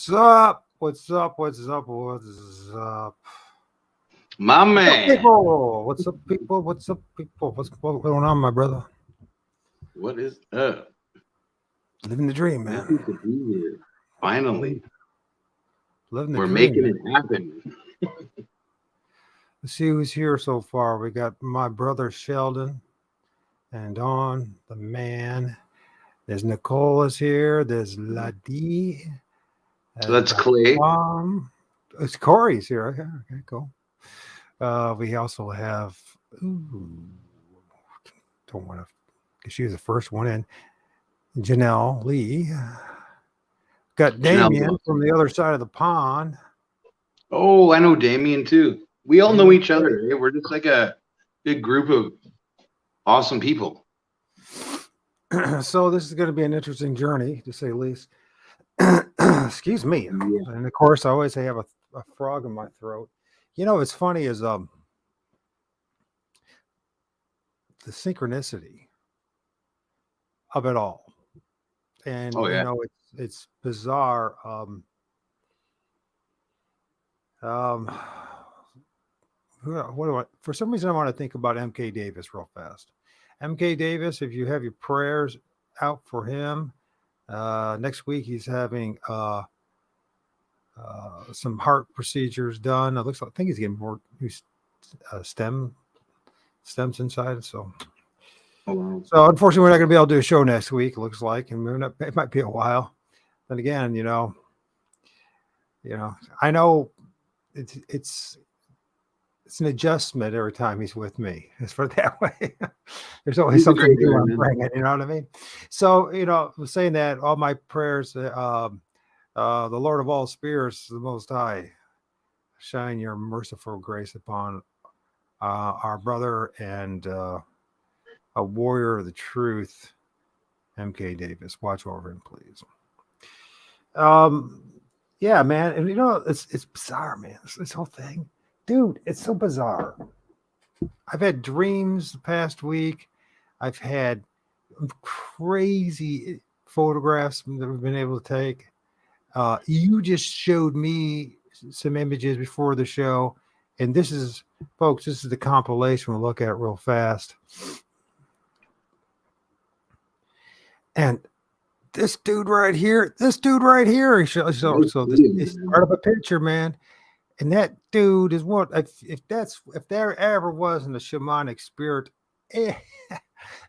What's up? What's up? What's up? What's up? My What's up, man. people? What's up, people? What's up, people? What's going on, my brother? What is up? Living the dream, Happy man. to be here. Finally. Living the We're dream. making it happen. Let's see who's here so far. We got my brother Sheldon and Dawn, the man. There's Nicola's here. There's Ladi. That's Clay. It's Corey's here. Okay, cool. We also have, don't want to, because she was the first one in, Janelle Lee. Got Damien from the other side of the pond. Oh, I know Damien too. We all know each other. Right? We're just like a big group of awesome people. So this is going to be an interesting journey, to say the least. Excuse me. Yeah. And of course, I always have a frog in my throat. You know, what's funny is the synchronicity of it all. And you know, it's bizarre. For some reason I want to think about MK Davis real fast. MK Davis, if you have your prayers out for him, next week he's having some heart procedures done. It looks like, I think he's getting more stems inside. So unfortunately we're not going to be able to do a show next week, it looks like, and it might be a while. Then again, you know, I know it's an adjustment every time he's with me. Let's put it that way. There's always something new I'm bringing, you know what I mean? So, you know, saying that, all my prayers, the Lord of all spirits, the Most High, shine your merciful grace upon our brother and a warrior of the truth, MK Davis. Watch over him, please. Yeah, man. And you know, it's bizarre, man. This whole thing. Dude, it's so bizarre. I've had dreams the past week. I've had crazy photographs that we've been able to take. You just showed me some images before the show. And this is, folks, this is the compilation we'll look at real fast. And this dude right here, so this is part of a picture, man. And that dude is what, if there ever wasn't a shamanic spirit.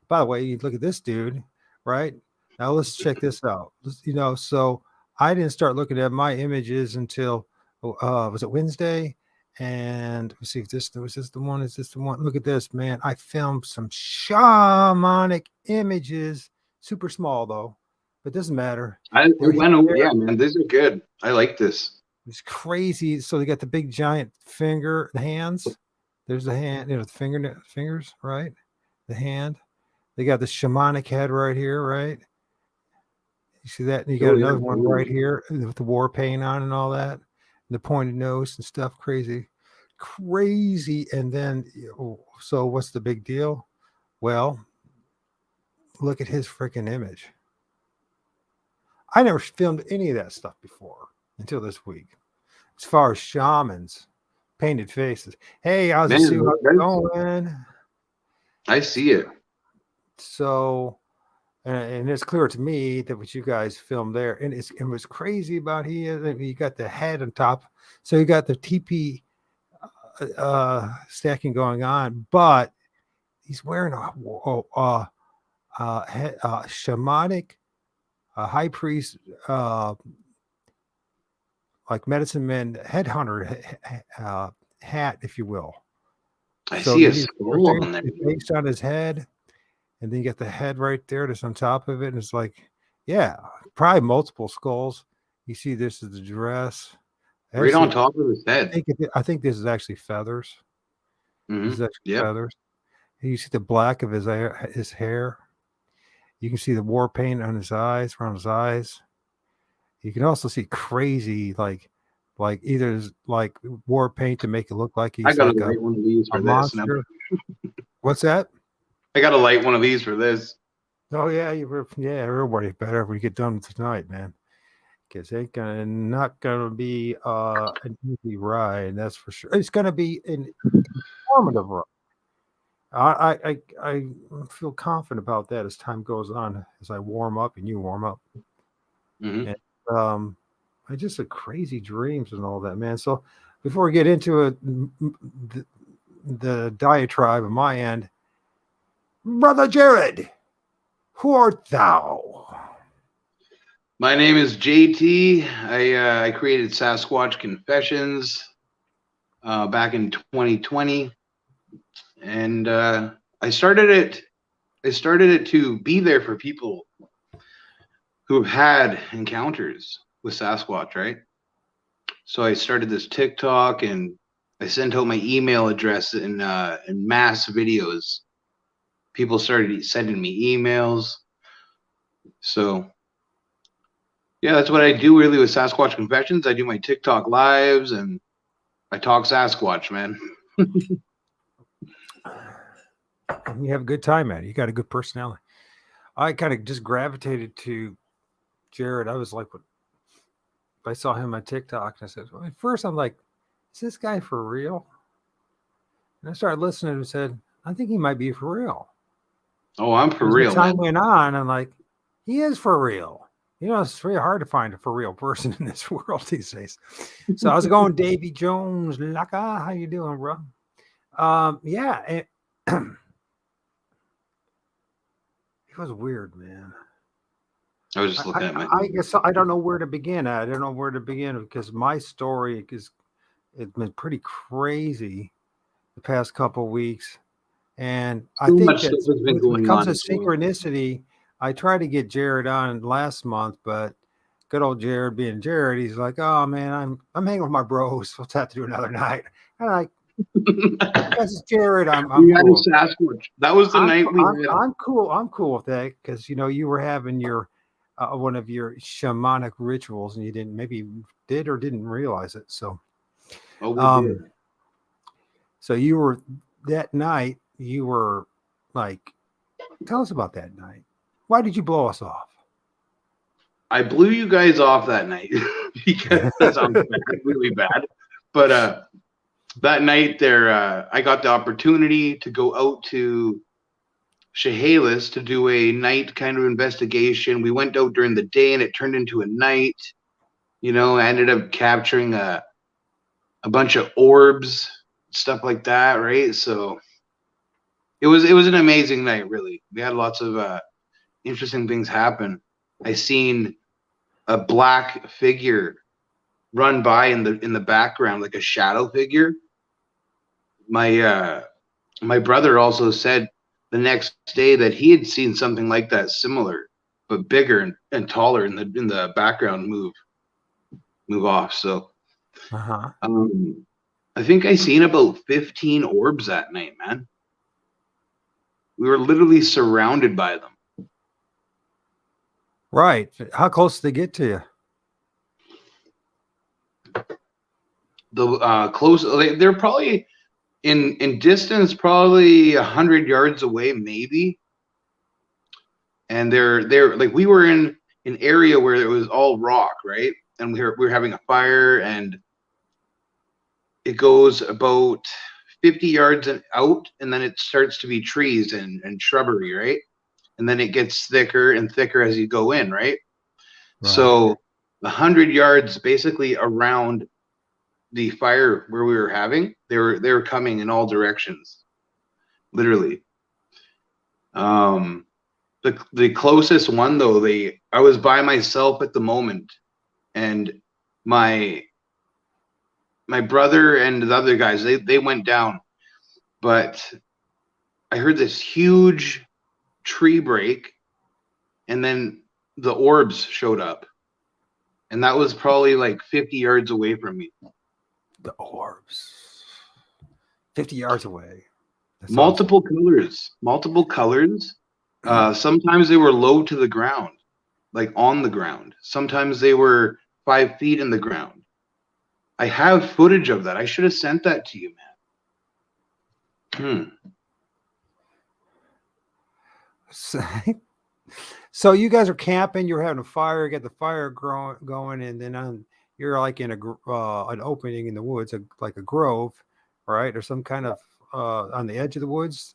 By the way, you look at this dude, right? Now let's check this out. You know, so I didn't start looking at my images until was it Wednesday? And let's see if this was this the one. Is this the one? Look at this, man. I filmed some shamanic images, super small though, but doesn't matter. I went over, yeah, man. These are good. I like this. It's crazy. So they got the big giant finger, the hands. There's the hand, you know, the fingers, right? The hand. They got the shamanic head right here, right? You see that? And you got another one right here with the war paint on and all that. And the pointed nose and stuff. Crazy. And then, so what's the big deal? Well, look at his freaking image. I never filmed any of that stuff before until this week. As far as shamans, painted faces. Hey, how's it going? I see it. So, and it's clear to me that what you guys filmed there, and it was crazy about you got the head on top, so you got the TP stacking going on, but he's wearing a shamanic high priest, like medicine man, headhunter hat, if you will. I see a skull on there. Based on his head, and then you get the head right there that's on top of it, and it's like, yeah, probably multiple skulls. You see, this is the dress. Right on top of his head. I think this is actually feathers. Mm-hmm. This is actually feathers. And you see the black of his hair. You can see the war paint on his eyes, around his eyes. You can also see crazy, like either like war paint to make it look like he's I got to light one of these for monster. What's that? I got to light one of these for this. Oh yeah, everybody better when you get done tonight, man. because it's not gonna be an easy ride. That's for sure. It's gonna be an informative ride. I feel confident about that as time goes on, as I warm up and you warm up. Hmm. And I just had crazy dreams and all that, man. So before we get into it, the diatribe on my end, Brother Jerrod, who art thou? My name is JT. I created Sasquatch.Confessions back in 2020, and I started it. I started it to be there for people who have had encounters with Sasquatch, right? So I started this TikTok, and I sent out my email address in mass videos. People started sending me emails. So yeah, that's what I do really with Sasquatch.Confessions. I do my TikTok lives and I talk Sasquatch, man. And you have a good time at it. You got a good personality. I kind of just gravitated to Jerrod. I was like, I saw him on TikTok, and I said, well, at first I'm like, is this guy for real? And I started listening and said, I think he might be for real. Oh, I'm for As real, the time man. went on, I'm like, he is for real. You know, it's very hard to find a for real person in this world these days. So how's it going, Davy Jones? Laka, how you doing, bro? Yeah, it was weird, man. I was just looking at my. I guess I don't know where to begin. I don't know where to begin because my story is it's been pretty crazy the past couple of weeks, and I So think much that stuff has been when it going comes on to as well. synchronicity, I tried to get Jerrod on last month, but good old Jerrod being Jerrod, he's like, "Oh man, I'm hanging with my bros. We'll have to do another night." And I'm like, "Because it's Jerrod, I'm We had cool. a Sasquatch. That was the night we had. I'm cool. I'm cool with that because you know you were having your one of your shamanic rituals and you didn't maybe did or didn't realize it. So Oh, we did. um so you were that night you were like tell us about that night. Why did you blow us off? I blew you guys off that night because that sounds bad, really bad. But that night there, I got the opportunity to go out to Chehalis to do a night kind of investigation. We went out during the day and it turned into a night. You know, I ended up capturing a bunch of orbs, stuff like that, right? So it was an amazing night, really. We had lots of interesting things happen. I seen a black figure run by in the background, like a shadow figure. My brother also said the next day that he had seen something like that, similar but bigger and taller in the background move off. So Uh-huh. I think I seen about 15 orbs that night, man. We were literally surrounded by them. Right. How close did they get to you? The close, they're probably in distance, probably 100 yards away, maybe. And they're like we were in an area where it was all rock, right? And we were having a fire, and it goes about 50 yards and out, and then it starts to be trees and shrubbery, right? And then it gets thicker and thicker as you go in, right? Right. So 100 yards basically around the fire where we were having, they were coming in all directions, literally. The closest one though, I was by myself at the moment, and my brother and the other guys, they went down, but I heard this huge tree break, and then the orbs showed up, and that was probably like 50 yards away from me. The orbs. 50 yards away. That's Multiple colors, multiple colors. Sometimes they were low to the ground, like on the ground. Sometimes they were 5 feet in the ground. I have footage of that. I should have sent that to you, man. awesome. So you guys are camping, you're having a fire, get the fire going, and then you're like in an opening in the woods, like a grove, right, or some kind of on the edge of the woods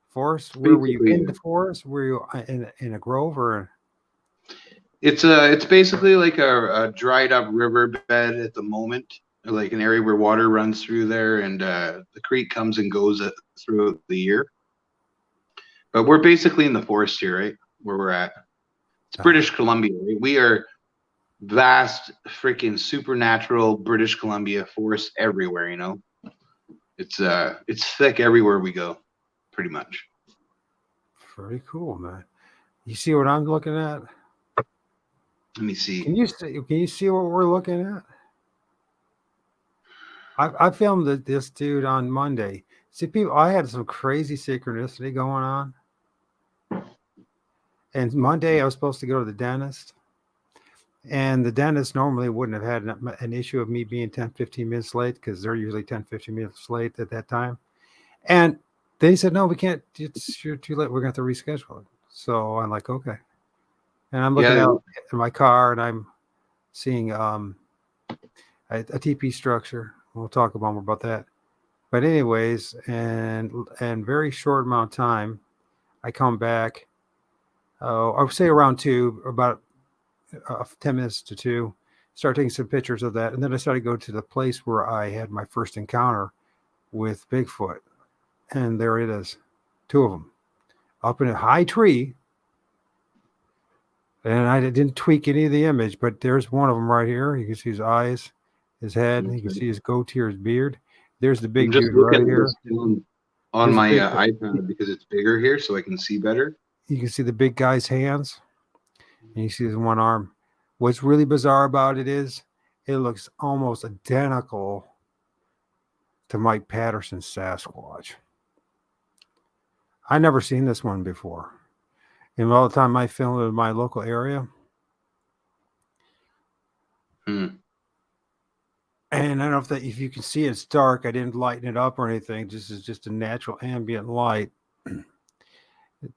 forest. Where were you Basically, in the forest? Were you in a grove or? it's basically like a dried up riverbed at the moment, like an area where water runs through there, and the creek comes and goes throughout the year. But we're basically in the forest here, right? Where we're at. It's British Columbia, right? We are vast, freaking supernatural British Columbia forest everywhere, you know? It's thick everywhere we go, pretty much. Pretty cool, man. You see what I'm looking at? Let me see. Can you see what we're looking at? I filmed this dude on Monday. See, people, I had some crazy synchronicity going on. And Monday, I was supposed to go to the dentist. And the dentist normally wouldn't have had an issue of me being 10, 15 minutes late because they're usually 10, 15 minutes late at that time. And they said, no, we can't. You're too late. We're going to have to reschedule it. So I'm like, okay. And I'm looking out in my car and I'm seeing a TP structure. We'll talk more about that. But anyways, and very short amount of time, I come back. I would say around 2, about 10 minutes to 2. Start taking some pictures of that, and then I started to go to the place where I had my first encounter with Bigfoot, and there it is, 2 of them, up in a high tree. And I didn't tweak any of the image, but there's one of them right here. You can see his eyes, his head. You can see his goatee or his beard. There's the big dude right here. On my iPad because it's bigger here, so I can see better. You can see the big guy's hands, and you see his one arm. What's really bizarre about it is it looks almost identical to Mike Patterson's Sasquatch. I never seen this one before. And all the time I filmed in my local area. And I don't know if you can see it's dark. I didn't lighten it up or anything. This is just a natural ambient light.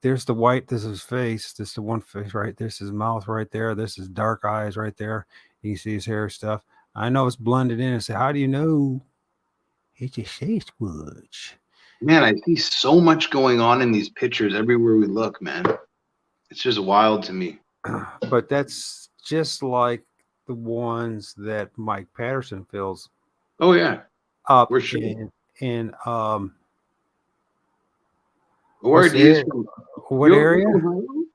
There's the white. This is his face. This is the one face right. This is his mouth right there. This is dark eyes right there. You can see his hair stuff. I know it's blended in. And say, how do you know it's a Sasquatch? Man, I see so much going on in these pictures everywhere we look, man. It's just wild to me. But that's just like the ones that Mike Patterson fills. Oh yeah, up we're sure. in where are you from? What area?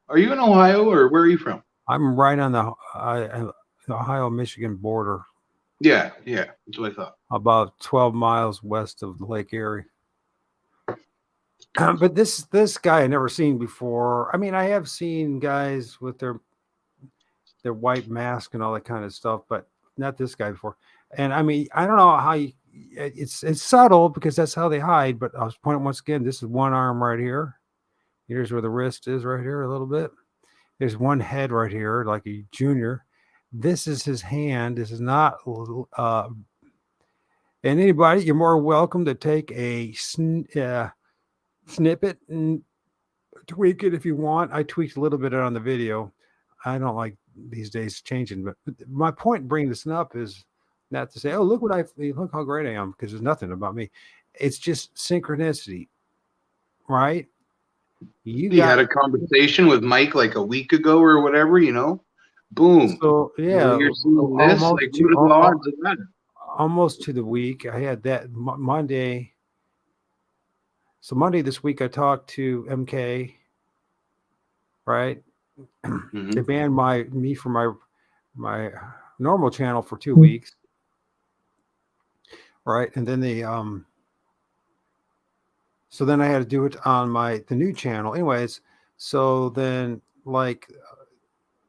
Are you in Ohio or where are you from? I'm right on the Ohio-Michigan border. Yeah, that's what I thought. About 12 miles west of Lake Erie. But this guy I never seen before. I mean, I have seen guys with their white mask and all that kind of stuff, but not this guy before. And I mean, I don't know how it's subtle because that's how they hide. But I was pointing once again. This is one arm right here. Here's where the wrist is right here a little bit. There's one head right here, like a junior. This is his hand. This is not. And anybody, you're more welcome to take a snippet and tweak it if you want. I tweaked a little bit on the video. I don't like these days changing, but my point in bringing this up is not to say, oh, look how great I am, because there's nothing about me. It's just synchronicity, right? You had a conversation with Mike like a week ago or whatever, you know? Boom. So yeah, you're seeing this, almost to the week. I had that Monday. So Monday this week, I talked to MK, right? They banned me from my normal channel for 2 weeks, right? And then they so then I had to do it on the new channel, anyways. So then, like,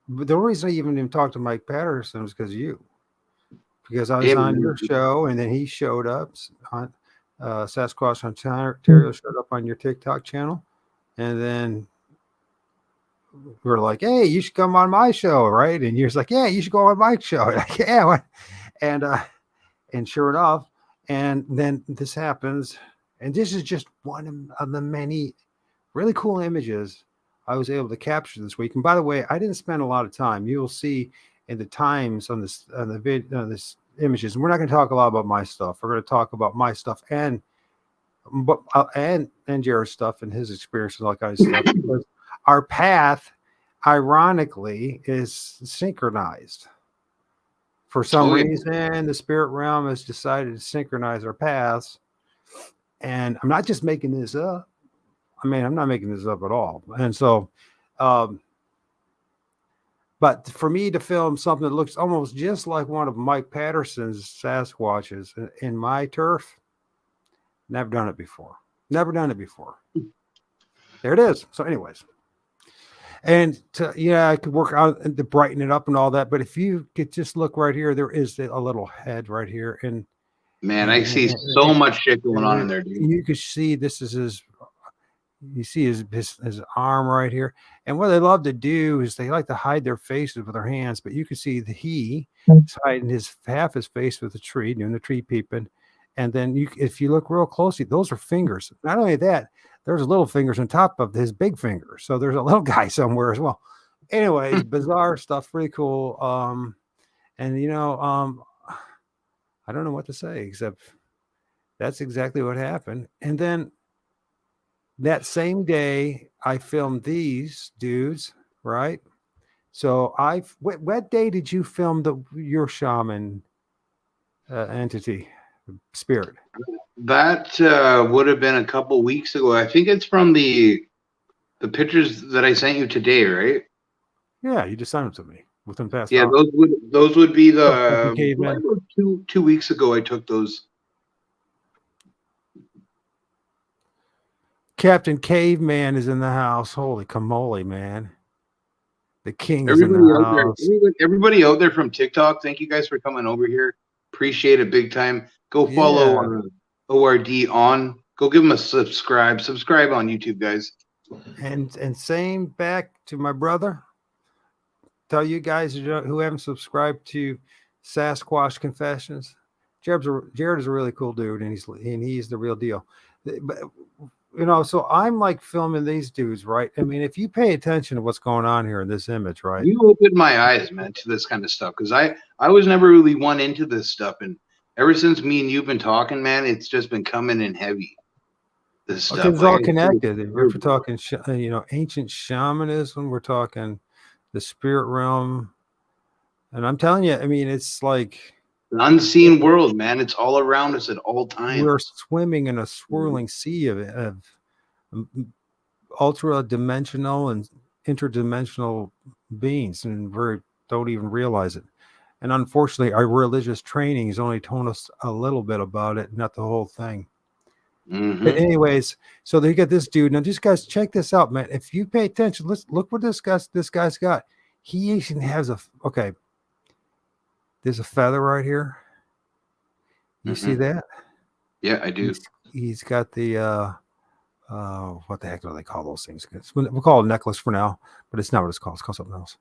the reason I even talked to Mike Patterson was because I was on your show, and then he showed up on Sasquatch.Ontario showed up on your TikTok channel, and then we were like, hey, you should come on my show, right? And you're like, yeah, you should go on my show. Like, yeah. And sure enough, and then this happens, and this is just one of the many really cool images I was able to capture this week. And by the way, I didn't spend a lot of time. You'll see in the times on this this images. And we're not going to talk a lot about my stuff. We're going to talk about my stuff and Jerrod's stuff and his experiences, all that kind of stuff. Because our path, ironically, is synchronized. For some reason, the spirit realm has decided to synchronize our paths. And I'm not just making this up. I mean, I'm not making this up at all. And so, but for me to film something that looks almost just like one of Mike Patterson's Sasquatches in my turf, never done it before. Never done it before. There it is. So, anyways. And I could work out to brighten it up and all that. But if you could just look right here, there is a little head right here. And man, I see so much shit going on in there, dude. You can see this is his. You see his arm right here. And what they love to do is they like to hide their faces with their hands. But you can see he's hiding half his face with the tree, doing the tree peeping. And then if you look real closely, those are fingers. Not only that, there's little fingers on top of his big finger. So there's a little guy somewhere as well. Anyways, bizarre stuff, really cool. And I don't know what to say except that's exactly what happened. And then that same day, I filmed these dudes, right? So what day did you film your shaman entity spirit? That would have been a couple weeks ago. I think it's from the pictures that I sent you today, right? Yeah, you just sent them to me within the past. Yeah, hour. those would be the 2 weeks ago. I took those. Captain Caveman is in the house. Holy camole, man! The king is in the house. Everybody out there from TikTok, thank you guys for coming over here. Appreciate it big time. Go follow ORD on. Go give them a subscribe. Subscribe on YouTube, guys. And same back to my brother. Tell you guys who haven't subscribed to Sasquatch.Confessions. Jerrod is a really cool dude, and he's the real deal. But so I'm like filming these dudes, right? I mean, if you pay attention to what's going on here in this image, right? You opened my eyes, man, to this kind of stuff because I was never really one into this stuff, and ever since me and you've been talking, man, it's just been coming in heavy. This stuff. It's all connected. We're talking, ancient shamanism. We're talking the spirit realm, and I'm telling you, I mean, it's like an unseen world, man. It's all around us at all times. We're swimming in a swirling sea of ultra dimensional and interdimensional beings, and we don't even realize it. And unfortunately, our religious training has only told us a little bit about it, not the whole thing. Mm-hmm. But anyways, so they got this dude. Now, these guys, check this out, man. If you pay attention, let's look what this guy's got. He even has there's a feather right here. You see that? Yeah, I do. He's got the what the heck do they call those things? We'll call it a necklace for now, but it's not what it's called. It's called something else.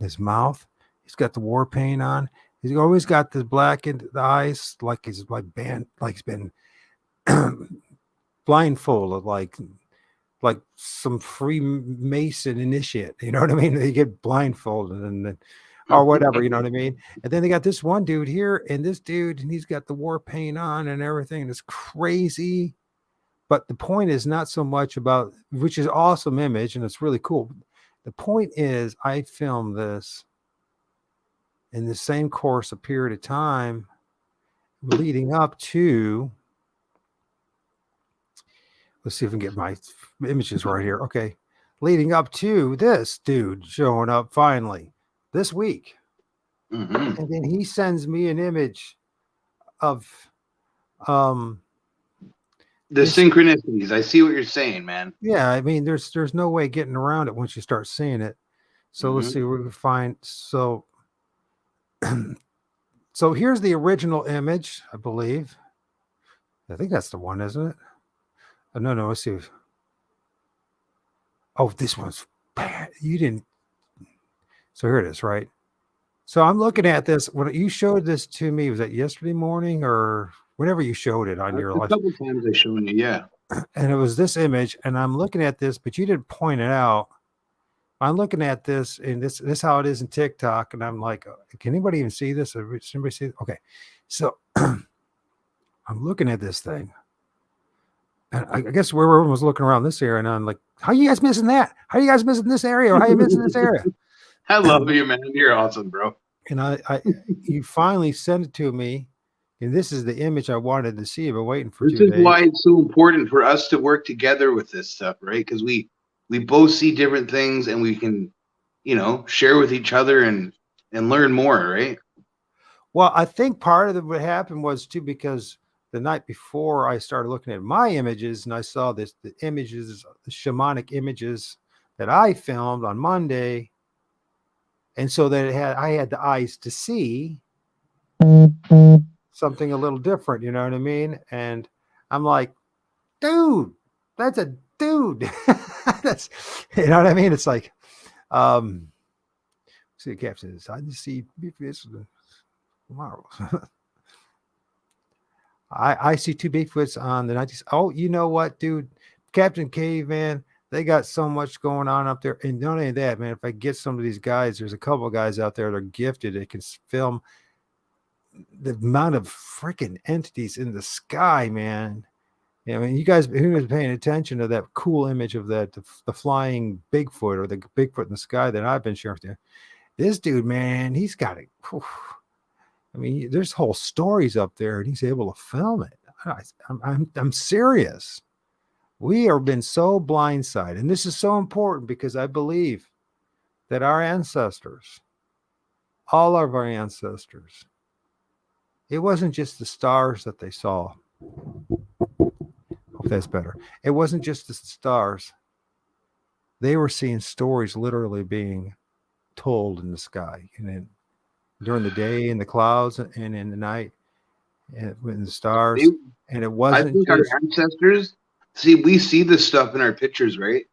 His mouth. He's got the war paint on. He's always got the black in the eyes, like he's been blindfolded, like some Freemason initiate. You know what I mean? They get blindfolded and then. Or whatever, you know what I mean? And then they got this one dude here, and this dude, and he's got the war paint on and everything, and it's crazy. But the point is not so much about, which is awesome image, and it's really cool. The point is, I filmed this in the same course of period of time leading up to, let's see if we can get my images right here. Okay. Leading up to this dude showing up finally. This week, and then he sends me an image of the synchronicities. I see what you're saying, man. Yeah, I mean, there's no way getting around it once you start seeing it. So let's see what we find. So here's the original image, I believe. I think that's the one, isn't it? No, let's see. Oh, this one's bad. You didn't. So here it is, right? So I'm looking at this. When you showed this to me, was that yesterday morning or whenever you showed it on your live? A couple times I showed you, yeah. and it was this image, and I'm looking at this, but you didn't point it out. I'm looking at this, and this how it is in TikTok, and I'm like, can anybody even see this? Does anybody see it? Okay, so I'm looking at this thing, and I guess where everyone was looking around this area, and I'm like, how you guys missing that? How you guys missing this area? Or how you missing this area? I love you, man. You're awesome, bro. And you finally sent it to me, and this is the image I wanted to see. I've been waiting for This 2 is days. why it's so important for us to work together with this stuff, right? Because we both see different things, and we can, share with each other and learn more, right? Well, I think part of what happened was too because the night before I started looking at my images, and I saw the images, the shamanic images that I filmed on Monday, and so that I had the eyes to see something a little different. You know what I mean? And I'm like, dude, that's a dude. That's, you know what I mean? It's like, see the caption is, I just see this marvelous. I see 2 Bigfoots on the 90s. Oh, you know what, dude? Captain Caveman, they got so much going on up there. And not only that, man, if I get some of these guys, there's a couple of guys out there that are gifted. They can film the amount of freaking entities in the sky, man. I mean, you guys, who was paying attention to that cool image of the flying Bigfoot or the Bigfoot in the sky that I've been sharing with you? This dude, man, he's got it. I mean, there's whole stories up there, and he's able to film it. I'm serious. We have been so blindsided, and this is so important because I believe that our ancestors, all of our ancestors, it wasn't just the stars that they saw. Hope that's better. It wasn't just the stars. They were seeing stories literally being told in the sky, and then during the day in the clouds and in the night and in the stars. And it I wasn't think just, our ancestors, see, we see this stuff in our pictures, right?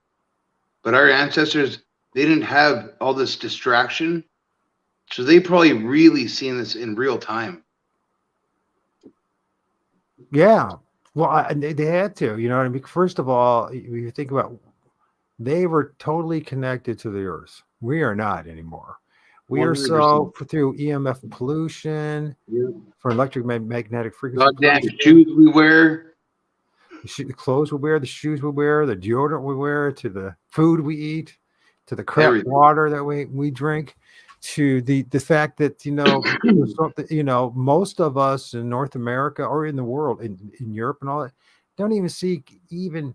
But our ancestors, they didn't have all this distraction. So they probably really seen this in real time. yeah. Well, they had to, you know what I mean? First of all, you think about, they were totally connected to the earth. We are not anymore. We 100%. Are so through EMF pollution, for electromagnetic frequency. Goddamn shoes we wear. The clothes we wear, the shoes we wear, the deodorant we wear, to the food we eat, to the crap water that we drink, to the fact that, most of us in North America or in the world, in Europe and all that, don't even see even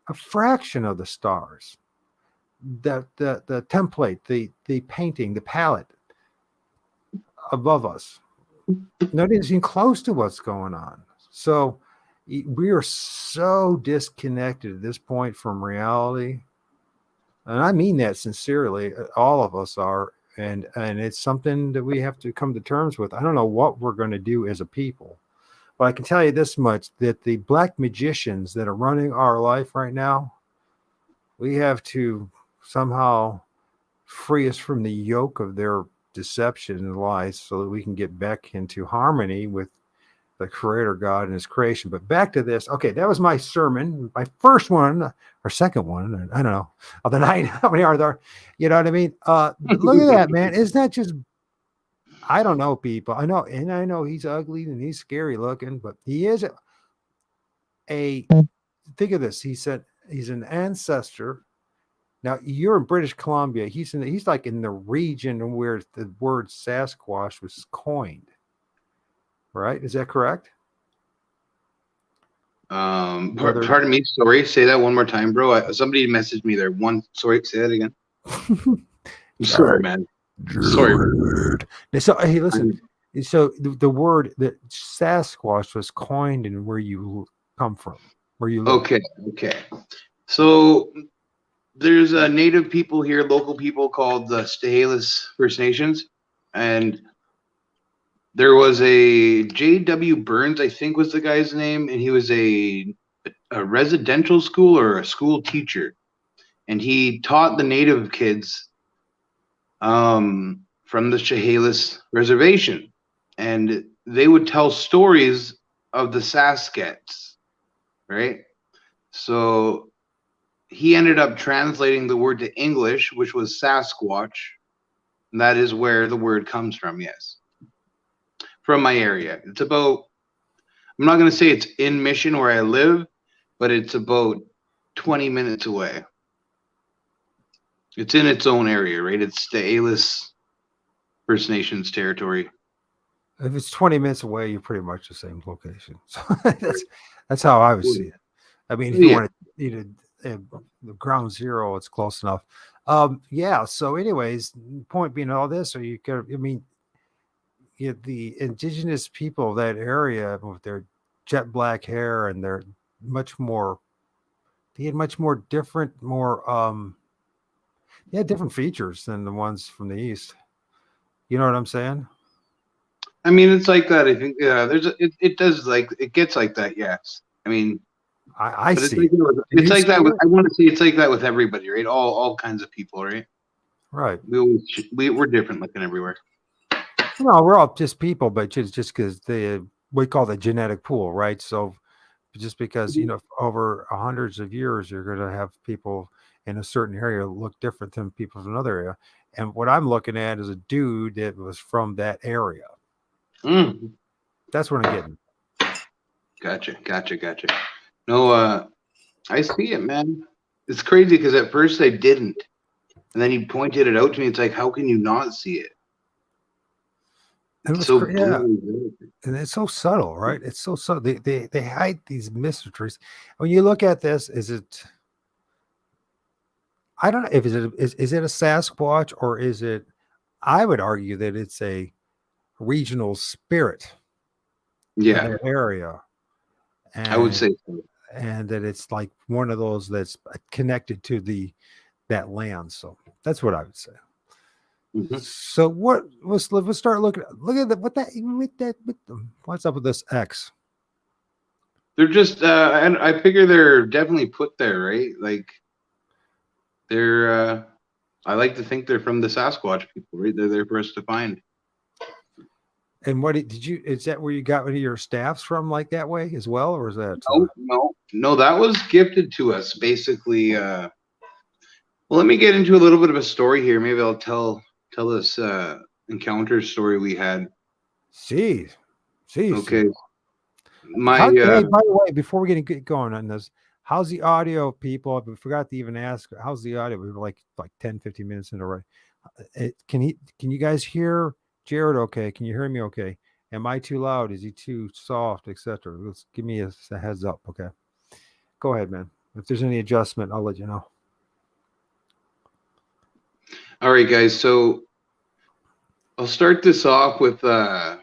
a fraction of the stars. The template, the painting, the palette above us. Not even close to what's going on. So we are so disconnected at this point from reality. And I mean that sincerely. All of us are. And it's something that we have to come to terms with. I don't know what we're going to do as a people, but I can tell you this much, that the black magicians that are running our life right now, we have to somehow free us from the yoke of their deception and lies so that we can get back into harmony with the creator God and his creation. But back to this. Okay, that was my sermon, my first one or second one, I don't know, of the night. How many are there? You know what I mean? Look at that, man. Isn't that just, I don't know, people. I know he's ugly and he's scary looking, but he is think of this. He said he's an ancestor. Now you're in British Columbia. He's like in the region where the word Sasquatch was coined. Right? Is that correct? Pardon me. Sorry. Say that one more time, bro. Somebody messaged me there. Sorry. Say that again. I'm sorry, man. Sorry. So hey, listen. So the word that Sasquatch was coined in where you come from, where you live. Okay. So there's a native people here, local people called the Stahelis First Nations, and there was a J.W. Burns, I think was the guy's name, and he was a residential school or a school teacher, and he taught the native kids from the Chehalis reservation, and they would tell stories of the Saskats, right? So he ended up translating the word to English, which was Sasquatch. And that is where the word comes from, yes. From my area. It's about, I'm not going to say it's in Mission where I live, but it's about 20 minutes away. It's in its own area, right? It's the Alis First Nations territory. If it's 20 minutes away, you're pretty much the same location. So that's how I would see it. I mean, if you want to the ground zero, it's close enough. Yeah. So, anyways, point being all this, or you could, I mean, the indigenous people of that area with their jet black hair and they're much more, they had much more different, different features than the ones from the east. You know what I'm saying? I mean, it's like that. I think it does like it gets like that. Yes. I mean, I but see. it's like that. I want to say it's like that with everybody, right? All kinds of people, right? Right. We're different looking everywhere. No, we're all just people, but just because we call the genetic pool, right? So just because over hundreds of years, you're going to have people in a certain area look different than people from another area. And what I'm looking at is a dude that was from that area. Mm. That's what I'm getting. Gotcha. No, I see it, man. It's crazy because at first I didn't, and then he pointed it out to me. It's like, how can you not see it? It's so and it's so subtle, right? It's so subtle. They hide these mysteries. When you look at this, is it? I don't know if is it a Sasquatch or is it? I would argue that it's a regional spirit in that area, and I would say so. And that it's like one of those that's connected to that land. So that's what I would say. Mm-hmm. So let's start looking at what's up with this X? They're just and I figure they're definitely put there, right? Like they're I like to think they're from the Sasquatch people, right? They're there for us to find. And what did you? Is that where you got one of your staffs from, like that way as well, or is that? No. That was gifted to us, basically. Well, let me get into a little bit of a story here. Maybe I'll tell this encounter story we had. Jeez. Okay. Hey, by the way, before we get going on this, how's the audio, people? I forgot to even ask. How's the audio? We were like 10, 15 minutes in a row. Can you guys hear Jerrod okay? Can you hear me okay? Am I too loud? Is he too soft, etc.? Let's give me a heads up, okay? Go ahead, man. If there's any adjustment, I'll let you know. All right, guys. So I'll start this off with a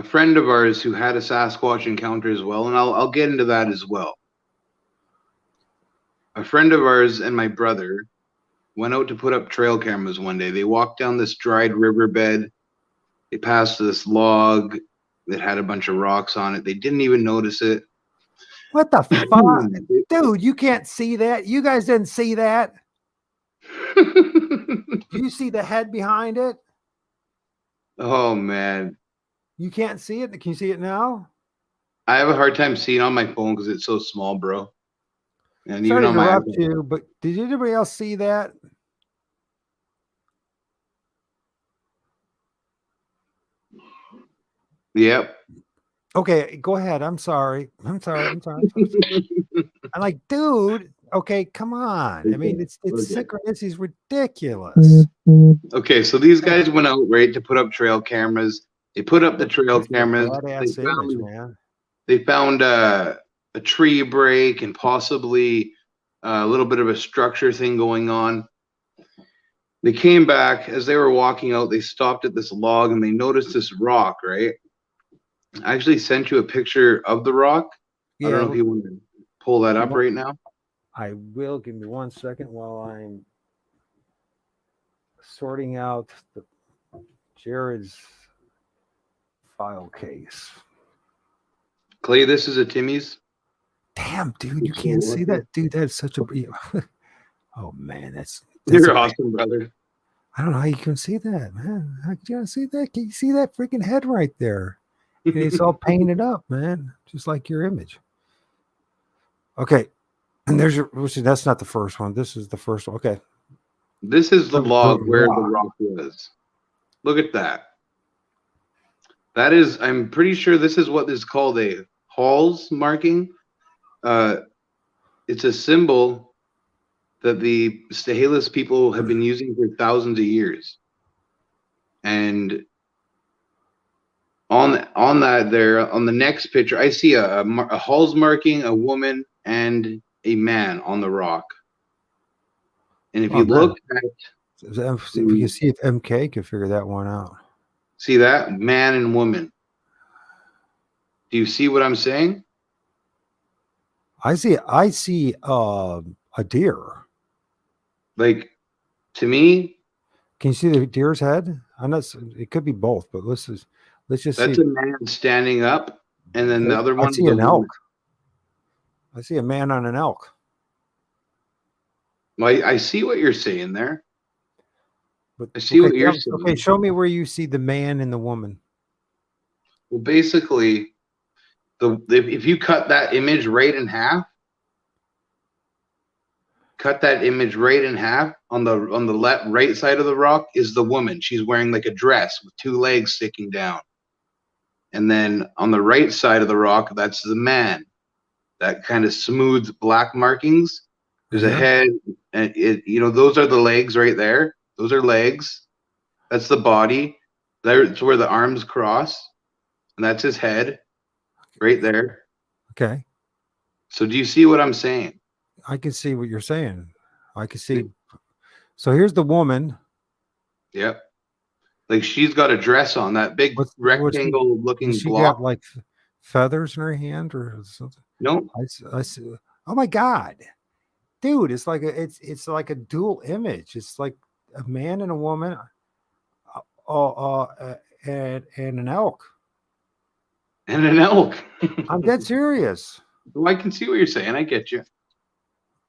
friend of ours who had a Sasquatch encounter as well, and I'll get into that as well. A friend of ours and my brother went out to put up trail cameras one day. They walked down this dried riverbed. They passed this log that had a bunch of rocks on it. They didn't even notice it. What the fuck? Dude, you can't see that. You guys didn't see that. Do you see the head behind it? Oh, man. You can't see it? Can you see it now? I have a hard time seeing on my phone because it's so small, bro. And sorry even to interrupt you, but did anybody else see that? Yep. Okay, go ahead. I'm sorry. I'm like, dude, okay, come on. I mean, it's synchronicity is ridiculous. Okay, so these guys went out, right, to put up trail cameras. They put up the trail cameras. They found a tree break and possibly a little bit of a structure thing going on. They came back. As they were walking out, they stopped at this log and they noticed this rock, right? I actually sent you a picture of the rock. Yeah, I don't know if you want to pull that up right now. I will. Give me 1 second while I'm sorting out Jerrod's file case. Clay, this is a Timmy's. Damn, dude, you can't see that, dude. That's such a. Oh man, that's you're awesome, brother. I don't know how you can see that, man. How can you see that? Can you see that freaking head right there? And it's all painted up, man, just like your image. Okay, and there's your. That's not the first one. This is the first one. Okay, This is the log where the rock. rock was. Look at that. That is, I'm pretty sure this is what is called a Hall's marking. Uh, it's a symbol that the Stehalis people have been using for thousands of years. And on that there, on the next picture, I see a Hall's marking, a woman, and a man on the rock. And if Oh you man, look at, if we can see if MK can figure that one out. see that man and woman. Do you see what I'm saying? I see a deer. Like, to me, Can you see the deer's head? I'm not. It could be both, but let's just that's see. a man standing up, and then the other I one's see a an woman. elk. I see a man on an elk. Well, I see what you're saying there. But I see what you're okay, saying. show me where you see the man and the woman. Well, basically, if you cut that image right in half, on the left right side of the rock is the woman. She's wearing like a dress with two legs sticking down. And then on the right side of the rock, that's the man. That kind of smooth black markings. There's a head, and those are the legs right there. Those are legs. That's the body. There's where the arms cross, and that's his head right there. Okay. So do you see what I'm saying? I can see what you're saying. I can see. So here's the woman. Yep. Like she's got a dress on, that big rectangle looking she block. got like feathers in her hand or something? No. I see. Oh my God, dude! It's like it's like a dual image. It's like a man and a woman, and an elk. And an elk. I'm dead serious. Well, I can see what you're saying. I get you.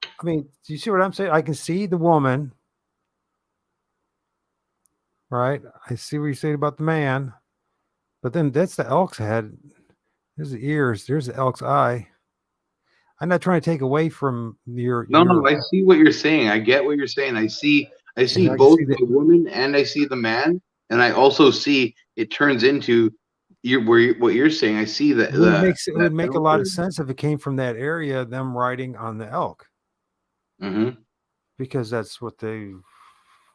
I mean, do you see what I'm saying? I can see the woman, right? I see what you're saying about the man, but then that's the elk's head. There's the ears. There's the elk's eye. I'm not trying to take away from your. No, I see what you're saying. I get what you're saying. I see I can both see the woman and I see the man, and I also see it turns into what you're saying. I see that it would make a lot of sense if it came from that area, them riding on the elk, because that's what they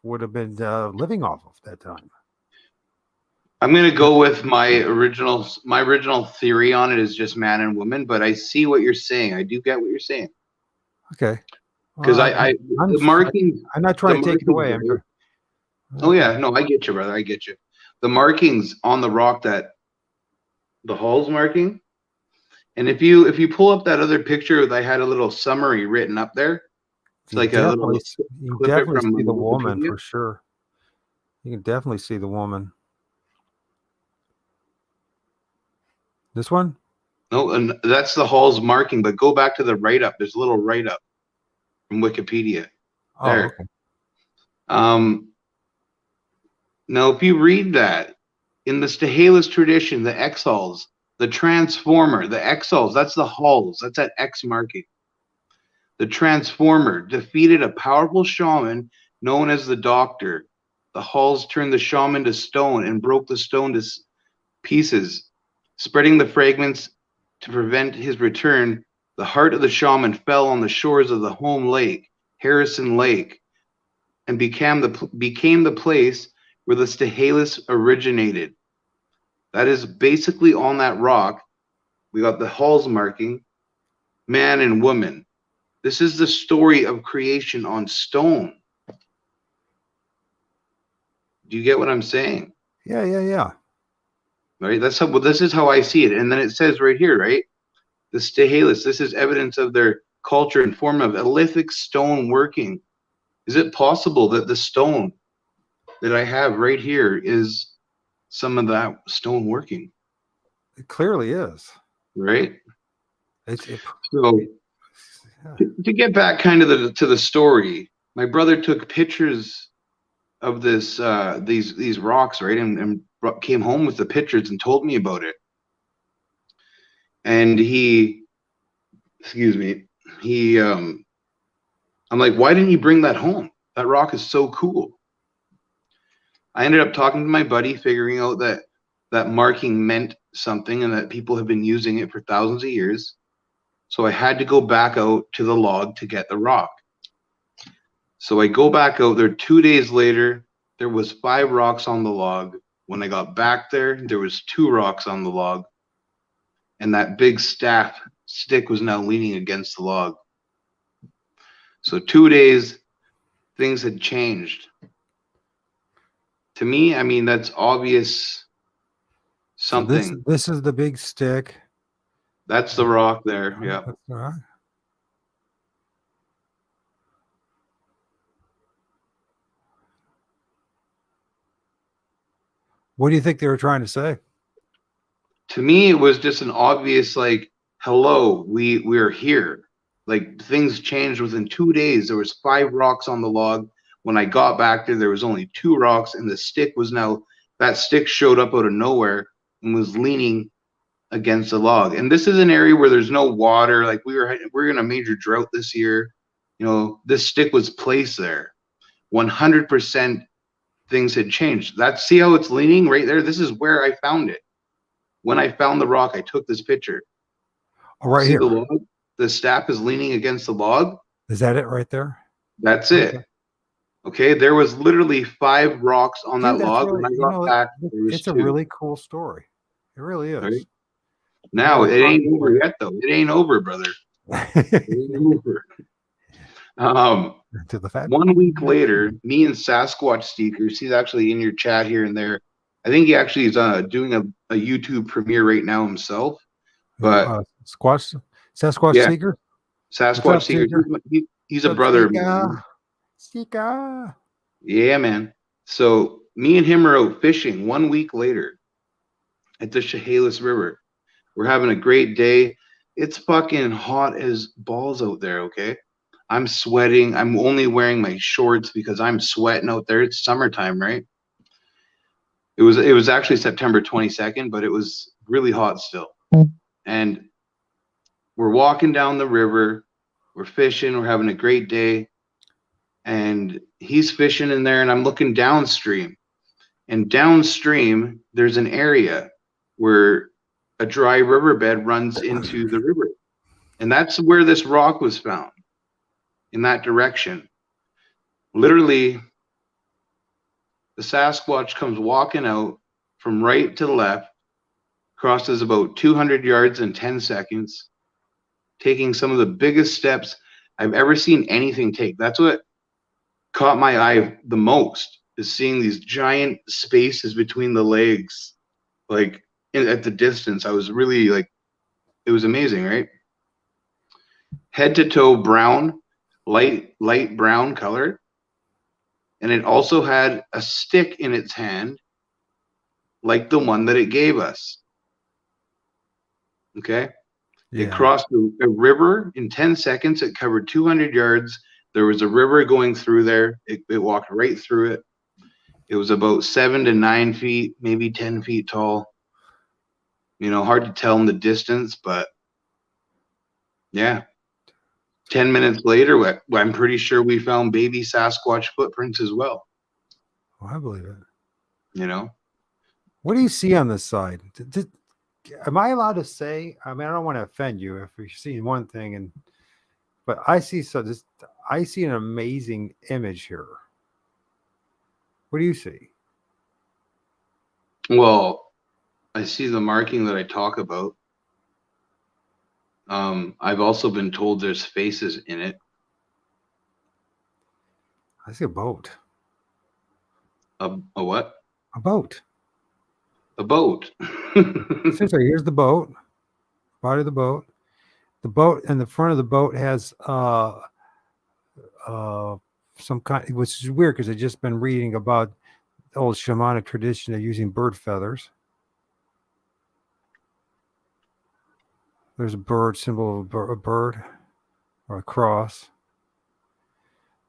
would have been living off of that time. I'm gonna go with my original theory on it is just man and woman, but I see what you're saying. I do get what you're saying. Okay. Because the markings. I'm not trying to take it away. Oh yeah, no, I get you, brother. I get you. The markings on the rock, that the Hall's marking, and if you pull up that other picture, I had a little summary written up there. It's like a little you clip it from see the woman for sure. You can definitely see the woman. This one? No, and that's the Hall's marking. But go back to the write up. There's a little write up from Wikipedia. There. Oh, okay. Now, if you read that, in the Stehalis tradition, the Exals, the Transformer, the Exals, that's the Halls, that's that X marking. The Transformer defeated a powerful shaman known as the Doctor. The Halls turned the shaman to stone and broke the stone to pieces. Spreading the fragments to prevent his return, the heart of the shaman fell on the shores of the home lake, Harrison Lake, and became the place where the Stehalis originated. That is basically on that rock. We got the Hall's marking, man and woman. This is the story of creation on stone. Do you get what I'm saying? Yeah. Right. This is how I see it. And then it says right here, right? The Stehalis. This is evidence of their culture in form of Elithic stone working. Is it possible that the stone that I have right here is some of that stone working? It clearly is. Right. So to get back kind of to the story, my brother took pictures of these rocks, right, and came home with the pictures and told me about it. And excuse me, he I'm like, why didn't you bring that home? That rock is so cool. I ended up talking to my buddy, figuring out that that marking meant something and that people have been using it for thousands of years. So I had to go back out to the log to get the rock. So I go back out there 2 days later. There was 5 rocks on the log. When I got back there was 2 rocks on the log. And that big staff stick was now leaning against the log. So 2 days, things had changed. To me, I mean, that's obvious something. So this is the big stick. That's the rock there. Yeah. That's all right. What do you think they were trying to say? To me, it was just an obvious, like, hello, we're here. Like, things changed within 2 days. There was 5 rocks on the log. When I got back there was only 2 rocks, and the stick was now, that stick showed up out of nowhere and was leaning against the log. And this is an area where there's no water. Like, we're in a major drought this year. You know, this stick was placed there. 100% things had changed. See how it's leaning right there? This is where I found it. When I found the rock, I took this picture. Oh, right See here. the log? The staff is leaning against the log. Is that it right there? That's it. Okay, there was literally 5 rocks on Dude, that that's log. really, When I got back, there was it's 2. a really cool story. It really is. Right? Now, it ain't over yet, though. It ain't over, brother. It ain't over. To the fact. 1 week later, me and Sasquatch Seekers, he's actually in your chat here and there. I think he actually is doing a YouTube premiere right now himself. But Sasquatch yeah, Seeker? Sasquatch Seeker. He's a brother of mine. Seeker. Yeah, man. So me and him are out fishing 1 week later at the Chehalis River. We're having a great day. It's fucking hot as balls out there, okay? I'm sweating. I'm only wearing my shorts because I'm sweating out there. It's summertime, right? It was actually September 22nd, but it was really hot still. And we're walking down the river. We're fishing. We're having a great day. And he's fishing in there, and I'm looking downstream. And downstream, there's an area where a dry riverbed runs into the river. And that's where this rock was found, in that direction. Literally, the Sasquatch comes walking out from right to left, crosses about 200 yards in 10 seconds, taking some of the biggest steps I've ever seen anything take. That's what caught my eye the most, is seeing these giant spaces between the legs, like at the distance. I was really like, it was amazing, right? Head to toe brown, light brown color. And it also had a stick in its hand, like the one that it gave us. Okay. Yeah. It crossed a river in 10 seconds. It covered 200 yards. There was a river going through there. It walked right through it. It was about 7 to 9 feet, maybe 10 feet tall. You know, hard to tell in the distance, but yeah. 10 minutes later, I'm pretty sure we found baby Sasquatch footprints as well. Oh, I believe it. You know? What do you see on this side? Am I allowed to say? I mean, I don't want to offend you if you're seeing one thing, but I see I see an amazing image here. What do you see? Well, I see the marking that I talk about. I've also been told there's faces in it. I see a boat. A what? A boat. A boat. Seriously, here's the boat. Body of the boat. The boat and the front of the boat has some kind, which is weird because I've just been reading about the old shamanic tradition of using bird feathers. There's a bird symbol of a bird or a cross.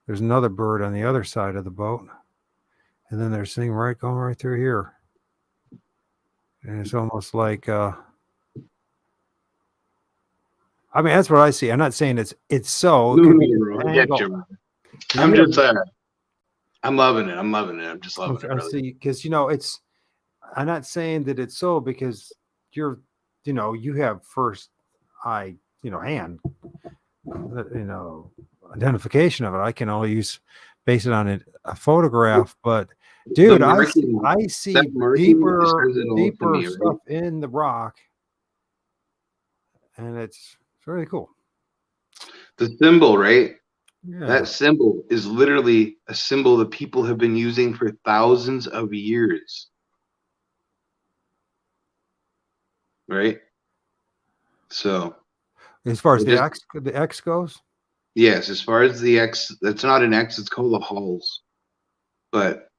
There's another bird on the other side of the boat. And then there's thing going right through here. And it's almost like I mean, that's what I see. I'm not saying it's so. It No, could no, be an bro. I get angle. you. I'm You have, just, I'm loving it. I'm loving it. I'm just loving it, I brother. see, because it's. I'm not saying that it's so because you're, you have first eye, hand, identification of it. I can only base it on a photograph, but The dude, marking, I that see marking deeper says it all to deeper me, right? stuff in the rock, and it's really cool. The symbol, right? Yeah. That symbol is literally a symbol that people have been using for thousands of years, right? So, As far as I just, the X goes, yes, as far as the X, that's not an X, it's called a Halls, but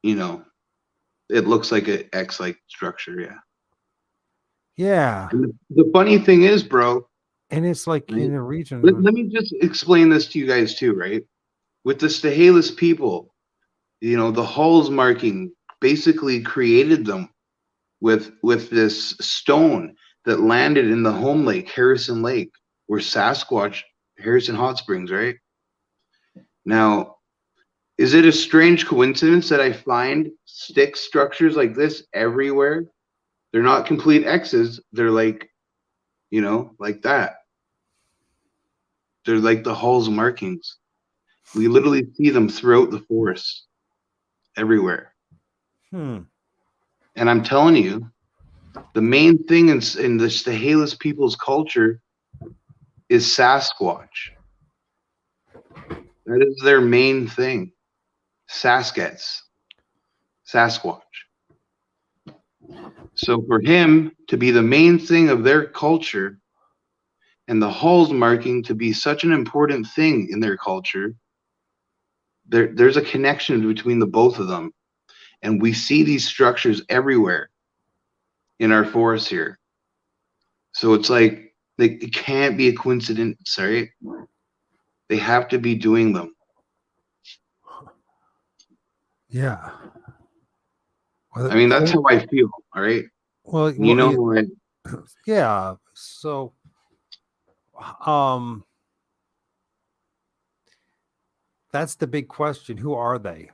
you know, it looks like an X-like structure, yeah. yeah, And the funny thing is, bro, and it's like right? in a region. Let me just explain this to you guys too, right? With the Stehalis people, the Halls marking basically created them with this stone that landed in the home lake, Harrison Lake, where Sasquatch, Harrison Hot Springs, right? Now, is it a strange coincidence that I find stick structures like this everywhere? They're not complete X's. They're like, like that. They're like the Hall's markings. We literally see them throughout the forest, everywhere. Hmm. And I'm telling you, the main thing in the Stehalis people's culture is Sasquatch. That is their main thing. Saskets, Sasquatch. So for him to be the main thing of their culture and the Halls marking to be such an important thing in their culture, there's a connection between the both of them. And we see these structures everywhere in our forests here. So it's like it can't be a coincidence, right? They have to be doing them. Yeah. I mean, that's how I feel. All right. Well, What? yeah. So, um, that's the big question. Who are they?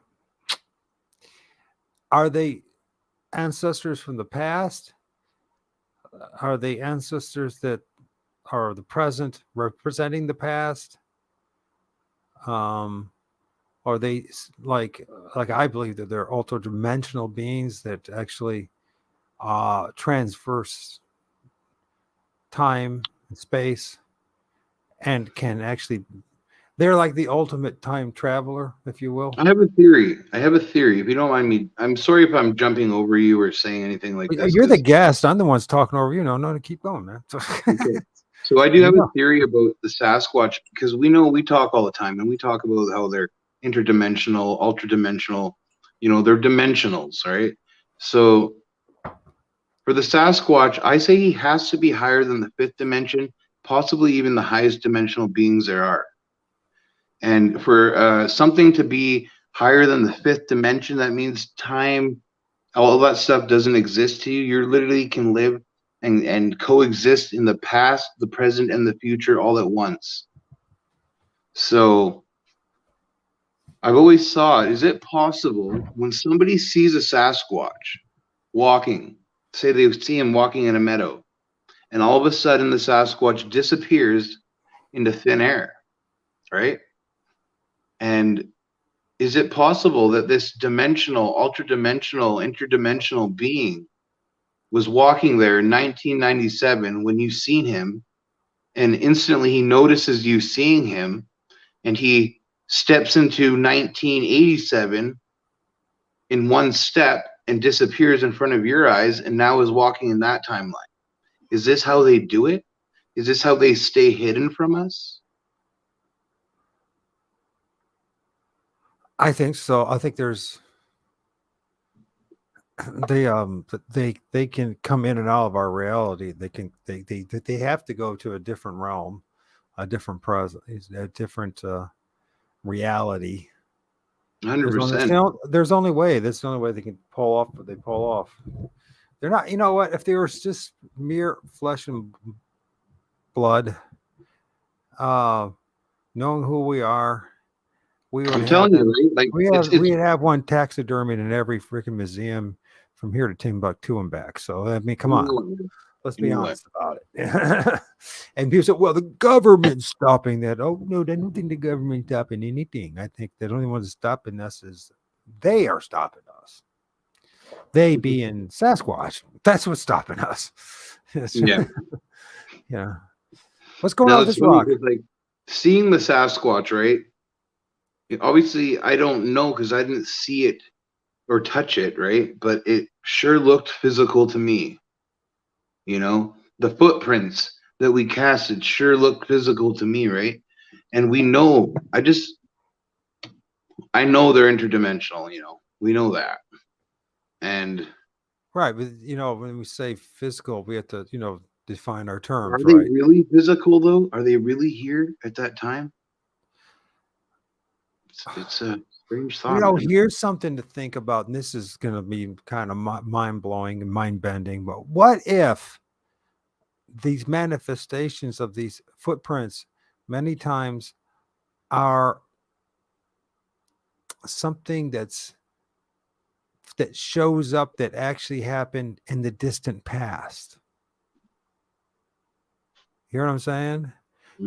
Are they ancestors from the past? Are they ancestors that are the present representing the past? Um, are they like I believe that they're ultra dimensional beings that actually transverse time and space and can actually they're like the ultimate time traveler, if you will. I have a theory. I have a theory. If you don't mind me, I'm sorry if I'm jumping over you or saying anything like this. You're the guest. I'm the one's talking over you. No, keep going, man. Okay. So I do have a theory about the Sasquatch because we talk all the time and we talk about how they're interdimensional, ultra dimensional, they're dimensionals, right? So for the Sasquatch, I say he has to be higher than the fifth dimension, possibly even the highest dimensional beings there are. And for something to be higher than the fifth dimension, that means time, all that stuff doesn't exist to you. You literally can live and coexist in the past, the present, and the future all at once. So I've always thought, is it possible when somebody sees a Sasquatch walking, say they see him walking in a meadow, and all of a sudden the Sasquatch disappears into thin air, right? And is it possible that this dimensional, ultra dimensional, interdimensional being was walking there in 1997 when you seen him, and instantly he notices you seeing him, and he steps into 1987 in one step and disappears in front of your eyes, and now is walking in that timeline? Is this how they do it? Is this how they stay hidden from us? I think so. I think there's they can come in and out of our reality. They have to go to a different realm, a different present, a different reality. 100%. There's only way. That's the only way they can pull off what they pull off. They're not. You know what? If they were just mere flesh and blood, knowing who we are, we would I'm have telling you, them. right? Like We'd have one taxidermied in every freaking museum from here to Timbuktu and back. So I mean, come you on, know what, man. let's You be know what? honest about it. And people say, "Well, the government's stopping that." Oh no, I don't think the government's stopping anything. I think the only ones stopping us is they are stopping us. They being Sasquatch. That's what's stopping us. Yeah. Yeah. What's going on Now with it's this funny rock? because like seeing the Sasquatch, right? Obviously, I don't know because I didn't see it or touch it, right? But it sure looked physical to me. You know, the footprints that we casted sure looked physical to me, right? And we know, I know they're interdimensional. You know, we know that. And Right, but when we say physical, we have to, define our are terms, they right? really physical though? Are they really here at that time? It's a strange thought, man. Here's something to think about, and this is going to be kind of mind blowing and mind bending. But what if these manifestations of these footprints many times are something that shows up that actually happened in the distant past? You know what I'm saying?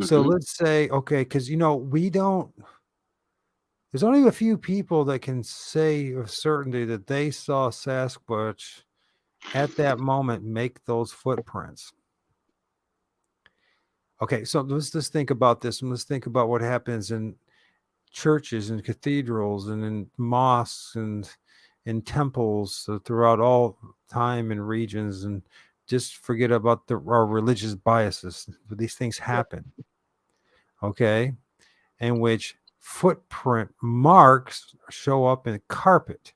So Hmm. let's say, okay, because we don't. There's only a few people that can say with certainty that they saw Sasquatch at that moment make those footprints. Okay, so let's just think about this, and let's think about what happens in churches and cathedrals and in mosques and in temples throughout all time and regions, and just forget about our religious biases. These things happen, okay, in which footprint marks show up in carpet,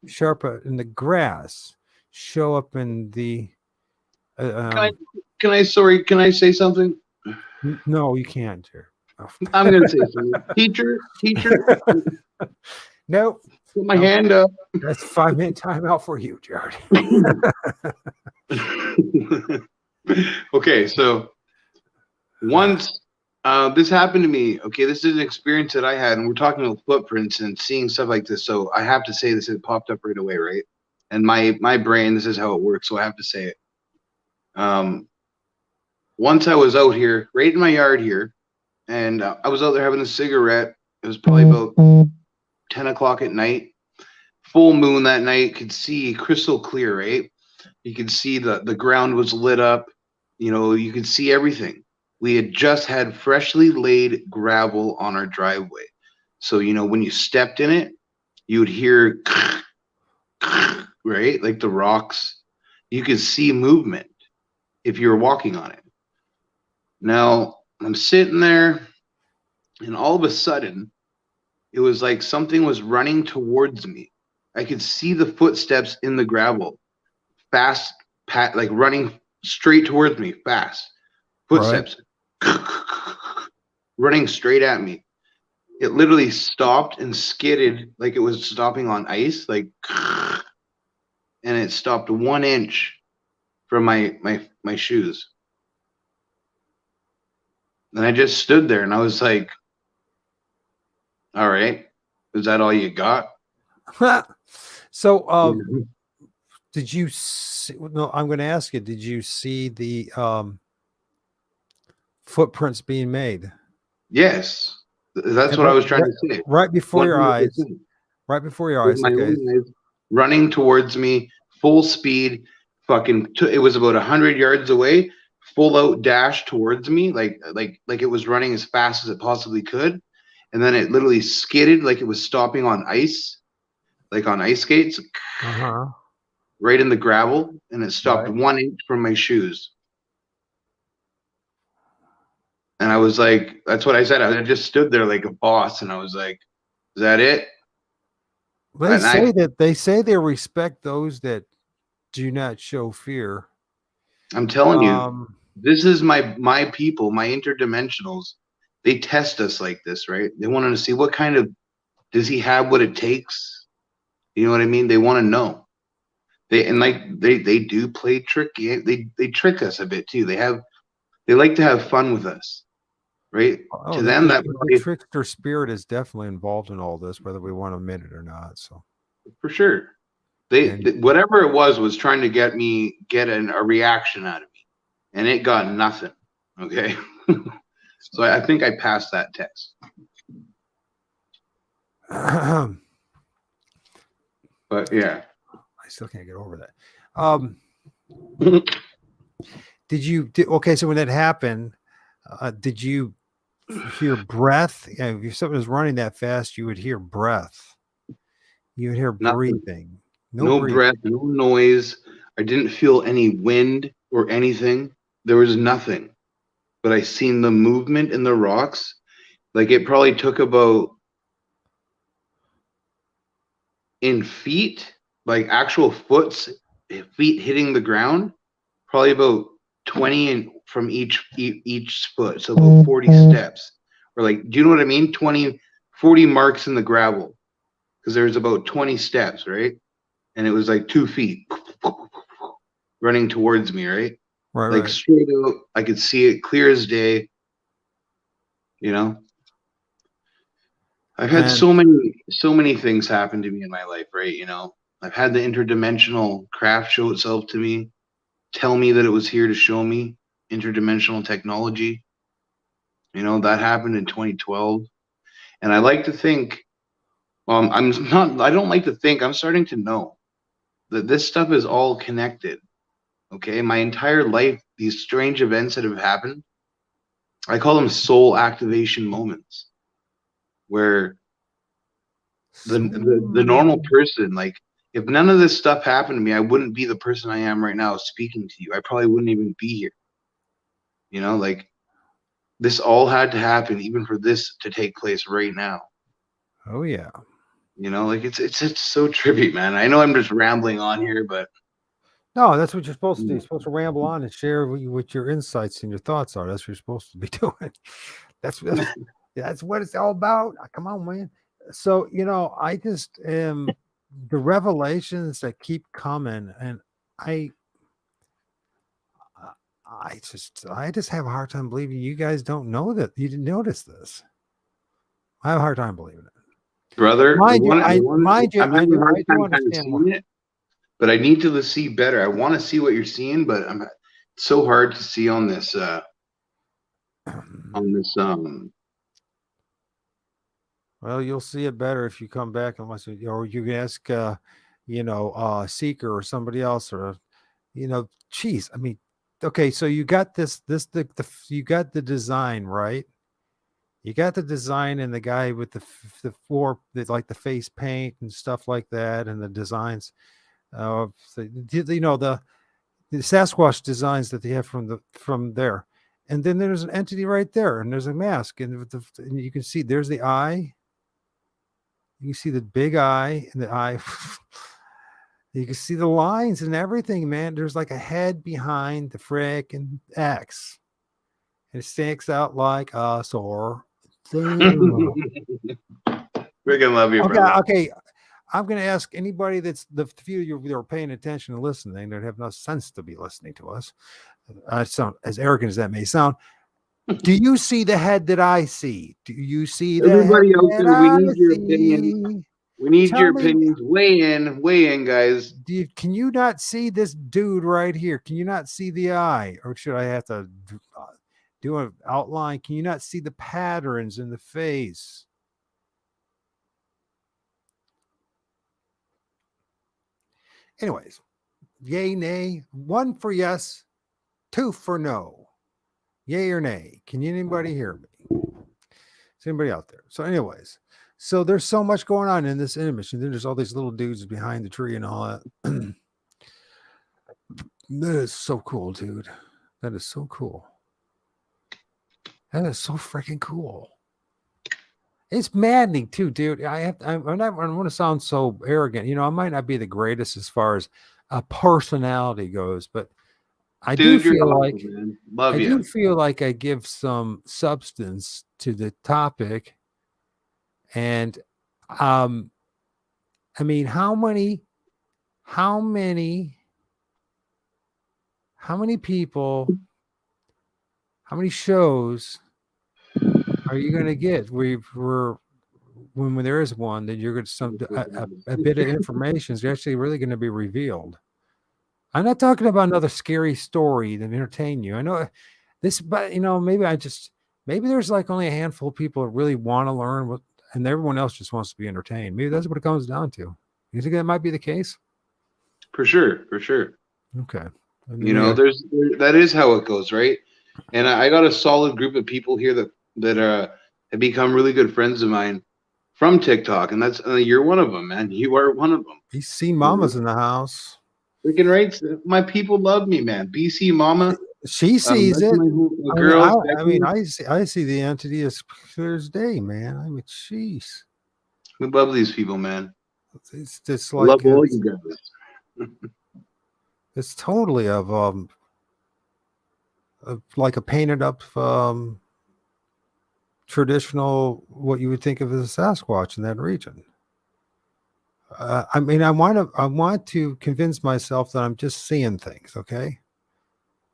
show up in the grass, show up in the uh, Can I? um, Can I? Sorry. Can I say something? no, you can't, Jerry. I'm gonna say something. Teacher, No, put my no, hand up. that's 5 minute timeout for you, Jerrod. Okay, so once this happened to me. Okay, this is an experience that I had, and we're talking about footprints and seeing stuff like this. So I have to say this. It popped up right away, right? And my brain, this is how it works. So I have to say it. Um, Once I was out here, right in my yard here, and I was out there having a cigarette. It was probably about 10 o'clock at night. Full moon that night. Could see crystal clear, right? You could see the ground was lit up. You know, you could see everything. We had just had freshly laid gravel on our driveway. So, when you stepped in it, you would hear, right? Like the rocks. You could see movement if you were walking on it. Now, I'm sitting there, and all of a sudden, it was like something was running towards me. I could see the footsteps in the gravel, fast, like running straight towards me, fast. Right. Footsteps running straight at me. It literally stopped and skidded like it was stopping on ice, like, and it stopped 1 inch from my shoes. And I just stood there and I was like, all right, is that all you got? So, Mhm. did you see, no, I'm going to ask you, did you see the footprints being made? Yes, that's And what I was trying to say. right before your eyes, 100%. right before your With eyes. my Okay. own eyes running towards me, full speed, it was about 100 yards away, full out dash towards me, like it was running as fast as it possibly could, and then it literally skidded like it was stopping on ice, like on ice skates, Uh-huh. right in the gravel, and it stopped Right. 1 inch from my shoes. And I was like, that's what I said. I just stood there like a boss, and I was like, "Is that it?" They And I, say that they respect those that do not show fear. I'm telling you, Um, this is my people, my interdimensionals. They test us like this, right? They want to see what kind of, does he have what it takes? You know what I mean? They want to know. They do play tricky. They trick us a bit too. They like to have fun with us. right? Oh, To them, that the probably, trickster spirit is definitely involved in all this, whether we want to admit it or not. So, for sure. and Whatever it was trying to get a reaction out of me, and it got nothing. Okay. So I think I passed that test. But yeah. I still can't get over that. Okay, so when that happened, did you hear breath? If something was running that fast, you would hear breath. You would hear Nothing. breathing. No No breathing. breath, no noise. I didn't feel any wind or anything. There was nothing. But I seen the movement in the rocks. Like it probably took about in feet, like actual feet hitting the ground, probably about 20 and from each foot. So about 40 steps. Or like, do you know what I mean? 40 marks in the gravel. Because there's about 20 steps, right? And it was like 2 feet running towards me, right? Right, Like right. straight out, I could see it clear as day. You know, I've had And so many things happen to me in my life, right? You know, I've had the interdimensional craft show itself to me, tell me that it was here to show me interdimensional technology. You know, that happened in 2012. And I like to think, I don't like to think, I'm starting to know that this stuff is all connected. Okay. My entire life, these strange events that have happened, I call them soul activation moments where the normal person, like if none of this stuff happened to me, I wouldn't be the person I am right now speaking to you. I probably wouldn't even be here. You know, like this all had to happen even for this to take place right now. oh yeah. You know, like it's so trippy, man. I know I'm just rambling on here, but No, that's what you're supposed to do. You're supposed to ramble on and share what your insights and your thoughts are. That's what you're supposed to be doing. That's what it's all about. Come on, man. So, I just the revelations that keep coming, and I I just have a hard time believing you guys don't know that you didn't notice this. I have a hard time believing it. brother, Mind you, I'm having a hard I do time kind of understand why. seeing it, but I need to see better. I want to see what you're seeing, but it's so hard to see on this on this Well, you'll see it better if you come back unless or you can ask, Seeker or somebody else, or geez, I mean, okay, so you got you got the design right. You got the design and the guy with like the face paint and stuff like that, and the designs. The Sasquatch designs that they have from there, and then there's an entity right there, and there's a mask, and you can see there's the eye. You can see the big eye and the eye. You can see the lines and everything, man. There's like a head behind the frickin' X. And it sticks out like a sore thumb. freaking love you, Okay, brother. okay. I'm going to ask anybody that's the few of you that are paying attention and listening that have no sense to be listening to us. I sound as arrogant as that may sound. Do you see the head that I see? Do you see the head Everybody out that there, we I need your opinion. see? We need Tell your me, opinions. Weigh in, guys. can you not see this dude right here? Can you not see the eye? Or should I have to do an outline? Can you not see the patterns in the face? Anyways, yay, nay, 1 for yes, 2 for no. Yay or nay? Can anybody hear me? Is anybody out there? So, anyways, so there's so much going on in this image, and then there's all these little dudes behind the tree and all that. That is so cool, dude. That is so cool. That is so freaking cool. It's maddening too, dude. I'm not. I don't want to sound so arrogant. I might not be the greatest as far as a personality goes, but I do Dude, you're feel awesome, like man. Love you. I give some substance to the topic, and I mean, how many people, how many shows are you going to get? We're when there is one, then you're going to a bit of information is actually really going to be revealed. I'm not talking about another scary story that entertain you. I know this, but maybe there's like only a handful of people that really want to learn what, and everyone else just wants to be entertained. Maybe that's what it comes down to. You think that might be the case? For sure, for sure. Okay. And then You we know, got that is how it goes, right? And I got a solid group of people here that have become really good friends of mine from TikTok, and that's you're one of them, man. You are one of them. BC You know, Mama's in the house. freaking right. My people love me, man. BC Mama, She sees that's it. my I mean, girls. I see the entity as clear as day, man. I mean, jeez, We love these people, man. it's just I love like all you guys. it's totally of like a painted up traditional what you would think of as a Sasquatch in that region. I mean, I want to convince myself that I'm just seeing things, okay?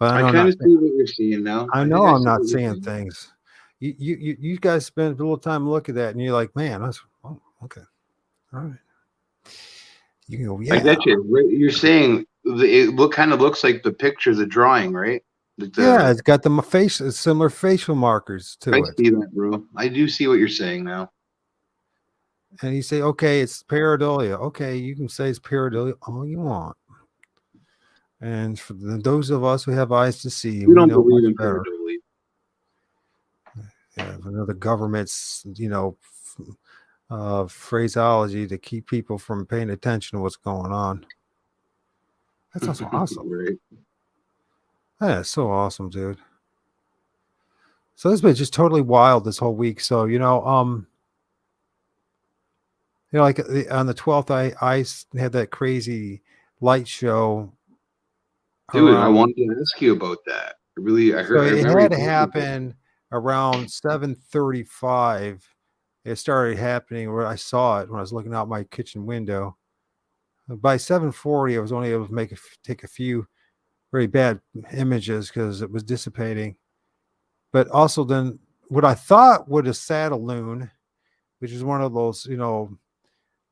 But I I know I'm kind not. of see what you're seeing now. I I think know I I'm see not what you're seeing seeing. things. You guys spend a little time looking at that, and you're like, man, that's okay, all right. You can go, I yeah, get you. You're saying it look kind of looks like the picture, the drawing, right? Like yeah. the It's got the face, similar facial markers I to it, see that, bro. I do see what you're saying now. and you say, okay, it's pareidolia. Okay, you can say it's pareidolia all you want. And for those of us who have eyes to see, We we don't know believe much in better. pareidolia. Yeah, another government's, phraseology to keep people from paying attention to what's going on. That's also awesome. Right. That is so awesome, dude. So this has been just totally wild this whole week. So like on the 12th, I had that crazy light show Dude, I around. wanted to ask you about that. I So heard I it remember you had to talking about that. happen around 7:35. It started happening where I saw it when I was looking out my kitchen window. By 7:40, I was only able to take a few very bad images because it was dissipating. But also then what I thought was a saddle loon, which is one of those,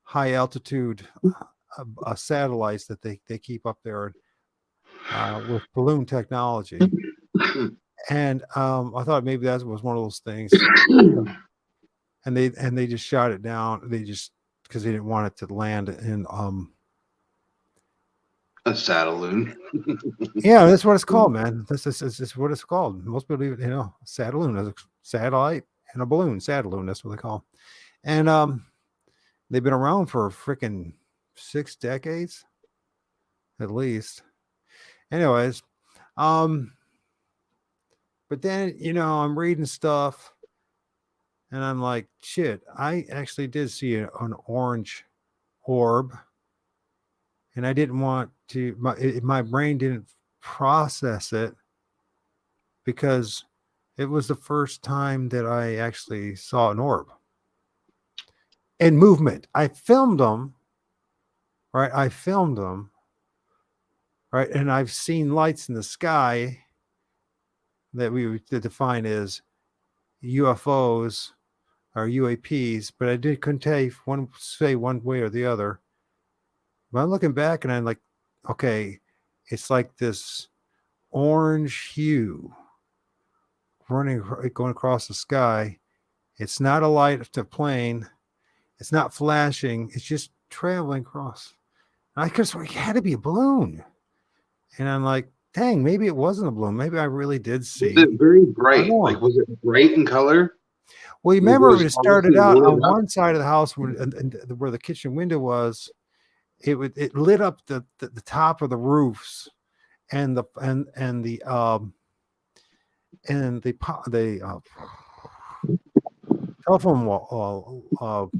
high altitude satellites that they keep up there with balloon technology. And I thought maybe that was one of those things. And they just shot it down. They just because they didn't want it to land in A saddle loon. yeah, that's what it's called, man. This is what it's called. Most people even, saddle loon is a satellite and a balloon, saddle loon, that's what they call. And they've been around for freaking 6 decades at least. Anyways, um, but then I'm reading stuff and I'm like, shit, I actually did see an orange orb, and I didn't want to. My brain didn't process it because it was the first time that I actually saw an orb in movement. I filmed them, right? I filmed them, right? And I've seen lights in the sky that we would define as UFOs or UAPs, but couldn't tell you say one way or the other. But I'm looking back and I'm like, okay, it's like this orange hue going across the sky. It's not a light to plane. It's not flashing. It's just traveling across. And I could swear it had to be a balloon. And I'm like, dang, maybe it wasn't a balloon. Maybe I really did Was it see very an bright? Like orb. was it bright in color? Well, you Like remember was when it started obviously out lit on up? one side of the house where the kitchen window was, it lit up the top of the roofs and the telephone wall,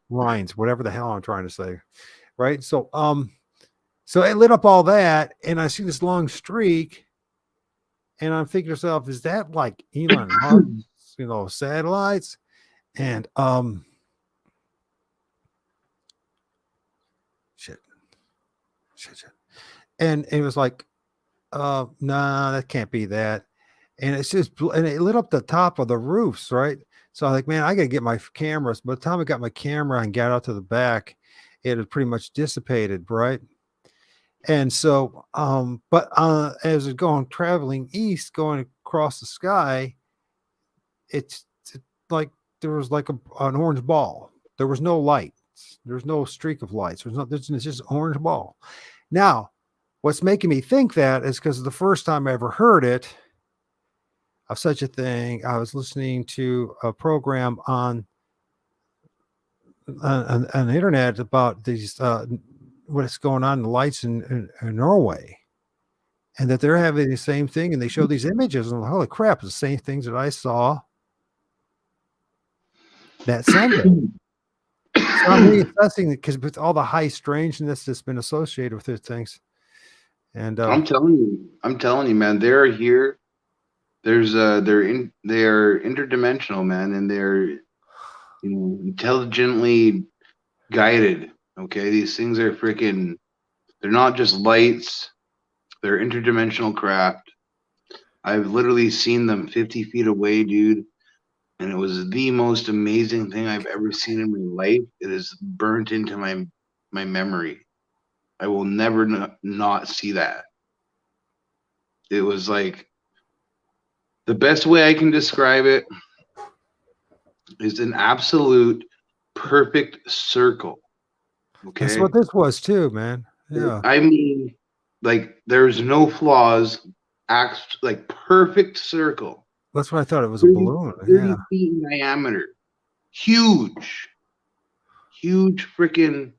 lines, whatever the hell I'm trying to say, right? So it lit up all that, and I see this long streak, and I'm thinking to myself, is that like Elon Musk's, satellites? And shit, shit. And it was like, nah, that can't be that. and it's just and it lit up the top of the roofs, right? So I'm like, man, I gotta get my cameras. By the time I got my camera and got out to the back, it had pretty much dissipated, right? And so, but as it going traveling east, going across the sky, it's like there was like an orange ball. There was no lights. There's no streak of lights. It's just an orange ball. Now, what's making me think that is because the first time I ever heard it of such a thing, I was listening to a program on the internet about these what's going on in the lights in Norway, and that they're having the same thing, and they show these images, and holy crap, it's the same things that I saw that Sunday. So I'm reassessing it because with all the high strangeness that's been associated with these things, and I'm telling you, man, they're here. They're interdimensional, man, and they're intelligently guided. Okay, these things are freaking. They're not just lights. They're interdimensional craft. I've literally seen them 50 feet away, dude, and it was the most amazing thing I've ever seen in my life. It is burnt into my memory. I will never not see that. It was like the best way I can describe it is an absolute perfect circle. Okay. that's what this was too, man. Yeah, I mean, like there's no flaws, acts like perfect circle. that's what I thought. It was a 30, balloon. 30 Yeah, feet in diameter. Huge. Huge freaking.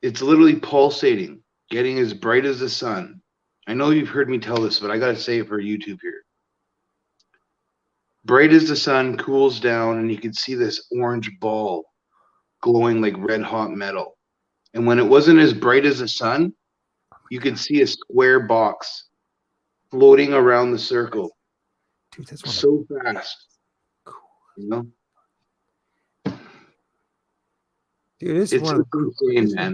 It's literally pulsating, getting as bright as the sun. I know you've heard me tell this, but I got to say it for YouTube here. Bright as the sun, cools down, and you can see this orange ball glowing like red hot metal. And when it wasn't as bright as the sun, you could see a square box floating around the circle. dude, that's so fast. cool. You know? Dude, it's one of the insane, man.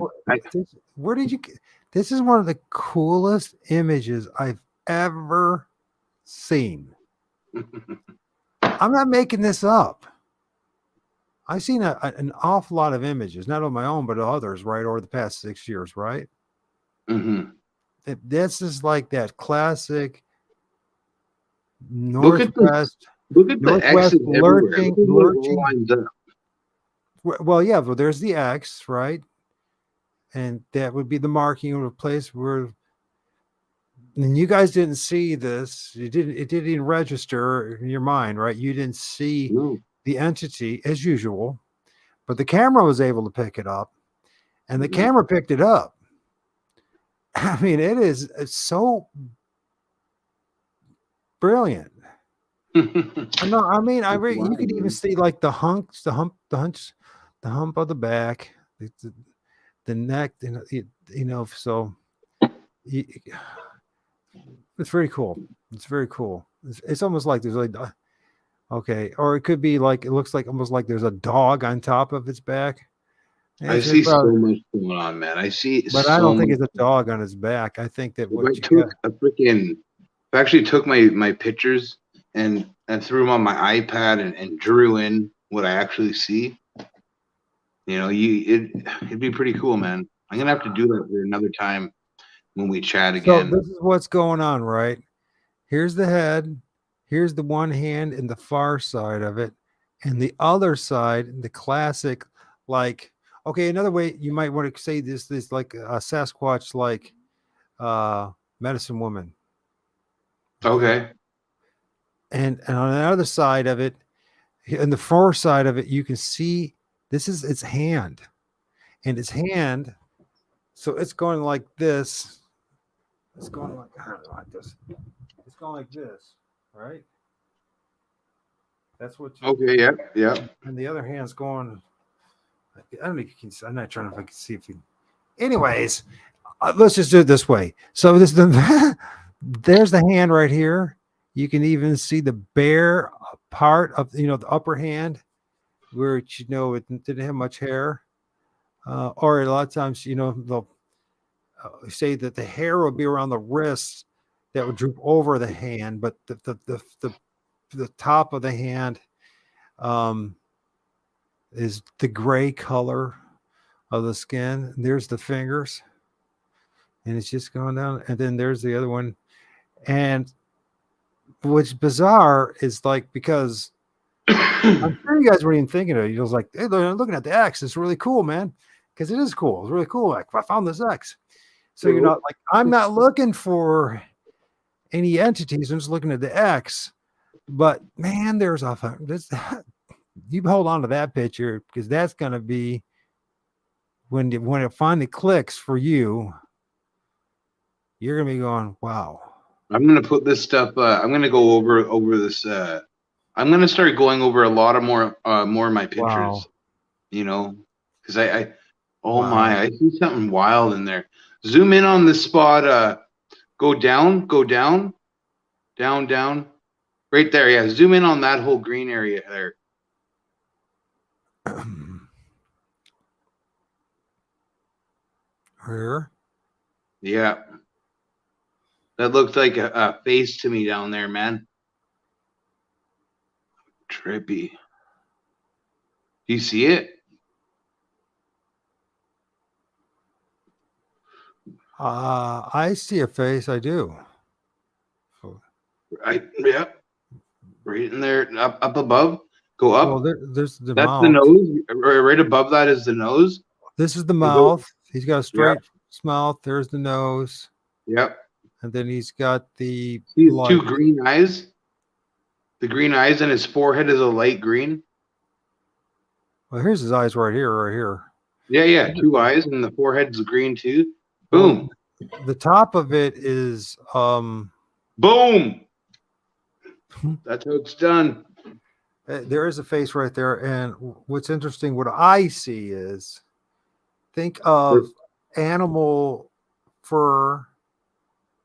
Where did you get this? Is one of the coolest images I've ever seen. I'm not making this up. I've seen an awful lot of images, not on my own, but others, right, over the past 6 years, right? Mm-hmm. This is like that classic Look at northwest the X's everywhere. lurching. Lines up. Well, yeah, well, there's the X, right? And that would be the marking of a place where, and you guys didn't see this. It didn't register in your mind, right? You didn't see the entity as usual, but the camera was able to pick it up, and the camera picked it up. I mean, it's so brilliant. No, I mean, you could even see like the hump of the back, the neck, so it's very cool. It's very cool. It's almost like there's like, okay, or it could be like, it looks like almost like there's a dog on top of its back. I see so much going on, man. But I don't think it's a dog on his back. I think that what I actually took my pictures and threw them on my iPad and drew in what I actually see. It'd be pretty cool, man. I'm gonna have to do that for another time when we chat again. So this is what's going on, right? Here's the head. Here's the one hand in the far side of it, and the other side, the classic, like, okay, another way you might want to say this like a Sasquatch, like medicine woman. Okay. And on the other side of it, in the far side of it, you can see this is its hand, and its hand. So it's going like this. It's going like, I don't know, like this. It's going like this, right? That's what. Okay. Yeah. And the other hand's going. I don't know if you can. I'm not trying if I can see if you. Anyways, let's just do it this way. So there's the hand right here. You can even see the bare part of the upper hand, where it didn't have much hair, or a lot of times they'll say that the hair will be around the wrists, that would droop over the hand, but the top of the hand is the gray color of the skin. There's the fingers, and it's just going down. And then there's the other one. And what's bizarre is like, because I'm sure you guys weren't even thinking of it. You was like, hey, looking at the X, it's really cool, man. Because it is cool. It's really cool. Like, I found this X. So you're not like, I'm not looking for any entities. I'm just looking at the X. But man, you hold on to that picture, because that's going to be when it finally clicks for you. You're going to be going, wow. I'm gonna put this stuff. I'm gonna go over this. I'm gonna start going over a lot of more of my pictures. Wow. You know, because I oh Wow. my, I see something wild in there. Zoom in on this spot. Go down, down, right there. Yeah, zoom in on that whole green area there. Here. Yeah, that looked like a face to me down there, man. Trippy. Do you see it? I see a face. I do. Yeah, right in there, up above. Go up. Well, there's the That's mouth. the nose. Right above that is the nose. This is the mouth. He's got a straight mouth. There's the nose. Yep. And then he's got the two green eyes. The green eyes, and his forehead is a light green. Well, here's his eyes right here. Yeah. Two eyes, and the forehead's green too. Boom. Well, the top of it is boom. That's how it's done. There is a face right there, and what's interesting, what I see is, think of animal fur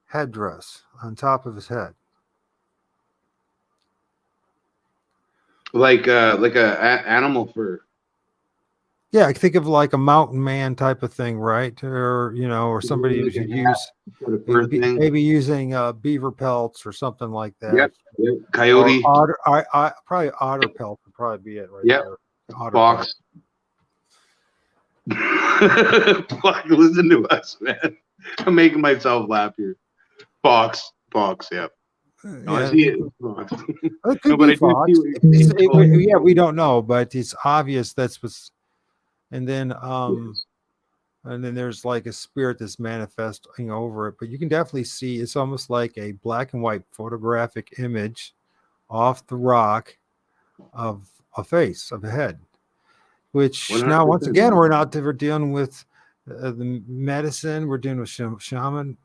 headdress on top of his head, like a animal fur. Yeah, I think of like a mountain man type of thing, right? Or or somebody who should use maybe using beaver pelts or something like that. Yep. Coyote. Or otter, probably otter pelt would probably be it right there. Otter Fox. Listen to us, man. I'm making myself laugh here. Fox. Yep. No, I see it. It could be fox. Yeah, we don't know, but it's obvious that's what's. And then there's like a spirit that's manifesting over it, but you can definitely see it's almost like a black and white photographic image off the rock of a face, of a head, which 100%. Now, once again, we're dealing with the medicine. We're dealing with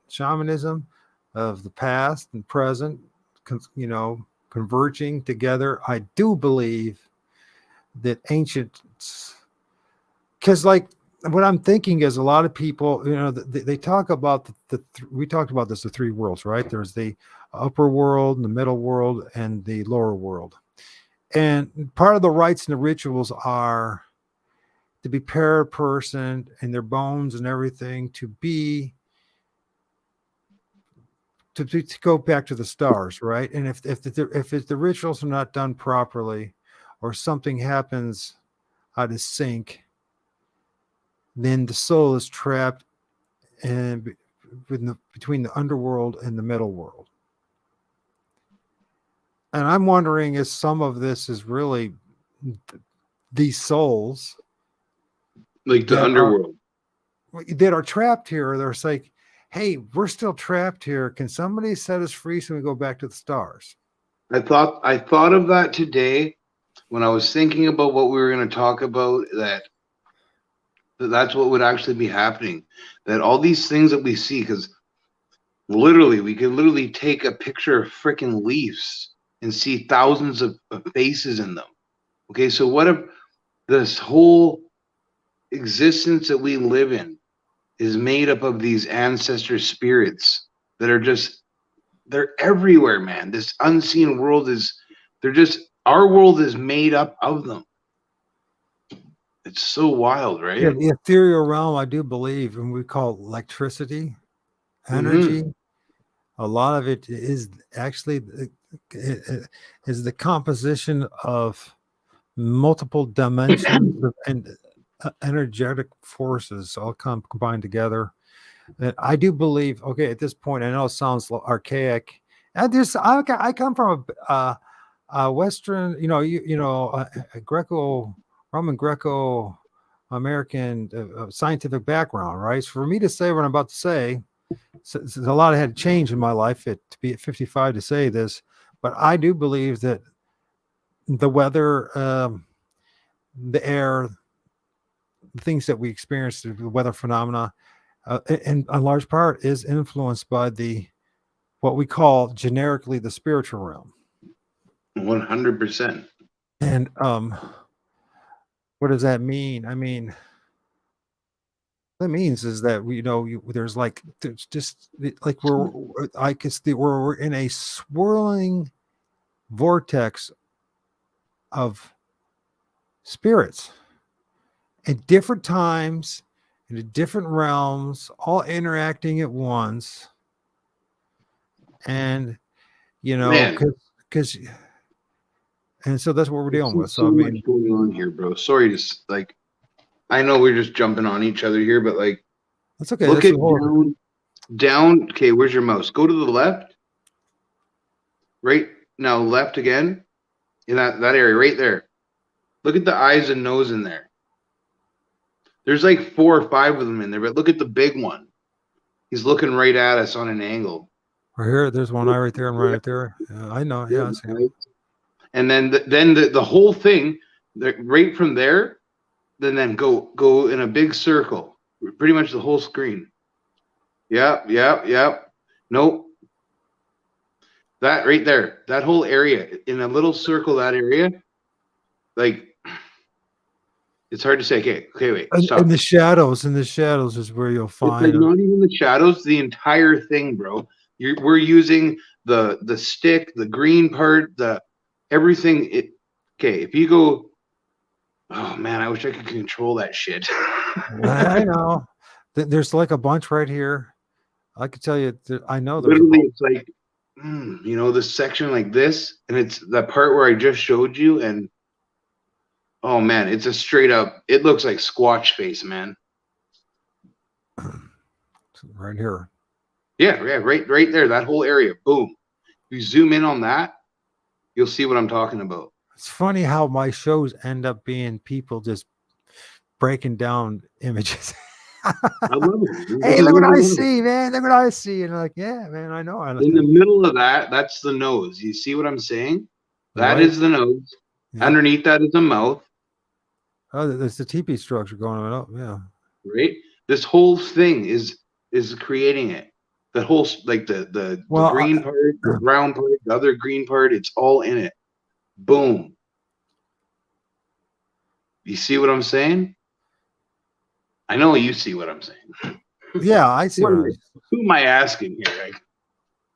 shamanism of the past and present, converging together. I do believe that ancients, because like what I'm thinking is a lot of people, they talk about we talked about this, the three worlds, right? There's the upper world, the middle world, and the lower world. And part of the rites and the rituals are to prepare a person and their bones and everything to go back to the stars, right? And if the rituals are not done properly, or something happens out of sync, then the soul is trapped between the underworld and the middle world. And I'm wondering if some of this is really these souls, like the underworld, that are trapped here. They're like, hey, we're still trapped here. Can somebody set us free so we go back to the stars? I thought of that today when I was thinking about what we were going to talk about, that's what would actually be happening. That all these things that we see, because we could literally take a picture of freaking leaves and see thousands of faces in them. Okay, so what if this whole existence that we live in is made up of these ancestor spirits that are they're everywhere, man. This unseen world our world is made up of them. It's so wild, right? Yeah, the ethereal realm, I do believe, and we call electricity, energy. A lot of it is actually is the composition of multiple dimensions and energetic forces all combined together. And I do believe, okay, at this point, I know it sounds archaic. I come from a Western, a Greco-Roman, Greco-American scientific background, right? So for me to say what I'm about to say, so a lot had changed in my life to be at 55 to say this, but I do believe that the weather, the air, the things that we experience, the weather phenomena, in a large part is influenced by what we call generically the spiritual realm. 100%. And what does that mean? I mean, what that means is that there's just like we're in a swirling vortex of spirits at different times in different realms, all interacting at once. And Man, because and so that's what we're dealing with. So I much mean, going on here, bro. Sorry to I know we're just jumping on each other here, but that's okay. look That's at the whole down. Okay, where's your mouse? Go to the left. Right now, left again in that area right there. Look at the eyes and nose in there. There's like 4 or 5 of them in there, but look at the big one. He's looking right at us on an angle. right here. There's one eye right there and right there. I know. Yeah. And then the whole thing, right from there, then go in a big circle, pretty much the whole screen. Yep. Nope. That right there, that whole area in a little circle, that area, it's hard to say. Okay, wait, stop. In the shadows is where you'll find. It's not even the shadows, the entire thing, bro. We're using the stick, the green part, the everything. Okay, if you go, oh man, I wish I could control that shit. I know. There's like a bunch right here. I could tell you. I know. Literally, it's like, this section like this, and it's that part where I just showed you, and oh man, it's a straight up. It looks like Squatch face, man. Right here. Yeah, right there. That whole area. Boom. If you zoom in on that, you'll see what I'm talking about. It's funny how my shows end up being people just breaking down images. I love it. Hey, look what I see, man. Look what I see. And like, yeah, man, I know. In the middle of that, that's the nose. You see what I'm saying? That is the nose. Yeah. Underneath that is a mouth. Oh, there's the teepee structure going on. Oh, yeah. Right? This whole thing is creating it. The whole, like the green part, the brown part, the other green part, it's all in it. Boom. You see what I'm saying? I know you see what I'm saying. Yeah, I see. Who am I asking here? Like,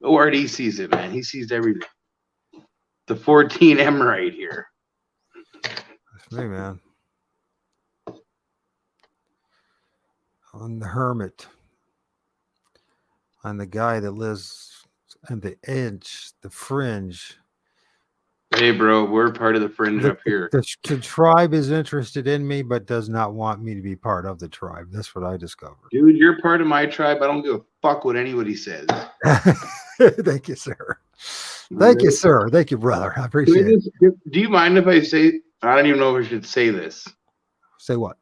ORD sees it, man. He sees everything. The 14M right here. That's me, man. On the hermit. On the guy that lives on the edge, the fringe. Hey, bro, we're part of the fringe up here. The tribe is interested in me, but does not want me to be part of the tribe. That's what I discovered. Dude, you're part of my tribe. I don't give a fuck what anybody says. Thank you, sir. Thank you, sir. Thank you, brother. I appreciate it. Do you mind if I say, I don't even know if I should say this. Say what?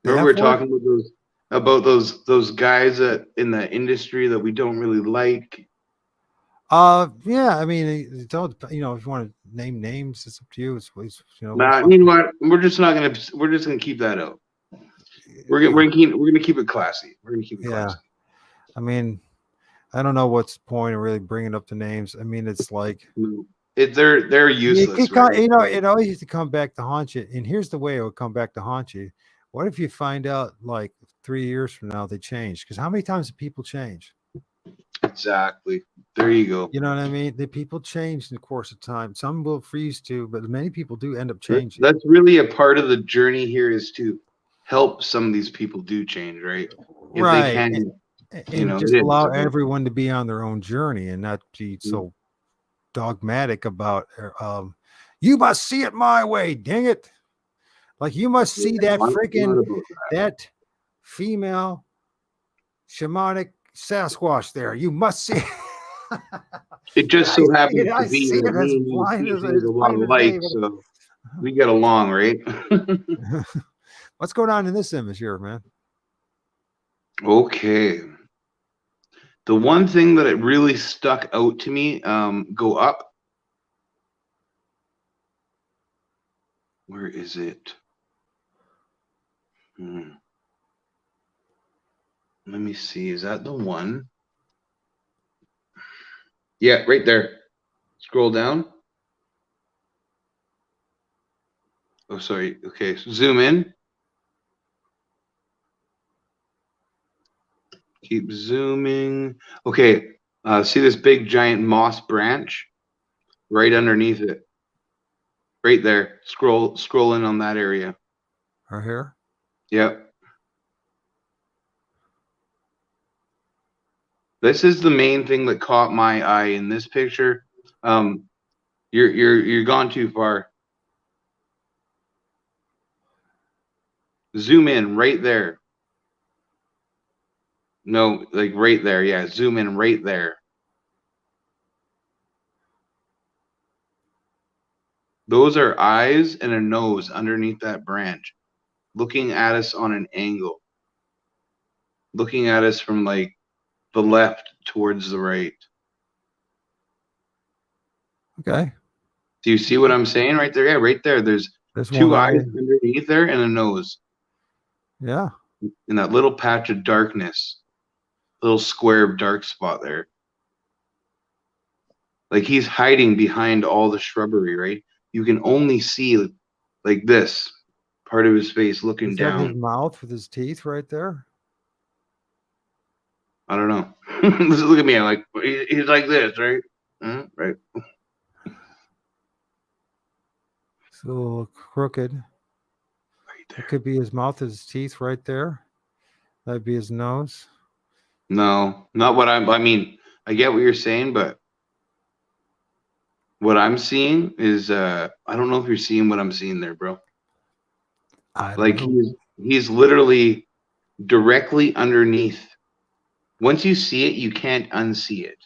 Remember we were talking about those guys in the industry that we don't really like. Yeah, I mean, don't, if you want to name names, it's up to you. It's Nah, you know what? We're just gonna keep that out. We're gonna keep it classy. We're gonna keep it classy. I mean, I don't know what's the point of really bringing up the names. I mean, it's like they're useless. It always used to come back to haunt you. And here's the way it would come back to haunt you. What if you find out like 3 years from now they changed? Because how many times do people change? Exactly. There you go. You know what I mean? The people change in the course of time. Some will freeze too, but many people do end up changing. That's really a part of the journey here, is to help some of these people do change, right? If right. They can. You And know, just it is. allow everyone to be on their own journey and not be so dogmatic about you must see it my way, dang it. Like you must see that I'm freaking not about that. that female shamanic Sasquatch there. You must see It just so happens to I be see that it as me and you blind see as things a lot plain as day. alike, so we get along, right? What's going on in this image here, man? Okay. The one thing that it really stuck out to me, go up. Where is it? Let me see. Is that the one? Yeah, right there. Scroll down. Oh, sorry. Okay, so zoom in. Keep zooming. Okay, see this big giant moss branch right underneath it? Right there. Scroll in on that area. Right here. Yep. This is the main thing that caught my eye in this picture. You're gone too far. Zoom in right there. No, like right there. Yeah, zoom in right there. Those are eyes and a nose underneath that branch, looking at us on an angle, looking at us from like the left towards the right. Okay. Do you see what I'm saying right there? Yeah, right there. There's There's one two eye. eyes underneath there and a nose Yeah. in that little patch of darkness, little square of dark spot there. Like he's hiding behind all the shrubbery, right? You can only see like this part of his face looking Is that his down. mouth with his teeth right there? I don't know. Just look at me. I'm like he's like this, right? Right. It's a little crooked. Right there. It could be his mouth, his teeth right there. That'd be his nose. No, not what I mean, I get what you're saying, but what I'm seeing is I don't know if you're seeing what I'm seeing there, bro. I don't Like know. he's literally directly underneath. Once you see it, you can't unsee it.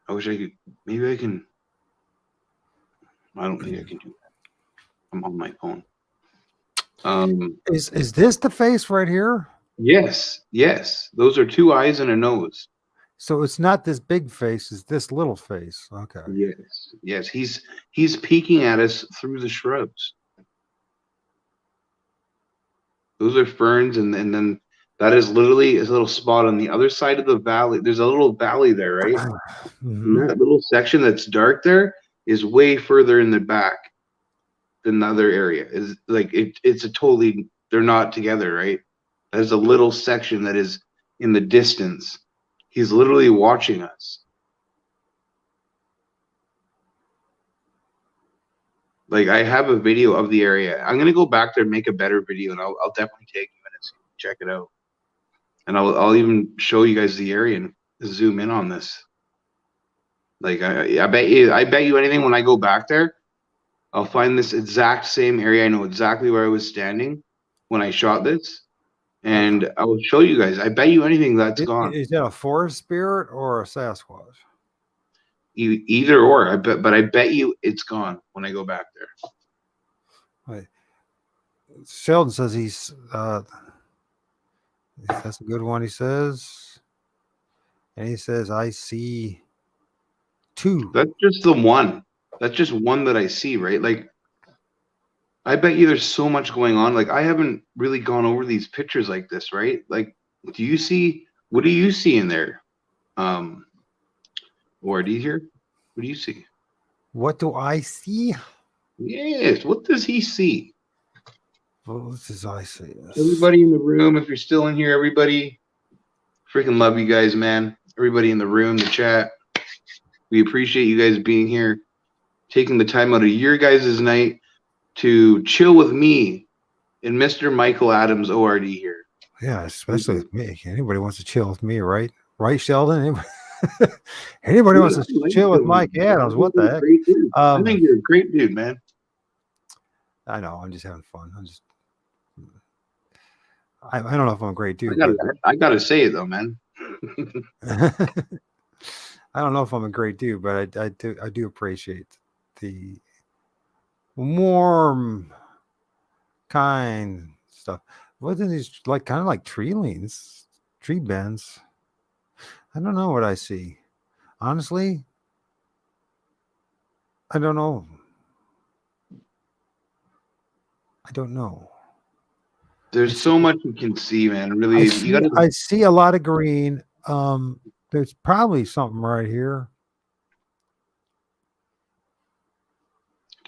I wish I could. Maybe I can. I don't think I can do that. I'm on my phone. Is this the face right here? Yes, those are two eyes and a nose. So it's not this big face, it's this little face. Okay. Yes. He's peeking at us through the shrubs. Those are ferns, and then that is literally a little spot on the other side of the valley. There's a little valley there, right? And that little section that's dark there is way further in the back than the other area. Is like it's a totally, they're not together, right? There's a little section that is in the distance. He's literally watching us. Like I have a video of the area. I'm gonna go back there and make a better video, and I'll definitely take you in and check it out. And I'll even show you guys the area and zoom in on this. Like I bet you anything when I go back there, I'll find this exact same area. I know exactly where I was standing when I shot this, and I will show you guys. I bet you anything that's gone. Is that a forest spirit or a Sasquatch? Either or, but I bet you it's gone when I go back there. Right. Sheldon says he's that's a good one, he says. And he says, I see two. That's just the one. That's just one that I see, right? Like I bet you there's so much going on. Like I haven't really gone over these pictures like this, right? Like, what do you see in there? Or do you hear? What do you see? What do I see? Yes. What does he see? What does I see? Everybody in the room, if you're still in here, everybody, freaking love you guys, man. Everybody in the room, the chat, we appreciate you guys being here, taking the time out of your guys' night to chill with me and Mr. Michael Adams ORD here. Yeah, especially with me. Anybody wants to chill with me, right? Right, Sheldon? Anybody Dude, wants I to like chill with chilling Mike with you, bro. I Adams? think What you're the a heck? great dude. I Um, think you're a great dude, man. I know. I'm just having fun. I don't know if I'm a great I dude, gotta, but I gotta say it though, man. I don't know if I'm a great dude, but I do appreciate the warm, kind stuff. What are these like? Kind of like tree leans, tree bends. I don't know what I see. Honestly, I don't know. I don't know. I There's see. so much you can see, man. I Really, you see. gotta. I see a lot of green. There's probably something right here.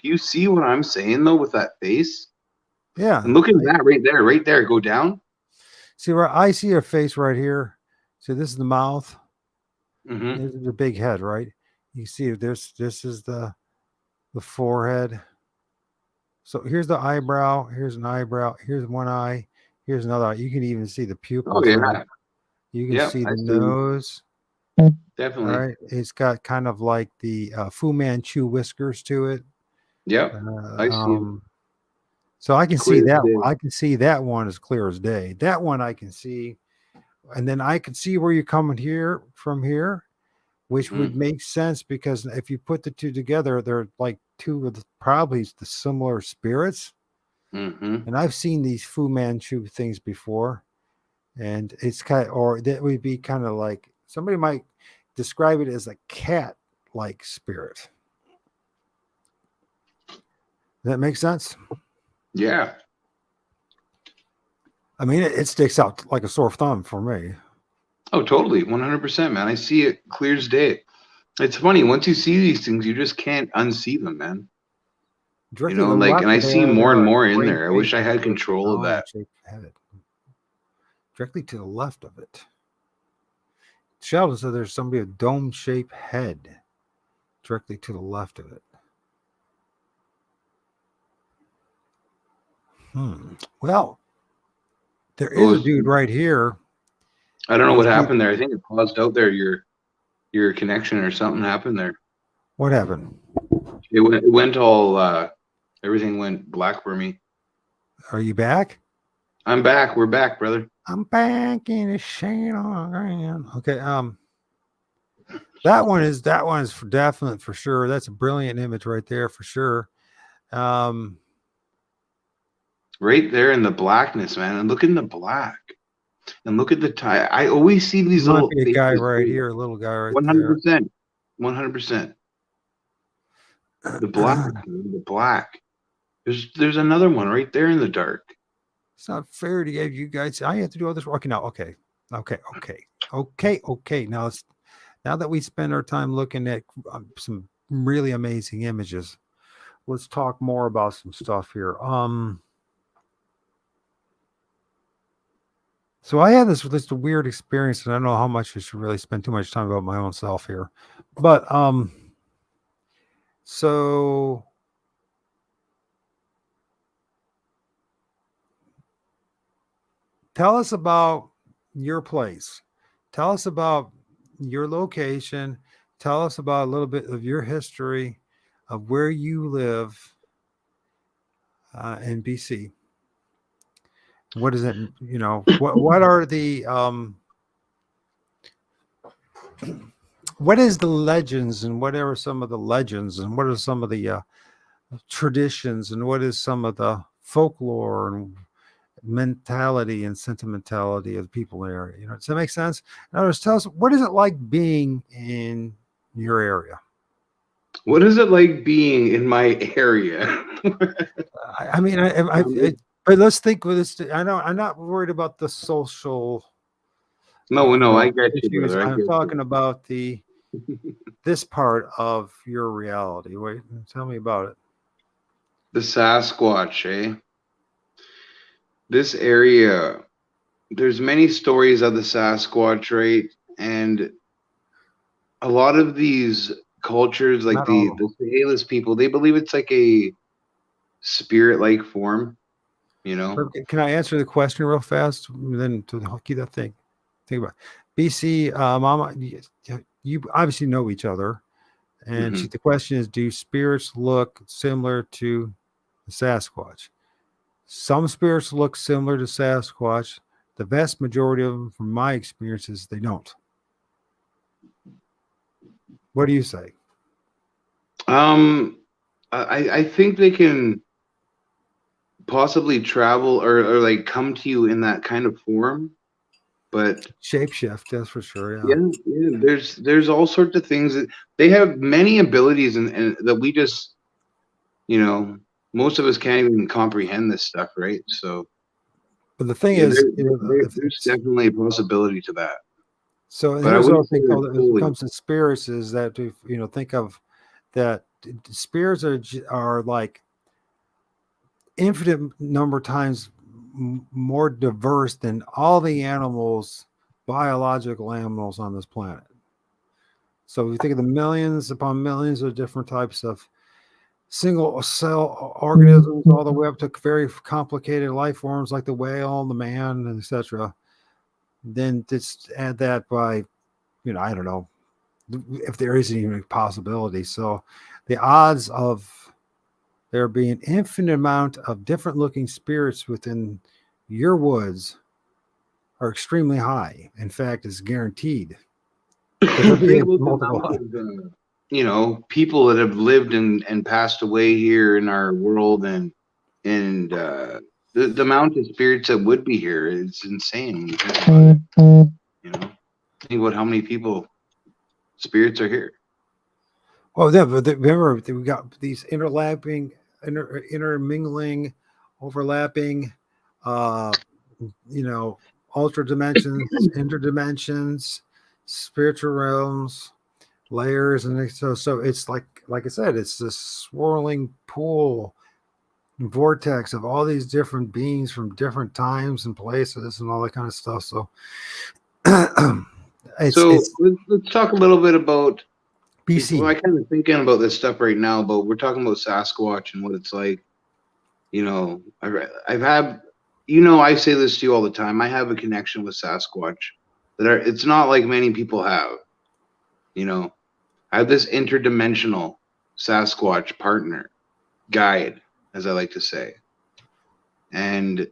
Do you see what I'm saying though with that face? And Yeah. look at I that right there, right there. Go down. see where I see a face right here. See, this is the mouth. Mm-hmm. This is the big head, right? You see, this is the forehead. So here's the eyebrow. Here's an eyebrow. Here's one eye. Here's another eye. You can even see the Oh pupils, right? yeah. You can Yep. see I the see. nose. All Definitely. right. It's got kind of like the Fu Manchu whiskers to it. Yep. Uh, I see. um, so I can see Clear as that. day. I can see that one as clear as day. That one I can see, and then I can see where you're coming here from here, which Mm-hmm. would make sense because if you put the two together, they're like two of the, probably the similar spirits. Mm-hmm. And I've seen these Fu Manchu things before, and it's kind of, or that would be kind of like somebody might describe it as a cat like spirit. Does that make sense? Yeah. I mean, it sticks out like a sore thumb for me. Oh, totally. 100%, man. I see it clear as day. It's funny. Once you see these things, you just can't unsee them, man. You Directly to know, the like, and left I of see there, there more and are more in great there. I big wish I had control of dome that. shaped head. Directly to the left of it. Sheldon said there's somebody with dome shaped head directly to the left of it. Well, there Oh, is a dude right here. I don't know You what see happened there. I think it paused out there. Your connection or something happened there. what happened? It went all. Everything went black for me. Are you back? I'm back. We're back, brother. I'm back in the shade on ground. Okay, that one is for definite for sure. That's a brilliant image right there for sure. Um, Right there in the blackness, man. And look in the black. And look at the tie. I always see these might little be a guy faces right too. here, a little guy right there. 100%. 100%. The black. The black. There's another one right there in the dark. It's not fair to give you guys. I have to do all this work now. Okay. Now that we spend our time looking at some really amazing images, let's talk more about some stuff here. So I had this weird experience, and I don't know how much I should really spend too much time about my own self here, but so tell us about your place. Tell us about your location. Tell us about a little bit of your history of where you live in BC. What is it? What are the what is the legends and what are some of the legends and what are some of the traditions and what is some of the folklore and mentality and sentimentality of the people in the area? Does that make sense? In other words, tell us what is it like being in your area? What is it like being in my area? I mean, but let's think with this. I know I'm not worried about the social No, I get you, issues. brother. I I'm get talking you. about this part of your reality. Wait, tell me about it. The Sasquatch, eh? This area, there's many stories of the Sasquatch, right? And a lot of these cultures, like Not all the of the Salish people, they believe it's like a spirit-like form. you know. Can I answer the question real fast? Then to keep that thing. Think about it. BC, Mama, you obviously know each other. And Hmm. the question is, do spirits look similar to the Sasquatch? Some spirits look similar to Sasquatch. The vast majority of them, from my experiences, they don't. What do you say? Um, I think they can possibly travel or like come to you in that kind of form, but Shapeshift, that's for sure. Yeah. yeah, there's all sorts of things that they have many abilities and that we just, you know, most of us can't even comprehend this stuff, right? So But the thing yeah, is, if there's it's, definitely a possibility to that, so but I here's the other wouldn't say thing they're called, when it fully. comes to spirits, is that think of that spirits are like infinite number of times more diverse than all the animals, biological animals on this planet. So if you think of the millions upon millions of different types of single cell organisms, all the way up to very complicated life forms like the whale, the man, and etc., then just add that by, I don't know if there is even a possibility. So the odds of there being an infinite amount of different looking spirits within your woods are extremely high. In fact, it's guaranteed because there'll be Think about the multiple. amount of you know, people that have lived and passed away here in our world, and the amount of spirits that would be here is insane when you think about it. You know, think about how many people spirits are here. Oh, yeah, but remember we got these intermingling, overlapping, uh, you know, ultra dimensions, interdimensions, spiritual realms, layers, and so it's like I said, it's this swirling pool, vortex of all these different beings from different times and places and all that kind of stuff. So So it's let's talk a little bit about. Well, I BC. kind of thinking about this stuff right now, but we're talking about Sasquatch and what it's like. You know, I've had, you know, I say this to you all the time. I have a connection with Sasquatch it's not like many people have. You know, I have this interdimensional Sasquatch partner, guide, as I like to say. And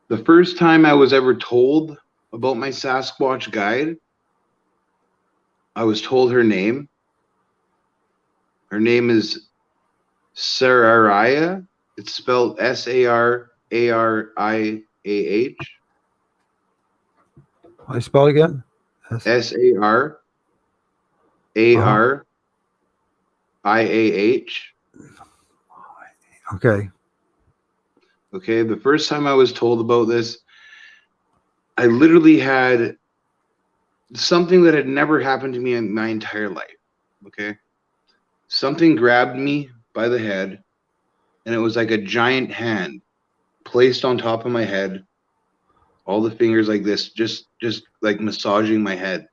the first time I was ever told about my Sasquatch guide, I was told her name. Her name is Sarariah. It's spelled Sarariah. I spell it again. Uh-huh. Sarariah. Okay. Okay, the first time I was told about this, I literally had something that had never happened to me in my entire life. Okay, something grabbed me by the head, and it was like a giant hand placed on top of my head, all the fingers like this, just like massaging my head.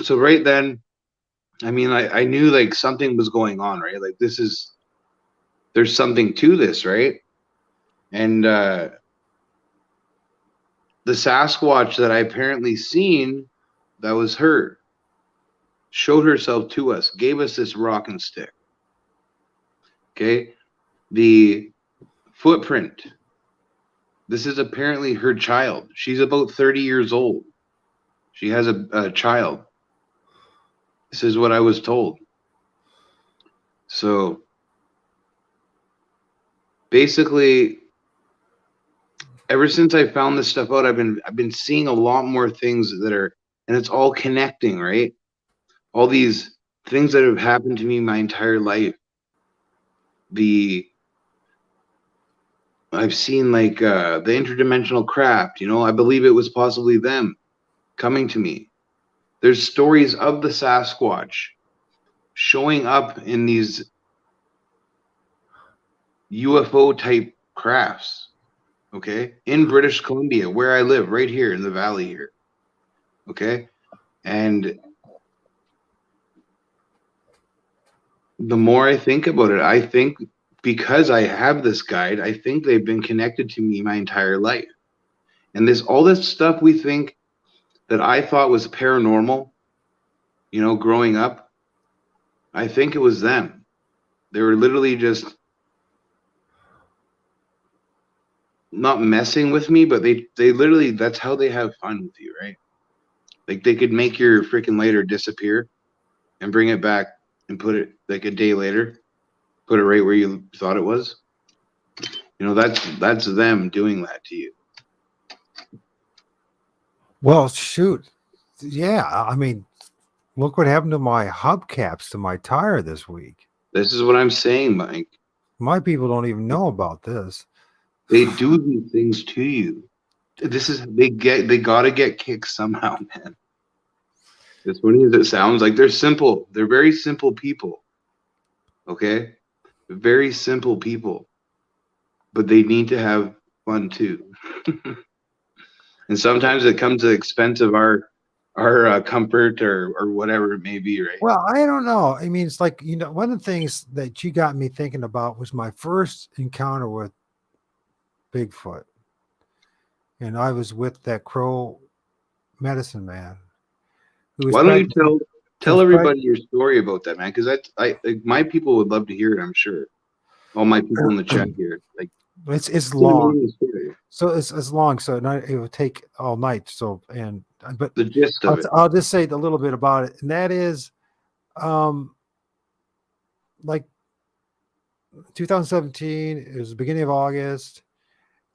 So right then, I mean, I knew like something was going on, right? Like there's something to this, right? And the Sasquatch that I apparently seen, that was her, showed herself to us, gave us this rock and stick. Okay, the footprint. This is apparently her child. She's about 30 years old. She has a child. This is what I was told. So basically, ever since I found this stuff out, I've been seeing a lot more things that are, and it's all connecting, right? All these things that have happened to me my entire life. The I've seen like the interdimensional craft, you know, I believe it was possibly them coming to me. There's stories of the Sasquatch showing up in these UFO type crafts, okay, in British Columbia, where I live, right here in the valley here, okay. And the more I think about it, I think because I have this guide, I think they've been connected to me my entire life. And all this stuff we think that I thought was paranormal, growing up, I think it was them. They were literally just not messing with me, but they literally, that's how they have fun with you, right? Like they could make your freaking lighter disappear and bring it back and put it like a day later, put it right where you thought it was. That's them doing that to you. Well, shoot. Yeah. I mean, look what happened to my hubcaps to my tire this week. This is what I'm saying, Mike. My people don't even know about this. They do these things to you. They gotta get kicked somehow, man. As funny as it sounds, like they're simple. They're very simple people. Okay? Very simple people. But they need to have fun too. And sometimes it comes at the expense of our comfort or whatever it may be, right? Well, I don't know. I mean, it's like, one of the things that you got me thinking about was my first encounter with Bigfoot. And I was with that crow medicine man. Why don't you tell everybody your story about that, man? Because my people would love to hear it, I'm sure. All my people in the chat here. Like it's long. So it's long, so it would take all night. But the gist of it. I'll just say a little bit about it. And that is like 2017, it was the beginning of August.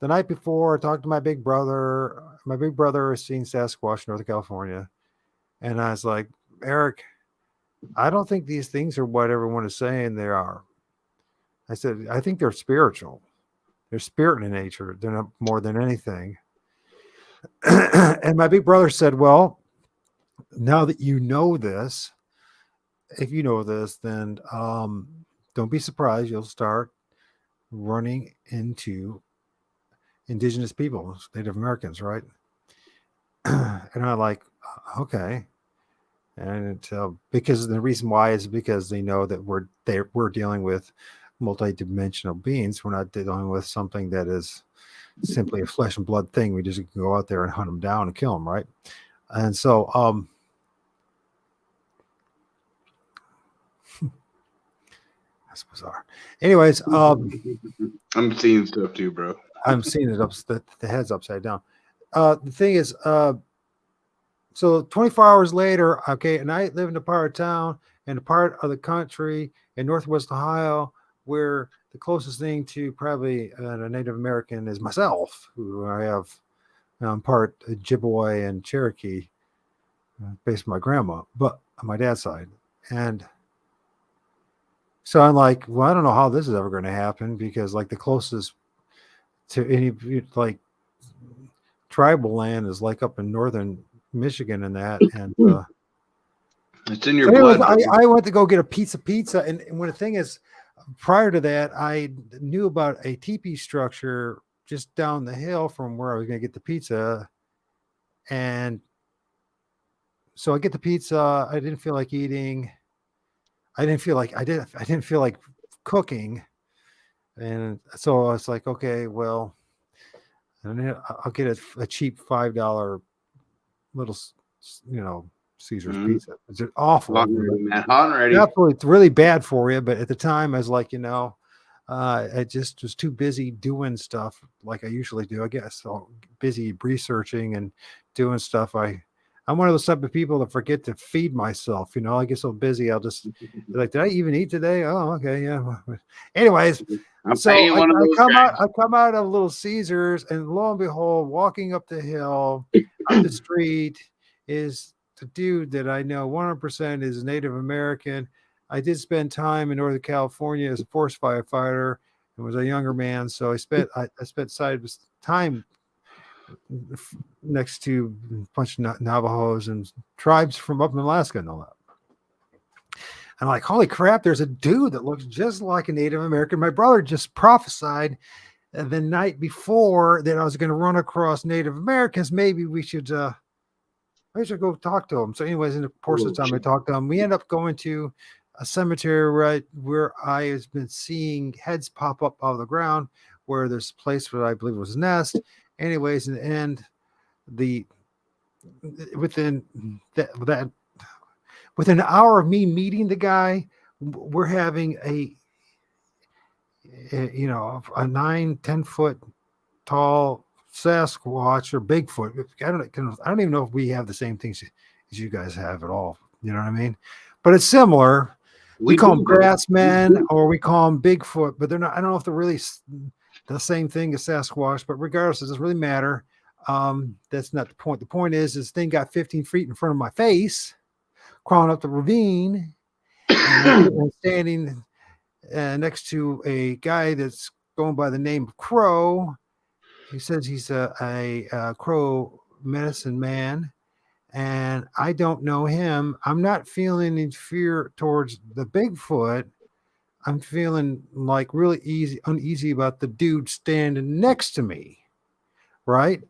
The night before, I talked to my big brother. My big brother has seen Sasquatch in Northern California. And I was like, Eric, I don't think these things are what everyone is saying they are. I said, I think they're spiritual. They're spirit in nature. They're not more than anything. And my big brother said, well, now that you know this, if you know this, then don't be surprised. You'll start running into indigenous people, Native Americans, right? And I'm like, okay. And because the reason why is because they know that we're dealing with multi-dimensional beings. We're not dealing with something that is simply a flesh and blood thing. We just go out there and hunt them down and kill them, right? And so that's bizarre. Anyways, I'm seeing stuff too, bro. I'm seeing it the head's upside down. The thing is, so 24 hours later, okay, and I live in a part of town and a part of the country in Northwest Ohio where the closest thing to probably a Native American is myself, who I have part Ojibwe and Cherokee, based on my grandma, but on my dad's side. And so I'm like, well, I don't know how this is ever going to happen because like the closest to any like tribal land is like up in northern Michigan and that. And it's in your blood. I went to go get a pizza. And when the thing is, prior to that, I knew about a teepee structure just down the hill from where I was going to get the pizza. And so I get the pizza. I didn't feel like eating. I didn't feel like cooking. And so I was like, okay, well, I'll get a cheap $5 little, Caesar's pizza. It's awful. Hot and ready. Absolutely, it's really bad for you. But at the time, I was like, I just was too busy doing stuff like I usually do. I guess so busy researching and doing stuff. I'm one of those type of people that forget to feed myself. I get so busy, I'll just be like, did I even eat today? Oh, okay, yeah. Anyways, so I come out of Little Caesars, and lo and behold, walking up the hill, up the street is the dude that I know 100% is Native American. I did spend time in Northern California as a forest firefighter and was a younger man, so I spent time next to a bunch of Navajos and tribes from up in Alaska and all that. I'm like, holy crap, there's a dude that looks just like a Native American. My brother just prophesied the night before that I was going to run across Native Americans. Maybe we should go talk to him. So anyways, in the course of time I talked to him, we end up going to a cemetery right where I have been seeing heads pop up out of the ground, where there's a place where I believe was a nest. Anyways, and the within that within an hour of me meeting the guy, we're having a 9-10 foot tall Sasquatch or Bigfoot. I don't even know if we have the same things as you guys have at all. You know what I mean? But it's similar. We call them grassmen or we call them Bigfoot, but they're not. I don't know if they're really the same thing as Sasquatch. But regardless, it doesn't really matter. That's not the point. The point is, this thing got 15 feet in front of my face, crawling up the ravine, and I'm standing next to a guy that's going by the name of Crow. He says he's a Crow medicine man, and I don't know him. I'm not feeling any fear towards the Bigfoot. I'm feeling like really uneasy about the dude standing next to me, right?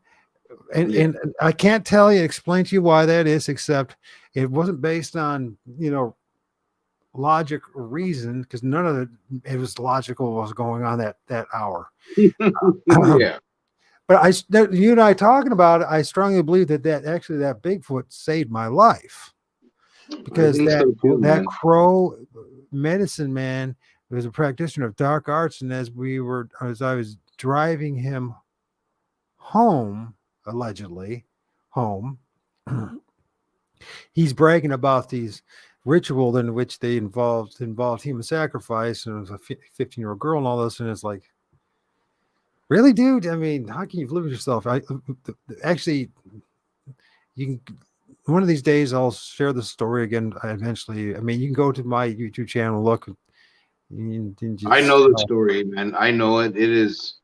And I can't explain to you why that is, except it wasn't based on logic or reason, because none of it was logical what was going on that hour. Yeah. But you and I talking about it, I strongly believe that Bigfoot saved my life, because that Crow medicine man was a practitioner of dark arts, and as I was driving him home, allegedly home, he's bragging about these ritual in which they involved human sacrifice, and it was a 15-year-old girl and all this, and it's like, really, dude? I mean, how can you live with yourself? Actually, you can. One of these days, I'll share the story again. Eventually, I mean, you can go to my YouTube channel, look. I know the story, man. I know it. It is.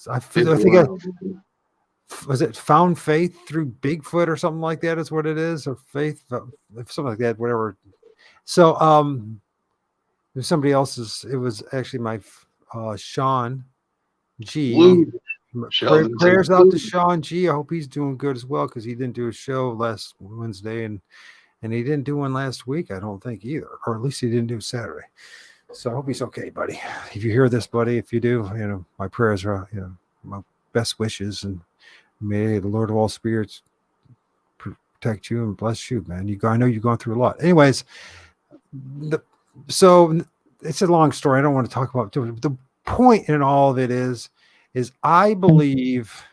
I think was it Found Faith Through Bigfoot or something like that is what it is, or faith, something like that, whatever. So somebody else's, it was actually my Sean G. Prayers out to Sean G. I hope he's doing good as well, because he didn't do a show last Wednesday, and he didn't do one last week, I don't think either, or at least he didn't do Saturday. So I hope he's okay, buddy. If you hear this, buddy, if you do, my prayers are, my best wishes, and may the Lord of all spirits protect you and bless you, man. I know you're going through a lot. Anyways, so it's a long story. I don't want to talk about it. The point in all of it is I believe,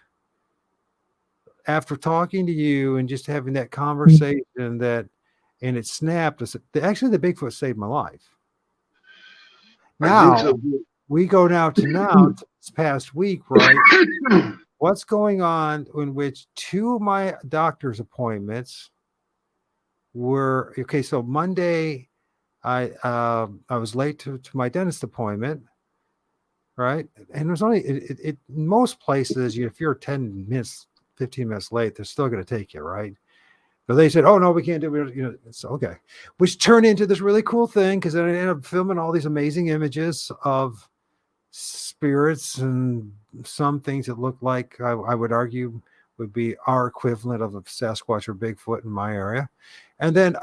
after talking to you and just having that conversation, and it snapped us. Actually, the Bigfoot saved my life. Now we go to this past week, right? What's going on in which two of my doctor's appointments were okay? So Monday, I was late to my dentist appointment, right? And there's only in most places, if you're 10 minutes, 15 minutes late, they're still going to take you, right? But they said, "Oh no, we can't do it." It's okay, which turned into this really cool thing, because then I ended up filming all these amazing images of spirits and some things that look like I would argue would be our equivalent of a Sasquatch or Bigfoot in my area. And then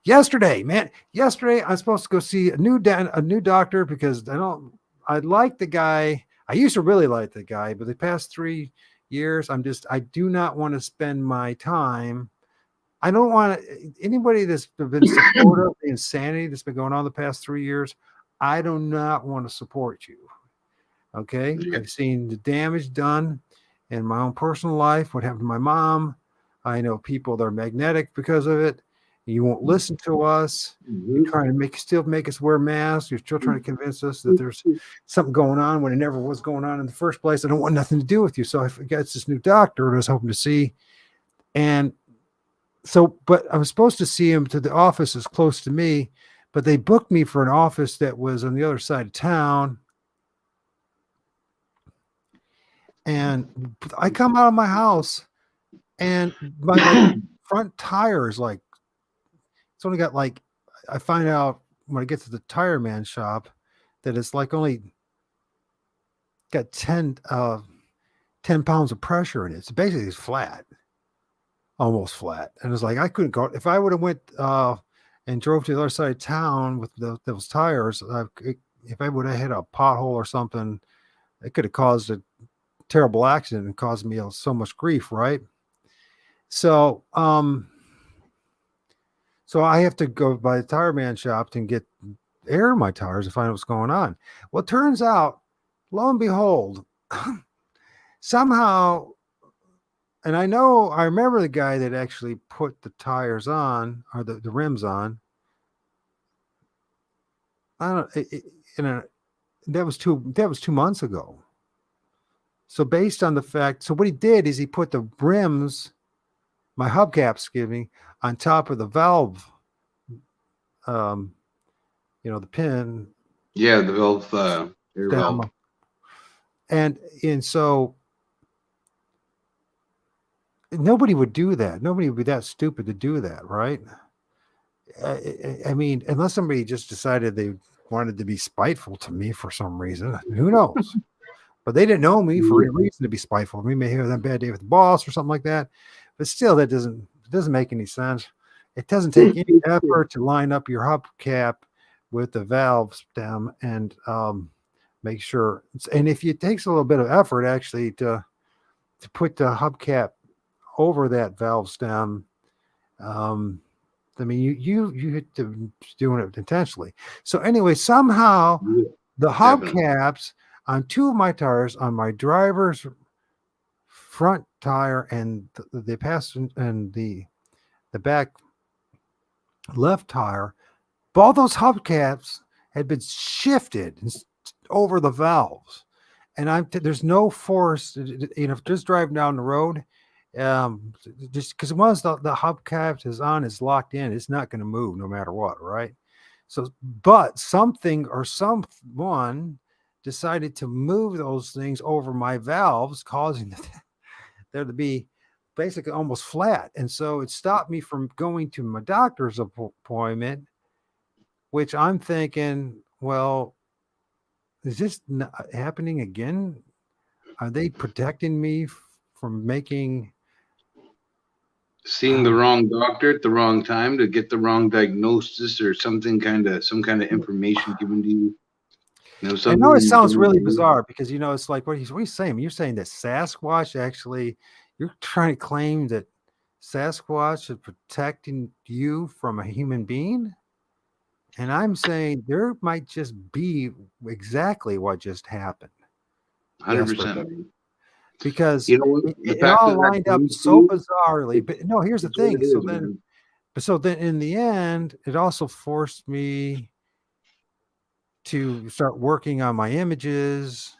yesterday I'm supposed to go see a new doctor, because I like the guy. I used to really like the guy, but the past 3 years, I do not want to spend my time. I don't want anybody that's been supportive of the insanity that's been going on the past 3 years. I do not want to support you. Okay. Yeah. I've seen the damage done in my own personal life. What happened to my mom. I know people that are magnetic because of it. You won't listen to us. You're trying to still make us wear masks. You're still trying to convince us that there's something going on when it never was going on in the first place. I don't want nothing to do with you. So I got this new doctor I was hoping to see. And so, but I was supposed to see him to the office as close to me, but they booked me for an office that was on the other side of town. And I come out of my house, and my front tire is like, it's only got like, I find out when I get to the tire man shop that it's like only got 10 pounds of pressure in it. It's basically flat, almost flat. And it's like, I couldn't go. If I would have went and drove to the other side of town with those tires. If I would have hit a pothole or something, it could have caused a terrible accident and caused me so much grief, right? So, so I have to go by the tire man shop and get air in my tires to find what's going on. Well, it turns out, lo and behold, somehow, and I remember the guy that actually put the tires on or the rims on. I don't, that was 2 months ago. So based on the fact, so what he did is he put the rims, my hubcaps, on top of the valve, the pin. Yeah, the valve, air valve. And so nobody would do that. Nobody would be that stupid to do that, right? I mean, unless somebody just decided they wanted to be spiteful to me for some reason, who knows? But they didn't know me for any reason to be spiteful. We may have a bad day with the boss or something like that, but still, that doesn't make any sense. It doesn't take any effort to line up your hubcap with the valve stem and make sure. And if it takes a little bit of effort actually to put the hubcap over that valve stem, I mean, you hit doing it intentionally. So anyway, somehow the hubcaps on two of my tires, on my driver's front tire and the passenger and the back left tire, all those hubcaps had been shifted over the valves, and there's no force, just driving down the road. Just because once the hubcap is locked in, it's not going to move no matter what, right? So, but something or someone decided to move those things over my valves, causing there to be basically almost flat. And so it stopped me from going to my doctor's appointment, which I'm thinking, well, is this happening again? Are they protecting me from seeing the wrong doctor at the wrong time to get the wrong diagnosis or some kind of information given to you? I know it sounds really bizarre because it's like what he's saying. You're saying that Sasquatch actually, you're trying to claim that Sasquatch is protecting you from a human being, and I'm saying there might just be exactly what just happened. 100%. Because it fact all that lined up so bizarrely. But no, here's the thing. So then in the end, it also forced me to start working on my images,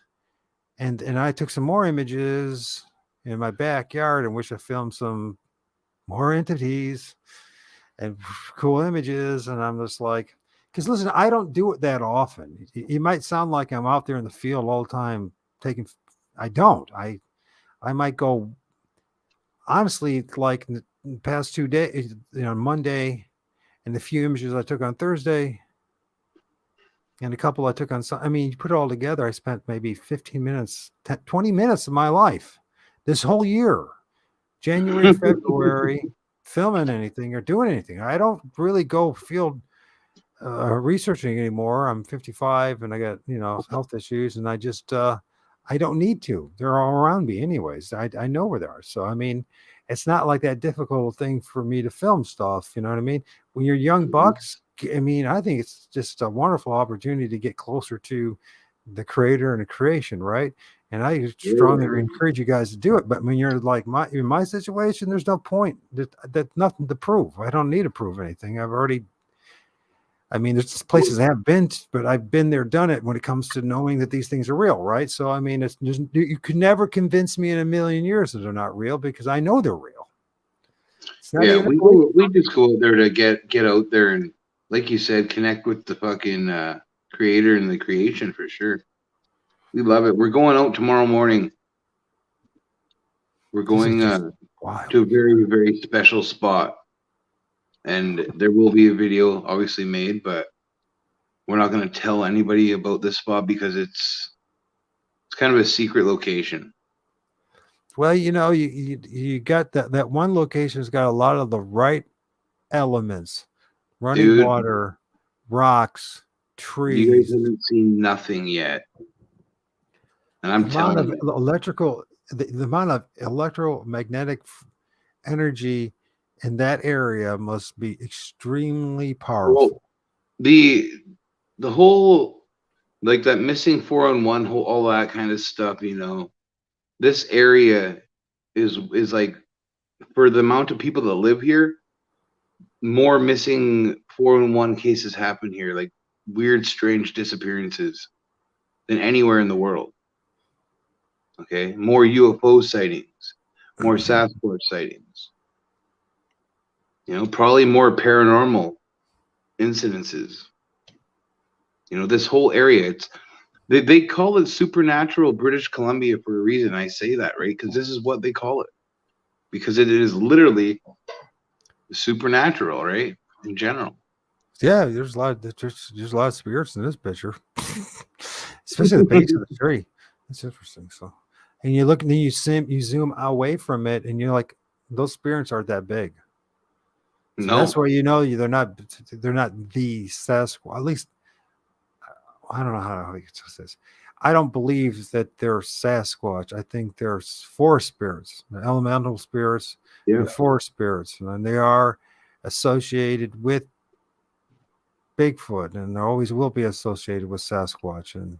and I took some more images in my backyard in which I filmed some more entities and cool images. And I'm just like, because listen, I don't do it that often. It might sound like I'm out there in the field all the time taking. I don't. I might go, honestly, like in the past 2 days, Monday, and the few images I took on Thursday, and a couple I took on. I mean, you put it all together, I spent maybe 15 minutes, 20 minutes of my life this whole year, January, February, filming anything or doing anything. I don't really go field researching anymore. I'm 55 and I got, health issues, and I just, I don't need to. They're all around me anyways. I know where they are. So, I mean, it's not like that difficult thing for me to film stuff. You know what I mean? When you're young bucks, I mean, I think it's just a wonderful opportunity to get closer to the creator and the creation, right? And I strongly encourage you guys to do it. But when you're like in my situation, there's no point. That's nothing to prove. I don't need to prove anything. I mean, there's places I have been, but I've been there, done it when it comes to knowing that these things are real, right? So, I mean, you could never convince me in a million years that they're not real because I know they're real. Yeah, we just go out there to get out there and, like you said, connect with the fucking creator and the creation for sure. We love it. We're going out tomorrow morning. We're going to a very, very special spot. And there will be a video obviously made, but we're not going to tell anybody about this spot because it's kind of a secret location. Well, you got that one location's got a lot of the right elements, running Dude, water, rocks, you guys trees. haven't seen nothing yet. And The I'm amount telling of you. electrical, the amount of electromagnetic energy in that area must be extremely Well, powerful. the whole, like that missing 411 whole, all that kind of stuff, this area is like, for the amount of people that live here, more missing 411 cases happen here, like weird, strange disappearances than anywhere in the world. Okay, more UFO sightings, more Sasquatch sightings. Probably more paranormal incidences. This whole area, they call it supernatural British Columbia for a reason. I say that, right? Because this is what they call it. Because it is literally supernatural, right? In general. Yeah, there's a lot of spirits in this picture, especially the base of the tree. That's interesting. So, and you look and then you zoom away from it, and you're like, those spirits aren't that big. So that's No. why they're not the Sasquatch. At least I don't know how to say this. I don't believe that they're Sasquatch. I think there's forest spirits, the elemental spirits, Yeah. and forest spirits, and they are associated with Bigfoot, and there always will be associated with Sasquatch, and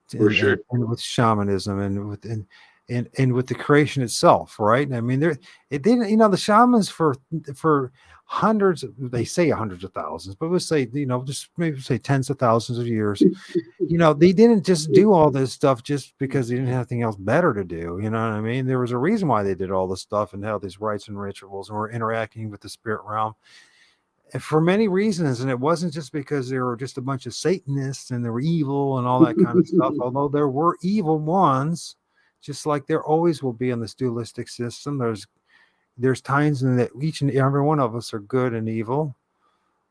For and, sure. and, and with shamanism, and with the creation itself, right? I mean, it didn't, the shamans for hundreds, they say hundreds of thousands, but let's say, just maybe say tens of thousands of years. They didn't just do all this stuff just because they didn't have anything else better to do. You know what I mean? There was a reason why they did all this stuff and held these rites and rituals and were interacting with the spirit realm, and for many reasons. And it wasn't just because they were just a bunch of Satanists and they were evil and all that kind of stuff, although there were evil ones, just like there always will be in this dualistic system. There's times in that each and every one of us are good and evil,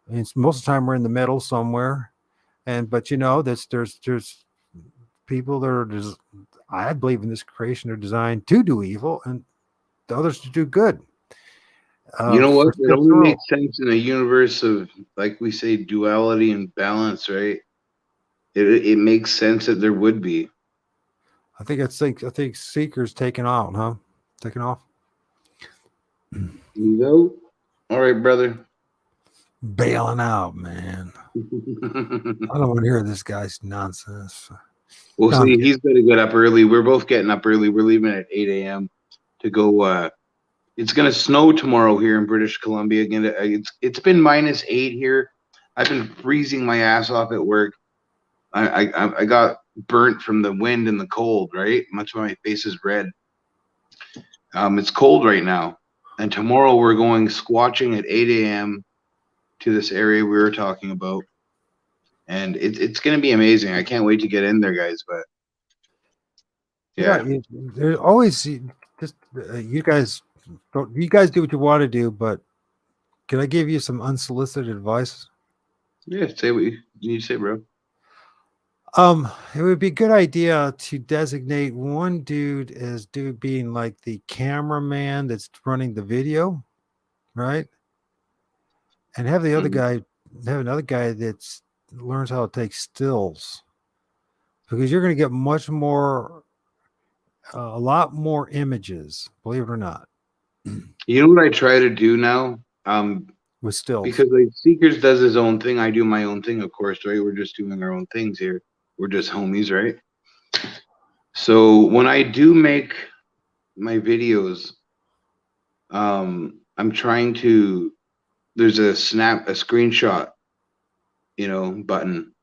and most of the time we're in the middle somewhere. But there's people that are I believe in this creation are designed to do evil and the others to do good. You know what? For It only scriptural, makes sense in a universe of, like we say, duality and balance, right? It makes sense that there would be. I think Seeker's taking out, huh? Taking off. You know? All right, brother. Bailing out, man. I don't want to hear this guy's nonsense. We'll No, I'm see. kidding. He's going to get up early. We're both getting up early. We're leaving at 8 a.m. to go. It's going to snow tomorrow here in British Columbia. Again, it's been -8 here. I've been freezing my ass off at work. I got burnt from the wind and the cold, right? Much of my face is red. It's cold right now. And tomorrow we're going squatching at 8 a.m. to this area we were talking about. And it's going to be amazing. I can't wait to get in there, guys. But yeah. There's always just you guys do what you want to do, but can I give you some unsolicited advice? Yeah, say what you need to say, bro. It would be a good idea to designate one dude as being like the cameraman that's running the video, right? And have the other Mhm. guy have another guy that's learns how to take stills, because you're going to get a lot more images, believe it or not, You know what I try to do now? with stills. Because like Seekers does his own thing, I do my own thing, of course, right? We're just doing our own things here. We're just homies, right? So when I do make my videos, I'm trying to, there's a screenshot, button,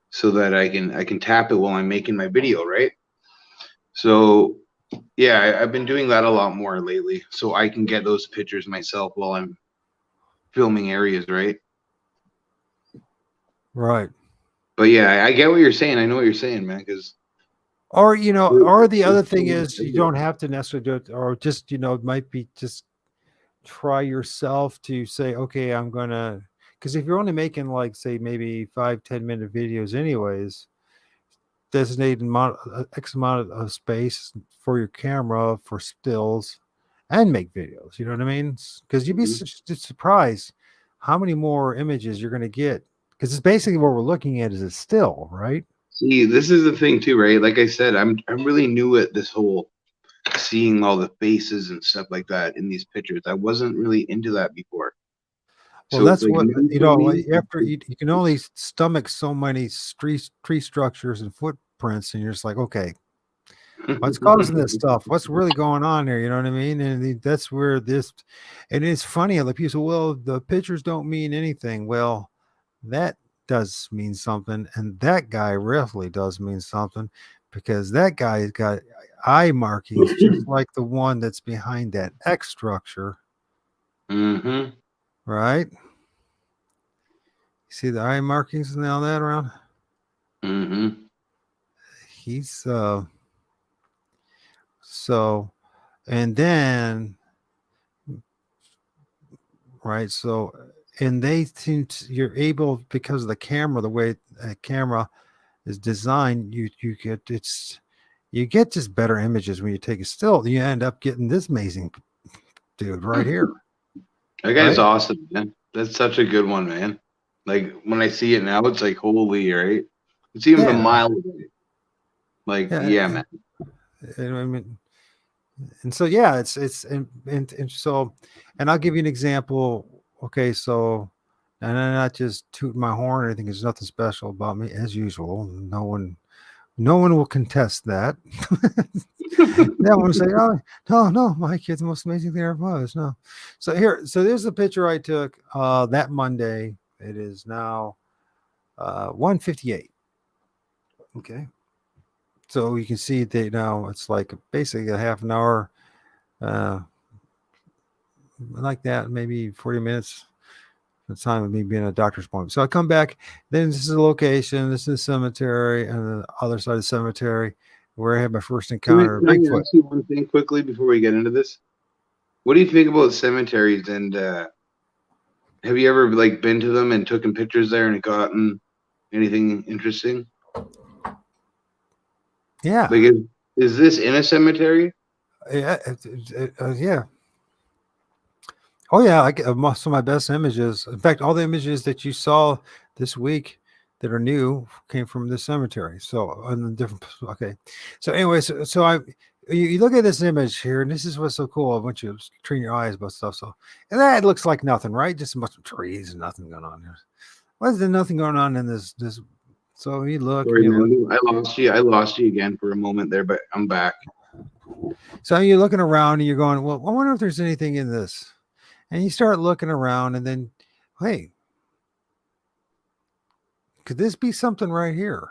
so that I can tap it while I'm making my video, right? So yeah, I've been doing that a lot more lately, so I can get those pictures myself while I'm filming areas, right? Right. But yeah, I get what you're saying. I know what you're saying, man. Because Or the other thing is you don't have to necessarily do it, or just, it might be just try yourself to say, okay, I'm gonna, because if you're only making like say maybe 5-10 minute videos anyways, designate X amount of space for your camera for stills and make videos. You know what I mean? Because you'd be Mhm. just surprised how many more images you're going to get? Because it's basically what we're looking at is a still, right? See, this is the thing too, right? Like I said, I'm really new at this whole seeing all the faces and stuff like that in these pictures. I wasn't really into that before. Well, So it's that's like what new you for know. me. After you can only stomach so many tree structures and footprints, and you're just like, okay, what's causing this stuff? What's really going on there? You know what I mean? And that's where this, and it's funny. Like people say, well, the pictures don't mean anything. Well, that does mean something, and that guy really does mean something because that guy's got eye markings just like the one that's behind that X structure, Mm-hmm. right? You see the eye markings and all that around. Mm-hmm. He's so, and then right so, and they seem you're able because of the camera, the way a camera is designed, you get you get just better images when you take a still. You end up getting this amazing dude right here, That guy's right? awesome, man. That's such a good one, man. Like when I see it now, it's like holy, right? It's even a Yeah, mile away. Like, yeah. yeah, man. And I mean, and so yeah, it's and so, and I'll give you an example. Okay, so, and I'm not just tooting my horn or anything. There's nothing special about me, as usual. No one will contest that. They won't say, "Oh, no, no, my kid's the most amazing thing ever was." No. So here, so there's the picture I took that Monday. It is now 1:58. Okay. So you can see that now it's like basically a half an hour, uh, like that, maybe 40 minutes. The time of me being a doctor's appointment. So I come back. Then this is a location. This is the cemetery, and the other side of the cemetery where I had my first encounter of Can I Bigfoot. ask you one thing quickly before we get into this? What do you think about cemeteries? And have you ever like been to them and taken pictures there and gotten anything interesting? Yeah, Like, is this in a cemetery? yeah, yeah. Oh yeah, I get most of my best images. In fact, all the images that you saw this week that are new came from this cemetery. So on the different. Okay, so anyway, so you look at this image here, and this is what's so cool. I want you to train your eyes about stuff. So, and that looks like nothing, right? Just a bunch of trees and nothing going on here. Why is there nothing going on in this? So you look and Sorry, you look. man. I lost you. I lost you again for a moment there, but I'm back. So you're looking around and you're going, well, I wonder if there's anything in this. And you start looking around, and then, hey, could this be something right here?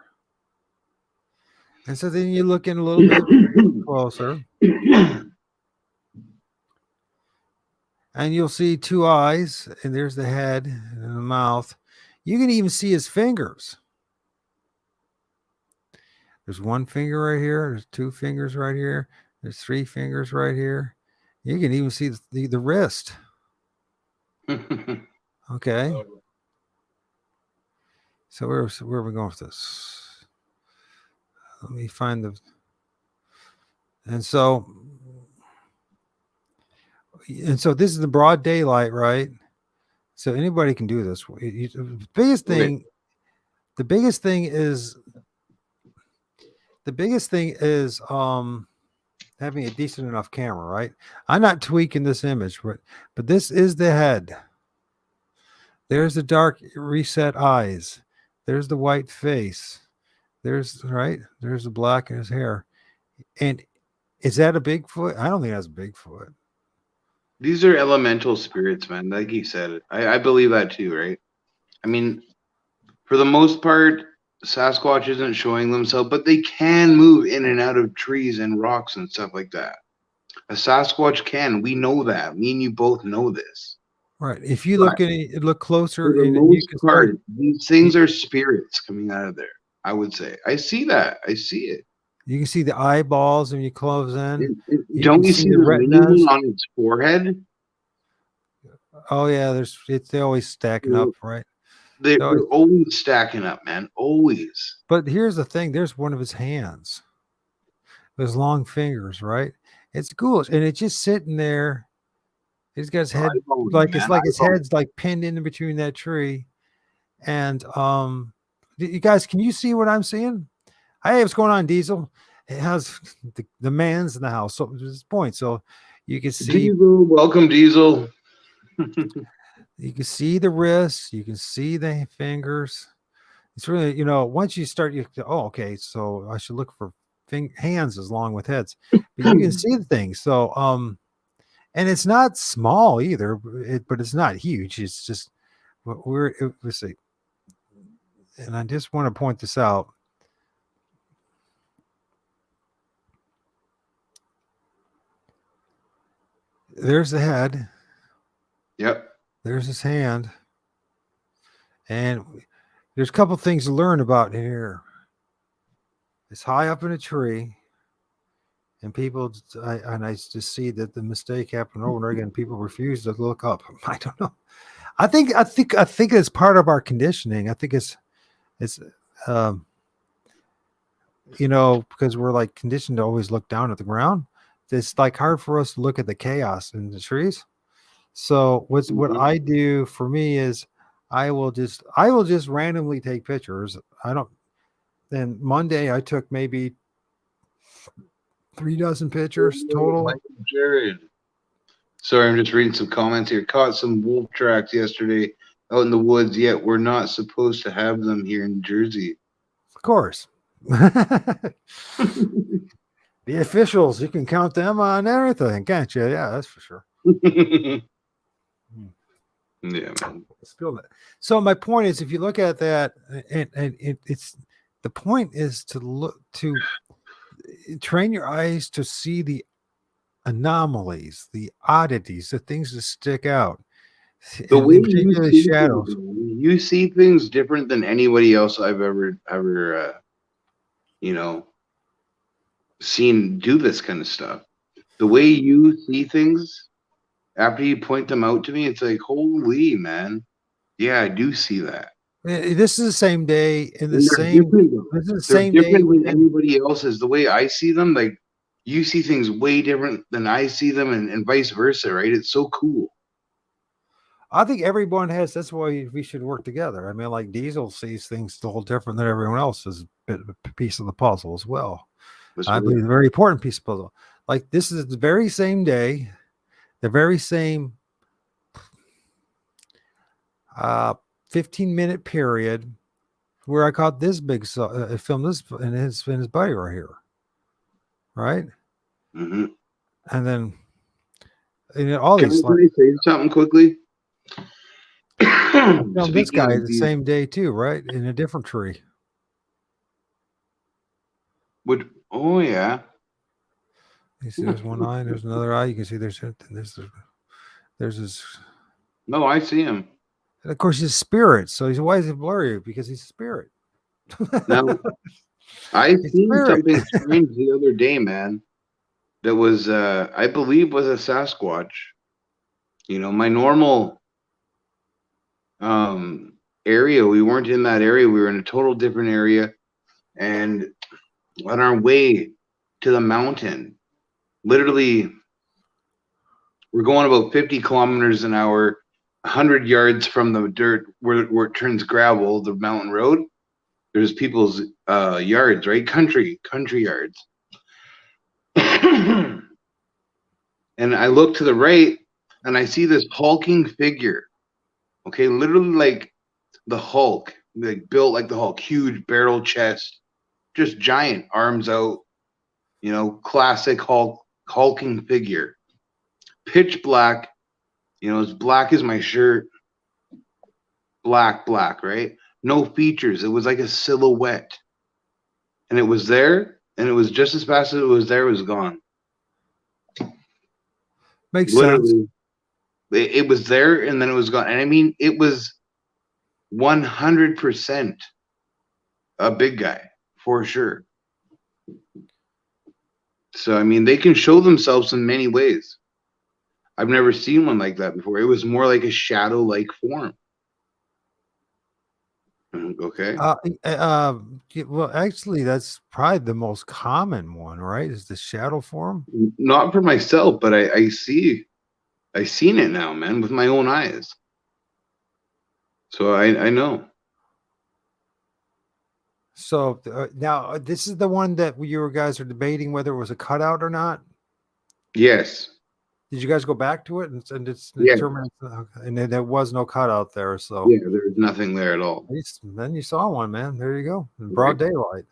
And so then you look in a little bit closer, and you'll see two eyes, and there's the head and the mouth. You can even see his fingers. There's one finger right here. There's two fingers right here. There's three fingers right here. You can even see the wrist. Okay. So where are we going with this? Let me find the. And so this is the broad daylight, right? So anybody can do this. Okay. The biggest thing is having a decent enough camera, right? I'm not tweaking this image, but this is the head. There's the dark reset eyes. There's the white face. There's right. There's the black in his hair. And is that a Bigfoot? I don't think that's a Bigfoot. These are elemental spirits, man. Like you said, I believe that too, right? I mean, for the most part, Sasquatch isn't showing themselves, but they can move in and out of trees and rocks and stuff like that. A Sasquatch can. We know that. Me and you both know this. Right. If you But look closer, for the and you most can start. part, these things are spirits coming out of there. I would say. I see that. I see it. You can see the eyeballs when you close in. You Don't can you see see the the mini one retinas. on its forehead? Oh yeah, they're always stacking up, right? They're always, They're always stacking up, man. Always. but here's the thing: there's one of his hands, those long fingers, right? It's ghoulish, and it's just sitting there, He's got his head iPhone, like it's man. like his iPhone. head's like pinned in between that tree. And you guys, can you see what I'm seeing? Hey, what's going on, Diesel? It has the man's in the house. So there's a point. So you can see Diesel, welcome, Diesel. the wrists, you can see the fingers. It's really, once you start, okay, so I should look for hands as long with heads, but you can see the thing. So, and it's not small either, but it's not huge. It's just, let's see. And I just want to point this out. There's the head. Yep. There's his hand. And there's a couple things to learn about here. It's high up in a tree. And people, I just see that the mistake happened over and over again. People refuse to look up. I don't know. I think it's part of our conditioning. I think it's because we're like conditioned to always look down at the ground. It's like hard for us to look at the chaos in the trees. So what I do for me is I will just randomly take pictures. Then Monday I took maybe 3 dozen pictures total. Jerrod. Sorry, I'm just reading some comments here. Caught some wolf tracks yesterday out in the woods, yet we're not supposed to have them here in Jersey. Of course. The officials, you can count them on everything, can't you? Yeah, that's for sure. Yeah, man. So my point is, if you look at that, and it's the point is to train your eyes to see the anomalies, the oddities, the things that stick out. The way you see shadows. You see things different than anybody else I've ever seen do this kind of stuff. The way you see things after you point them out to me, it's like, holy man, yeah, I do see that. This is the same day in the same. This is the They're same day different than anybody else's. The way I see them, like you see things way different than I see them, and vice versa, right? It's so cool. I think everyone has. That's why we should work together. I mean, like Diesel sees things still different than everyone else. Is a piece of the puzzle as well. I believe a very important piece of puzzle. Like this is the very same day, the very same 15-minute period where I caught this big film this and his buddy right here, right? Mm-hmm. And then all Can these. I say something quickly? This guy the same day too, right? In a different tree. Oh yeah. You see, there's one eye. There's another eye. You can see there's his. No, I see him. And of course, his spirit. So why is it blurry? Because he's a spirit. Now, I seen something strange the other day, man. That was, I believe, was a Sasquatch. My normal area. We weren't in that area. We were in a total different area, and on our way to the mountain, literally, we're going about 50 kilometers an hour. 100 yards from the dirt where it turns gravel, the mountain road, there's people's yards, right? Country yards. And I look to the right and I see this hulking figure. Okay, literally like the Hulk, like built like the Hulk, huge barrel chest, just giant, arms out, classic hulking figure. Pitch black, as black as my shirt. Black, right? No features. It was like a silhouette. And it was there, and it was just as fast as it was there, it was gone. Makes sense. It was there, and then it was gone. And I mean, it was 100% a big guy, for sure. So, I mean, they can show themselves in many ways. I've never seen one like that before. It was more like a shadow-like form. Okay. Well, actually, that's probably the most common one, right? Is the shadow form? Not for myself, but I see I seen it now, man, with my own eyes. So I know. So now this is the one that you guys are debating whether it was a cutout or not. Yes. Did you guys go back to it and it's Yeah. determined, and there was no cutout there? So Yeah. There's nothing there at all. at least then you saw one, man. There you go, in Right. broad daylight.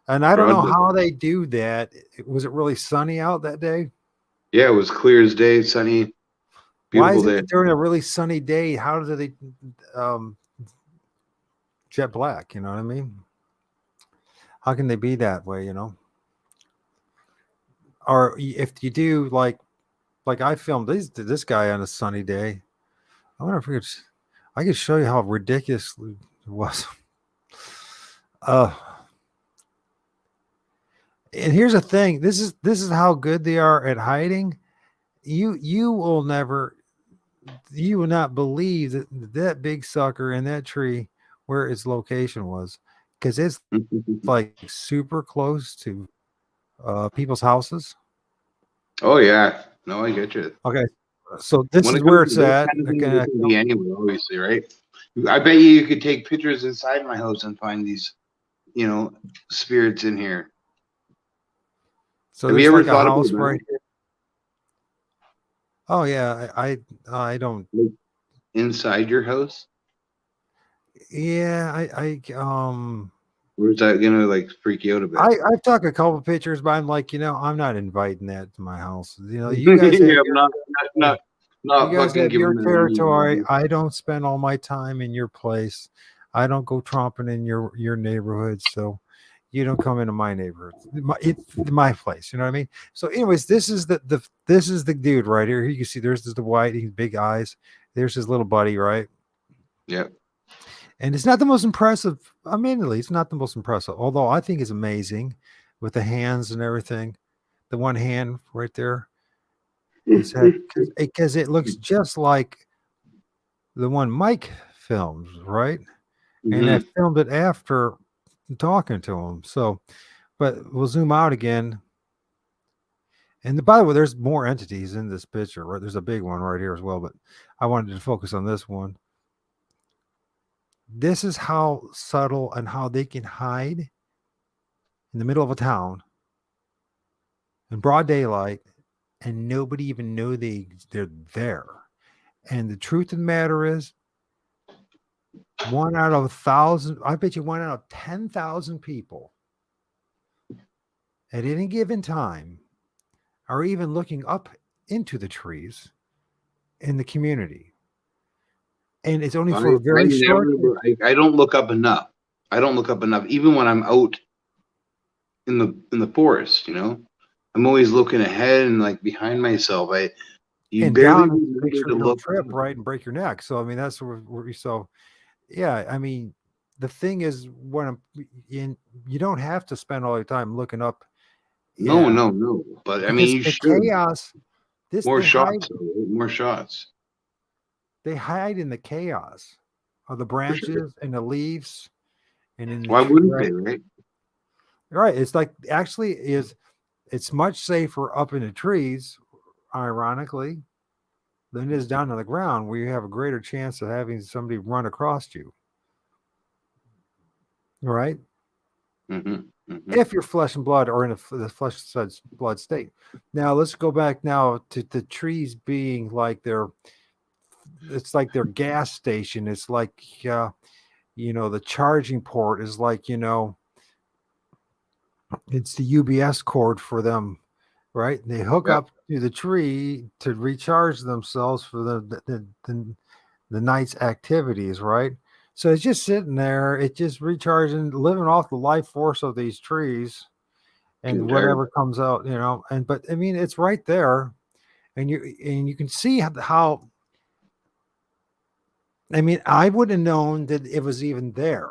And I don't Broad know day. how they do that. Was it really sunny out that day? Yeah, it was clear as day, sunny, Why beautiful is it day. that during a really sunny day, how do they jet black? You know what I mean? How can they be that way? You know? Or if you do like I filmed this guy on a sunny day. I wonder if I could show you how ridiculous it was. Uh, and here's the thing. This is how good they are at hiding. You will never, you will not believe that big sucker in that tree where its location was, because it's like super close to people's houses. Oh yeah. No, I get you. Okay, so this When is it comes where to it's those at. kind of things, Okay, it can be anywhere, obviously, right? I bet you could take pictures inside my house and find these, spirits in here. so Have you there's ever like a thought about house that? right here. Oh yeah, I don't. Like inside your house? Yeah, I Or is that gonna like freak you out a bit? I've took a couple pictures, but I'm like, I'm not inviting that to my house. You guys have Yeah, I'm your you not guys fucking have your giving that territory. money. I don't spend all my time in your place. I don't go tromping in your neighborhood, so you don't come into my neighborhood. It's my place. You know what I mean? So, anyways, this is this is the dude right here. You can see there's the white, he's big eyes. There's his little buddy, right? Yeah. And it's not the most impressive. Admittedly, it's not the most impressive, although I think it's amazing with the hands and everything. The one hand right there, his head, because it looks just like the one Mike films, right? And I Hmm. filmed it after talking to him. So, but we'll zoom out again. And by the way, there's more entities in this picture, right? There's a big one right here as well, but I wanted to focus on this one. This is how subtle and how they can hide in the middle of a town in broad daylight, and nobody even know they're there. And the truth of the matter is, one out of 1,000, I bet you 1 out of 10,000 people at any given time are even looking up into the trees in the community. And it's only I for a I very short. never I don't look up enough. I don't look up enough, even when I'm out in the forest. I'm always looking ahead and like behind myself. You And barely down and make remember sure to you don't look trip, up. right, and break your neck. So I mean, that's where so yeah. I mean, the thing is, when I'm in, you don't have to spend all your time looking up. No, Yeah, no, no. But I mean, because you the should. chaos, this More shots, though, right? More shots, they hide in the chaos of the for sure. branches and the leaves and in the Why tree, wouldn't right? they, right? Right. It's like actually it's much safer up in the trees, ironically, than it is down on the ground where you have a greater chance of having somebody run across you. Right. Hmm. Hmm. If you're flesh and blood or in the flesh and blood state. Now let's go back now to the trees being like it's like their gas station. It's like the charging port is like, it's the UBS cord for them, right? They hook Yep. up to the tree to recharge themselves for the night's activities, right? So it's just sitting there, it's just recharging, living off the life force of these trees and Entire. whatever comes out, and but I mean it's right there, and you can see how I mean I wouldn't have known that it was even there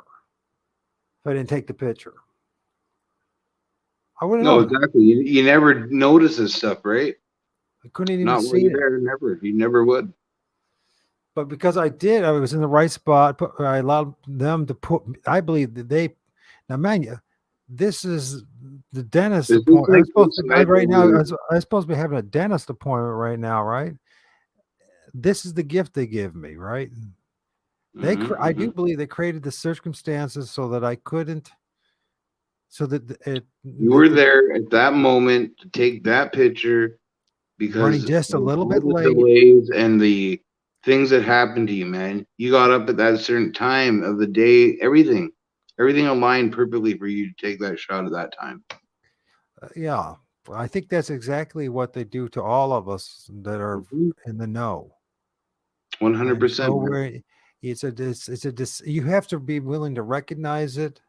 if I didn't take the picture. I wouldn't have No, known that. exactly. You never notice this stuff, right? I couldn't even Not while see you're it. there. Never. You never would. But because I did, I was in the right spot. I allowed them to put. I believe that now, man, this is the dentist Is this appointment. I'm like supposed to. inside Right now, the? I'm supposed to be having a dentist appointment right now, right? this is the gift they give me, right? I do believe they created the circumstances so that I couldn't, so that You were there at that moment to take that picture running because of just a little all bit the late. delays and the things that happened to you, man. You got up at that certain time of the day, everything aligned perfectly for you to take that shot at that time. Yeah, I think that's exactly what they do to all of us that are in the know. And so 100%. we're, you have to be willing to recognize it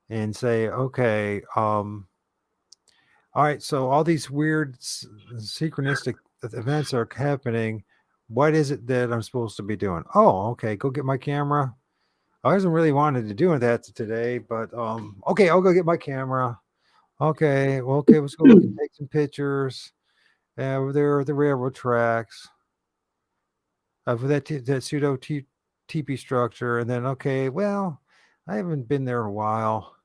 and say, okay, all right, so all these weird synchronistic events are happening. What is it that I'm supposed to be doing? Oh, okay, go get my camera. I wasn't really wanted to do that today, but okay, I'll go get my camera. Okay, well, okay, let's go look and take some pictures. Over there are the railroad tracks for that pseudo teepee structure, and then okay, well, I haven't been there in a while.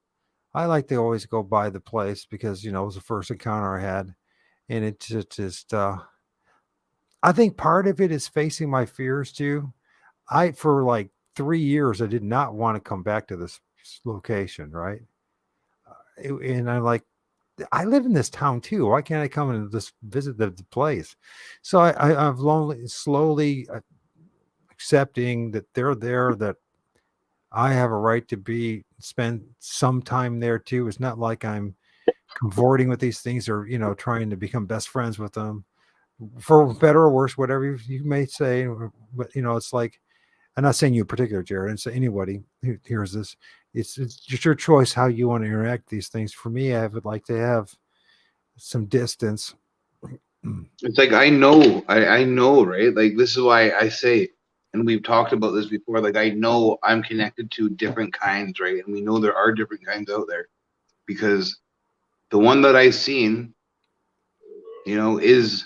I like to always go by the place because it was the first encounter I had, and it just I think part of it is facing my fears too. I for like 3 years I did not want to come back to this location, right? And I'm like, I live in this town too. Why can't I come and just visit the place? So I've slowly accepting that they're there, that I have a right to spend some time there too. It's not like I'm cavorting with these things or trying to become best friends with them, for better or worse, whatever you may say. But it's like, I'm not saying you in particular, Jerrod, and so anybody who hears this, it's just your choice how you want to interact with these things. For me, I would like to have some distance. It's like I know, right? Like this is why I say, and we've talked about this before. Like I know I'm connected to different kinds, right? And we know there are different kinds out there because the one that I seen, is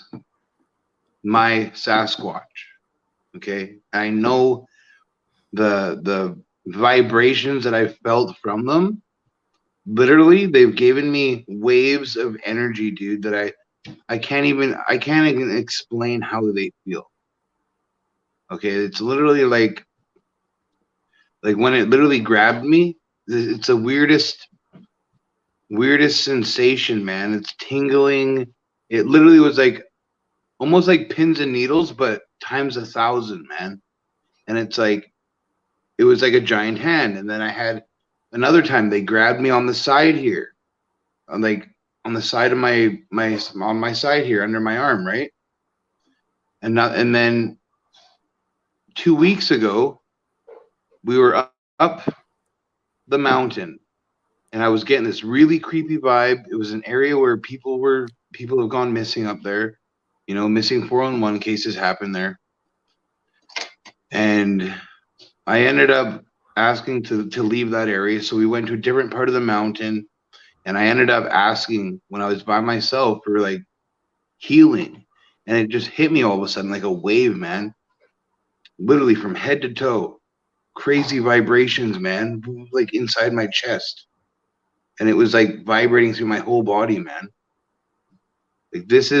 my Sasquatch. Okay, I know the vibrations that I felt from them. Literally, they've given me waves of energy, dude. That I can't even explain how they feel. Okay, it's literally like when it literally grabbed me. It's the weirdest sensation, man. It's tingling. It literally was like almost like pins and needles, but times 1,000, man. And it's like it was like a giant hand. And then I had another time they grabbed me on the side here, like on the side of my on my side here under my arm, right? And then 2 weeks ago we were up the mountain and I was getting this really creepy vibe. It was an area where people have gone missing up there. Missing 411 cases happened there. And I ended up asking to leave that area. So we went to a different part of the mountain and I ended up asking when I was by myself for like healing. And it just hit me all of a sudden like a wave, man. Literally from head to toe. Crazy vibrations, man. Like inside my chest. And it was like vibrating through my whole body, man. Like these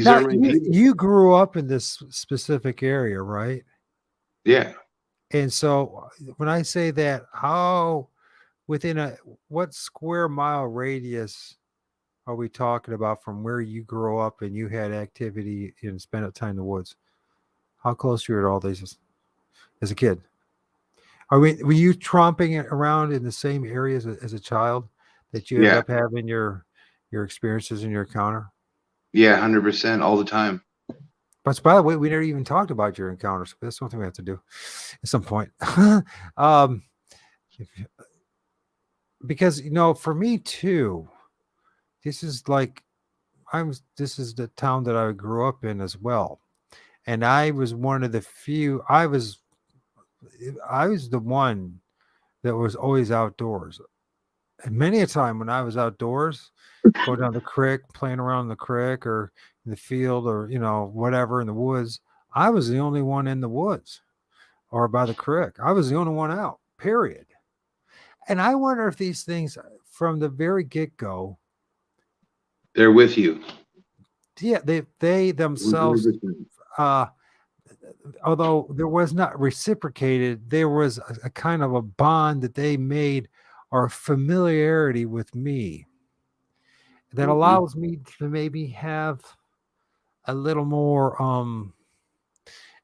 Now are my you people. you grew up in this specific area, right? Yeah. And so when I say that, how within what square mile radius are we talking about from where you grew up and you had activity and spent time in the woods? How close were you to all these as a kid? Were you tromping around in the same area as a child that you ended Yeah. up having your experiences and your encounter? Yeah, 100% all the time. But by the way, we never even talked about your encounters. That's one thing we have to do at some point. um, if- because for me too, this is like this is the town that I grew up in as well. And I was one of the few I was the one that was always outdoors. And many a time when I was outdoors, go down the creek, playing around in the creek or in the field or whatever in the woods, I was the only one in the woods or by the creek. I was the only one out, period. And I wonder if these things from the very get-go, They're with you. yeah, they themselves, 100%. uh, although there was not reciprocated, there was a kind of a bond that they made, or familiarity with me, that Mhm. allows me to maybe have a little more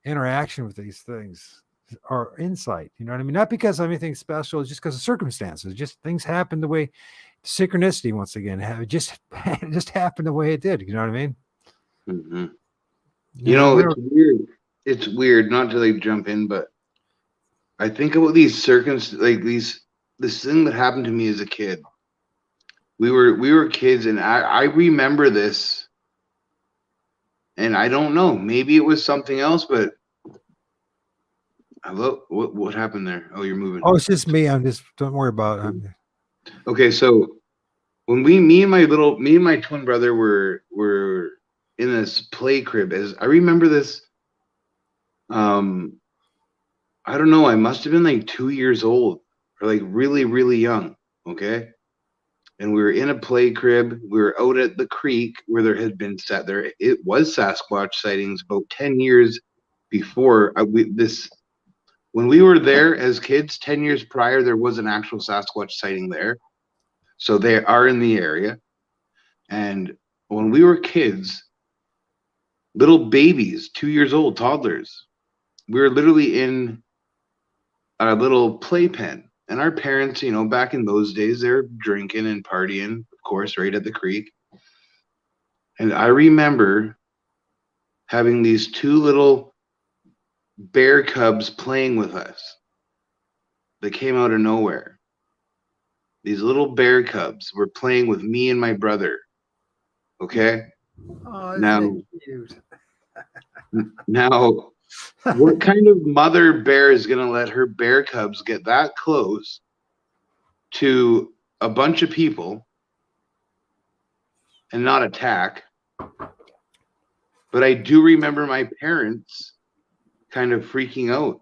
interaction with these things, or insight. You know what I mean? Not because of anything special, it's just because of circumstances. Just things happen the way, synchronicity once again. It just it just happened the way it did. You know what I mean? Mhm. You You know, know, whenever, it's weird. It's weird not to like jump in, but I think about these like this thing that happened to me as a kid. We were kids, and I remember this, and I don't know. Maybe it was something else, but hello, what happened there? Oh, you're moving. oh, it's just me. I'm just, don't worry about it. Okay, so when me and my twin brother were in this play crib, as I remember this, um, I don't know, I must have been like 2 years old, or like really, really young. Okay. And we were in a play crib. We were out at the creek where there had been there. It was Sasquatch sightings about 10 years before this. When we were there as kids, 10 years prior, there was an actual Sasquatch sighting there. So they are in the area. And when we were kids, little babies, 2 years old, toddlers, we were literally in a little playpen. And our parents, back in those days, they're drinking and partying, of course, right at the creek. And I remember having these two little bear cubs playing with us. They came out of nowhere. These little bear cubs were playing with me and my brother. Okay. Oh, it's Now, so cute. now, what kind of mother bear is going to let her bear cubs get that close to a bunch of people and not attack? But I do remember my parents kind of freaking out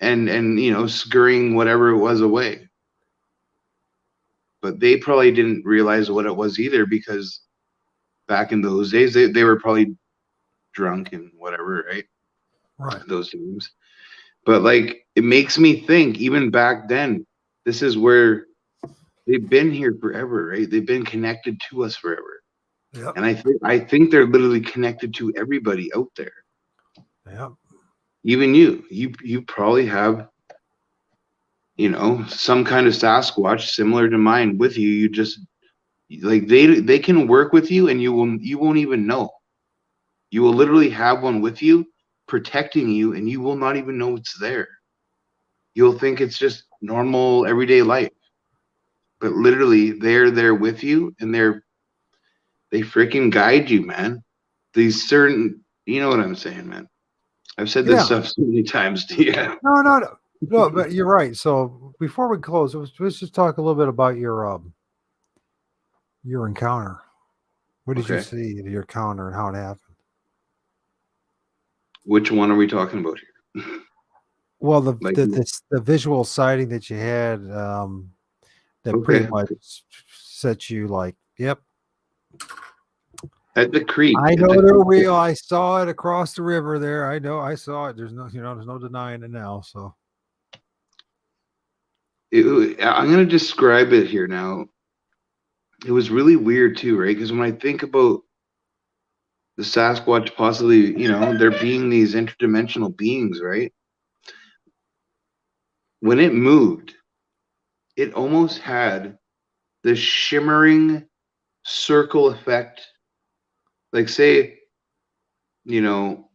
and scurrying whatever it was away. But they probably didn't realize what it was either, because back in those days they were probably drunk and whatever, right? Right. Those times. But like, it makes me think, even back then, this is where they've been here forever, right? They've been connected to us forever. Yep. And I think they're literally connected to everybody out there. Yep. Even you probably have, some kind of Sasquatch similar to mine with you. You just, like, they can work with you, and you won't even know. You will literally have one with you, protecting you, and you will not even know it's there. You'll think it's just normal everyday life, but literally they're there with you, and they freaking guide you, man. These certain, you know what I'm saying, man. I've said this Yeah. stuff so many times to you. No, no, no, no. But you're right. So before we close, let's just talk a little bit about your encounter. What did you Okay, see in your encounter and how it happened? which one are we talking about here? Well, Like, the visual sighting that you had, that pretty okay, much set you like, yep, at the creek, I at know the they're creek. real. I saw it across the river there. I know I saw it. There's no denying it now. So I'm gonna describe it here now. It was really weird too, right? Because when I think about the Sasquatch, possibly, there being these interdimensional beings, right? When it moved, it almost had this shimmering circle effect. Like, say, you know,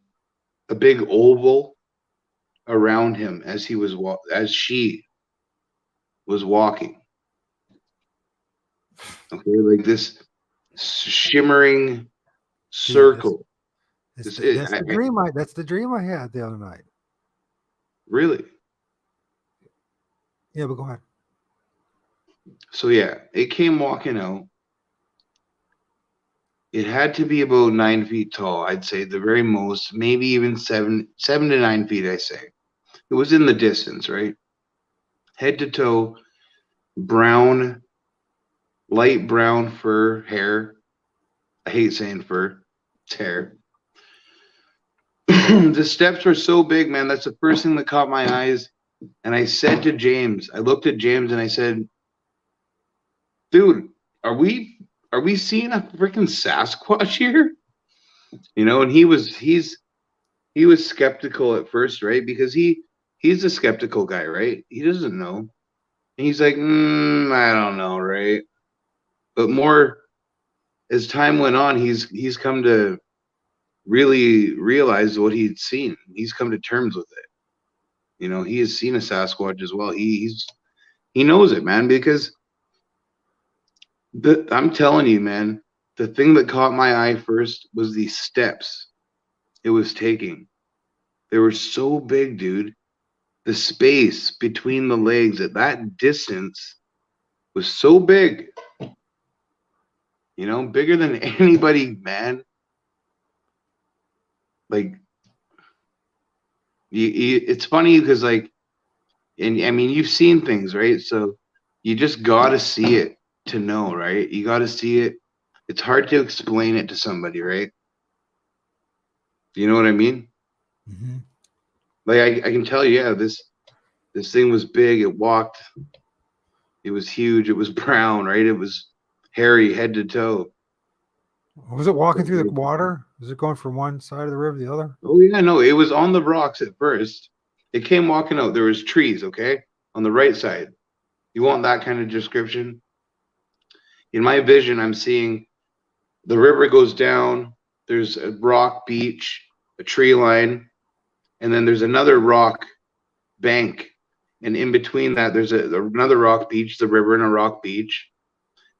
a big oval around him as as she was walking. Okay, like this shimmering see, this circle. is This the, is, that's the dream that's the dream I had the other night. really. Yeah, but go ahead. So yeah, it came walking out. It had to be about 9 feet tall, I'd say, the very most, maybe even 7 to 9 feet, I say. It was in the distance, right? Head to toe, brown, light brown fur hair, I hate saying fur. It's hair. The steps were so big, man. That's the first thing that caught my eyes. And I said to James, I looked at James and I said, dude, are we seeing a freaking Sasquatch here? You know, and he was skeptical at first, right? Because he's a skeptical guy, right? He doesn't know. And he's like, I don't know, right? But more as time went on, he's come to really realize what he'd seen. He's come to terms with it. You know, he has seen a Sasquatch as well. He knows it, man, because I'm telling you, man, the thing that caught my eye first was these steps it was taking. They were so big, dude. The space between the legs at that distance was so big. You know, bigger than anybody, man. Like, it's funny because, like, and I mean, you've seen things, right? So you just got to see it to know, right? You got to see it. It's hard to explain it to somebody, right? You know what I mean? Mm-hmm. Like, I can tell you, yeah, this thing was big. It walked. It was huge. It was brown, right? It was hairy head to toe. Was it walking through the water? Was it going from one side of the river to the other? Oh yeah, no, it was on the rocks at first. It came walking out. There was trees, okay, on the right side. You want that kind of description? In my vision, I'm seeing the river goes down. There's a rock beach, a tree line, and then there's another rock bank. And in between that, there's another rock beach, the river and a rock beach.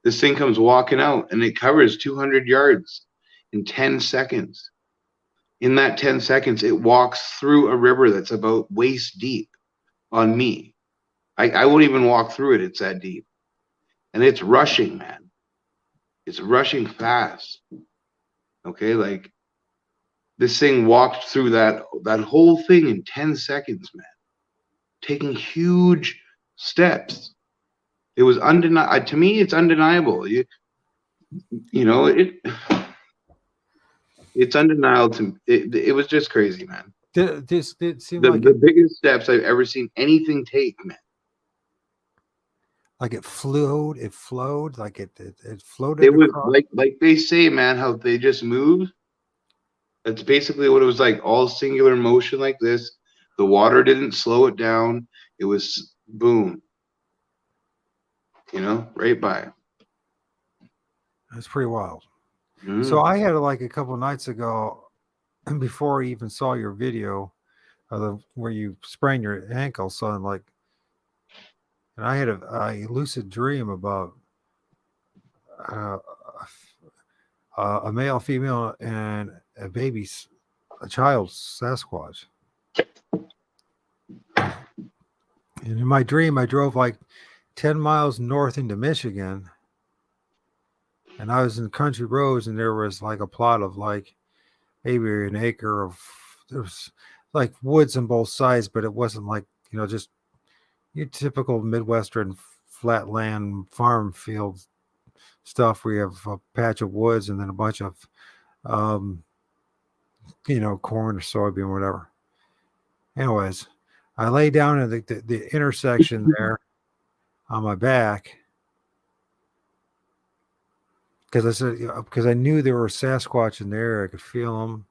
This thing comes walking out and it covers 200 yards in 10 seconds. In that 10 seconds, it walks through a river that's about waist deep on me. I won't even walk through it. It's that deep. And it's rushing, man. It's rushing fast. Okay, like this thing walked through that whole thing in 10 seconds, man. Taking huge steps. It was undeniable. To me, it's undeniable. You know, it's undeniable. It was just crazy, man. Did it seem the, like the biggest steps I've ever seen anything take, man. Like it flowed, like it floated. It was across. like they say, man, how they just move. That's basically what it was like. All singular motion like this. The water didn't slow it down. It was boom. You know, right by. It's pretty wild. Mm-hmm. So I had like a couple nights ago, and before I even saw your video of where you sprained your ankle, so I'm like, and I had a lucid dream about a male, female, and a child Sasquatch. And in my dream, I drove like 10 miles north into Michigan, and I was in country roads, and there was like a plot of like maybe an acre of, there was like woods on both sides, but it wasn't like, you know, just your typical Midwestern flat land farm field stuff where you have a patch of woods and then a bunch of, you know, corn or soybean, whatever. Anyways, I lay down in the intersection there on my back because I knew there were Sasquatch in there. I could feel them.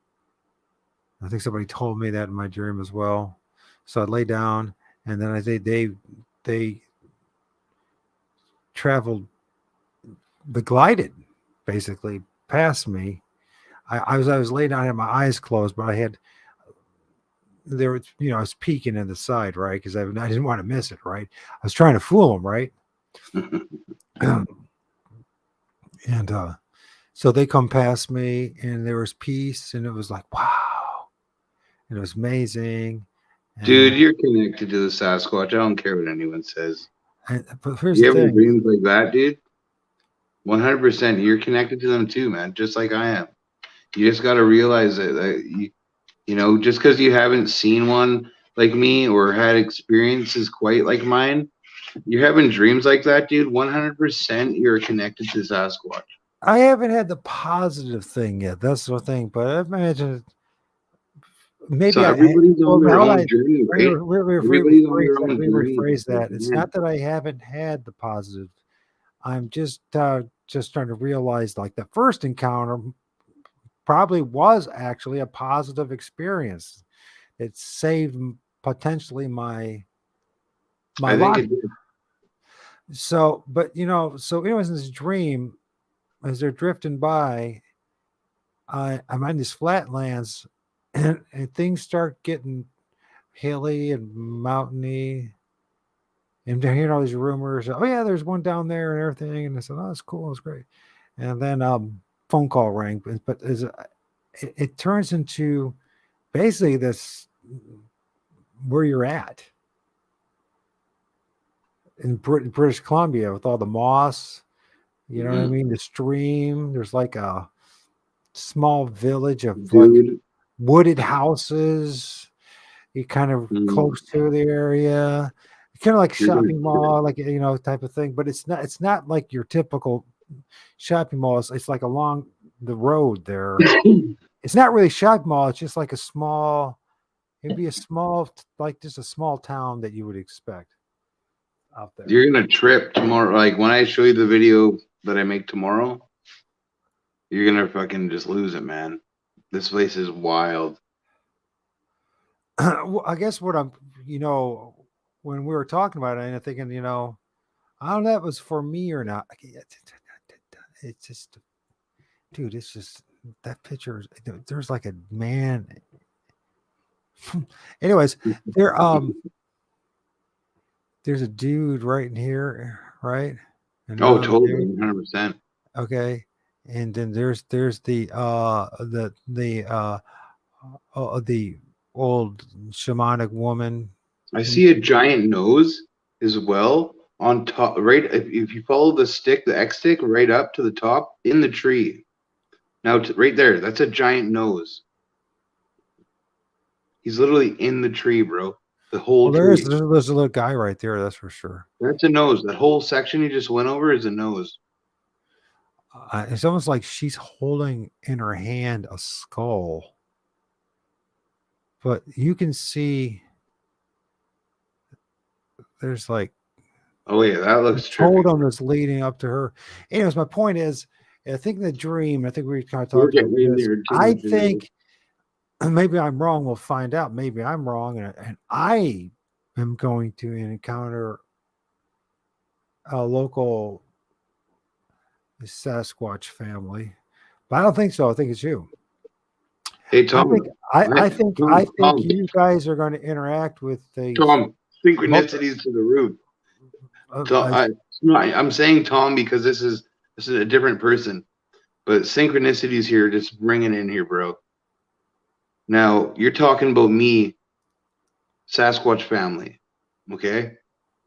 I think somebody told me that in my dream as well. So I lay down, and then they traveled, they glided basically past me. I was laid down, I had my eyes closed, but I was peeking in the side, right? Because I didn't want to miss it, right? I was trying to fool them, right? And so they come past me, and there was peace, and it was like, wow, and it was amazing. And, dude, you're connected to the Sasquatch. I don't care what anyone says. But here's you the ever thing. dreams like that, dude? 100%. You're connected to them too, man. Just like I am. You just got to realize that you know, just because you haven't seen one like me or had experiences quite like mine, you're having dreams like that, dude. 100% you're connected to Sasquatch. I haven't had the positive thing yet. That's the thing. But I imagine So maybe everybody's well, on their hold own on. journey, Let me, right? Everybody's on their let own me journey. rephrase Like, that. It's man, not that I haven't had the positive. I'm just trying to realize like the first encounter probably was actually a positive experience. It saved potentially my I think life. it did. So, but so anyways, in this dream, as they're drifting by, I'm on these flatlands, and things start getting hilly and mountainy, and they're hearing all these rumors. Oh yeah, there's one down there and everything. And I said, oh, that's cool, that's great. And then phone call rang, but it turns into basically this where you're at in British Columbia with all the moss. You know what I Mhm. mean? The stream. There's like a small village of like Dude. wooded houses. You kind of Mm, close to the area, kind of like you're gonna shopping mall, like type of thing. But it's not. It's not like your typical shopping mall. It's like along the road there. trip. It's not really a shopping mall. It's just like a small. It'd be a small, like just a small town that you would expect out there. You're gonna trip tomorrow. Like when I show you the video that I make tomorrow, you're gonna fucking just lose it, man. This place is wild. Well, I guess what when we were talking about it, and I'm thinking, I don't know if that was for me or not. It's just, dude, it's just that picture. There's like a man. Anyways, there there's a dude right in here, right? Oh, Another totally, dude, 100%. okay, and then there's the old shamanic woman. I see a giant nose as well on top, right? If you follow the stick, the X stick, right up to the top in the tree. Now, right there, that's a giant nose. He's literally in the tree, bro. The whole Well, there is tree. there's a little guy right there, that's for sure. That's a nose. That whole section you just went over is a nose. It's almost like she's holding in her hand a skull, but you can see there's like Oh yeah, that a looks trippy. totem that's leading up to her. Anyways, my point is, I think in the dream, I think we kind of We're talked about getting in this. there too I much. Anyway. think maybe I'm wrong. We'll find out. Maybe I'm wrong, and I am going to encounter a local Sasquatch family, but I don't think so. I think it's you. Hey I Tom, think I think Tom, you guys are going to interact with these. Tom, Multi, synchronicities to the roof. Tom, I, no, I'm saying Tom because this is a different person, but synchronicities here just ringing in here, bro. Now you're talking about me, Sasquatch family, okay?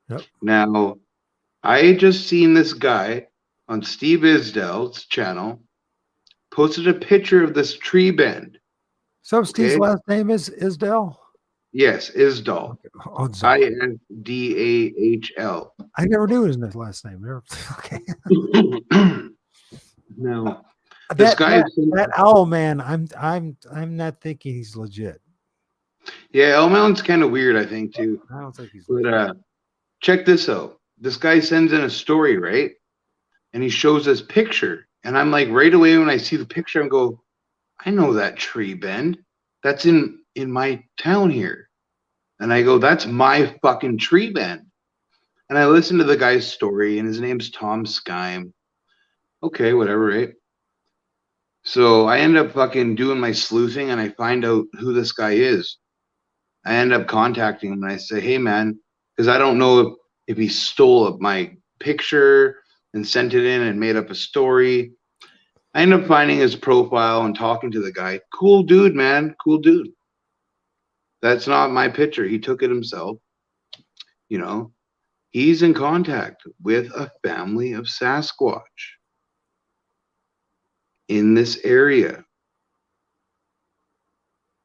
yep. Now I just seen this guy on Steve Isdell's channel posted a picture of this tree bend, So Steve's okay? last name is Isdell. Yes, Isdall, Okay. Odzell. Indall. I never knew his last name. Okay. Now this That guy, that that owl man, I'm not thinking he's legit. yeah, El Mountain's kind of weird, I think too. I don't think he's But legit. check this out. This guy sends in a story, right? And he shows this picture, and I'm like, right away when I see the picture, I go, I know that tree bend. That's in my town here. And I go, that's my fucking tree bend. And I listen to the guy's story, and his name's Tom Skyme. Okay, whatever, right? So I end up fucking doing my sleuthing, and I find out who this guy is. I end up contacting him, and I say, hey, man, because I don't know if he stole up my picture and sent it in and made up a story. I end up finding his profile and talking to the guy. Cool dude, man. Cool dude. That's not my picture. He took it himself. You know, he's in contact with a family of Sasquatch in this area.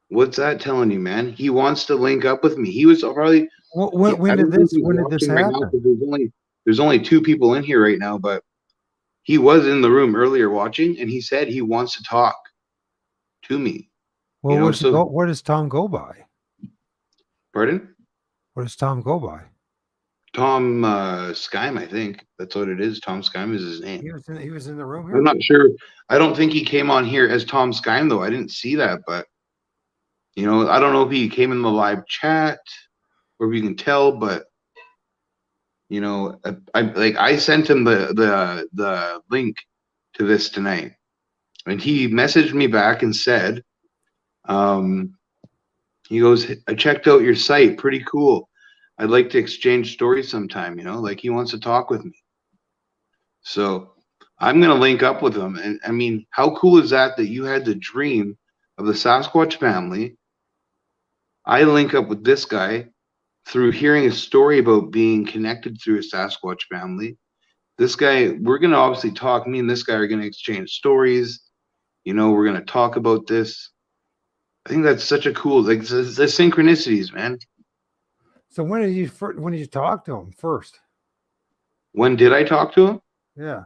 What's that telling you, man? He wants to link up with me. He was probably. When I did don't think this he's when did this watching right now happen? because there's only two people in here right now. But he was in the room earlier watching, and he said he wants to talk to me. Well, what does Tom go by? Pardon? What does Tom go by? Tom Skyme, I think that's what it is. Tom Skyme is his name. He was in the room here. I'm not sure. I don't think he came on here as Tom Skyme though. I didn't see that, but you know, I don't know if he came in the live chat or if you can tell, but you know, I sent him the link to this tonight, and he messaged me back and said, he goes, I checked out your site, pretty cool. I'd like to exchange stories sometime, you know, like he wants to talk with me. So I'm going to link up with him. And I mean, how cool is that you had the dream of the Sasquatch family? I link up with this guy through hearing a story about being connected through a Sasquatch family. This guy, we're going to obviously talk. Me and this guy are going to exchange stories. You know, we're going to talk about this. I think that's such a cool, like the synchronicities, man. So when did you talk to him first? When did I talk to him? Yeah.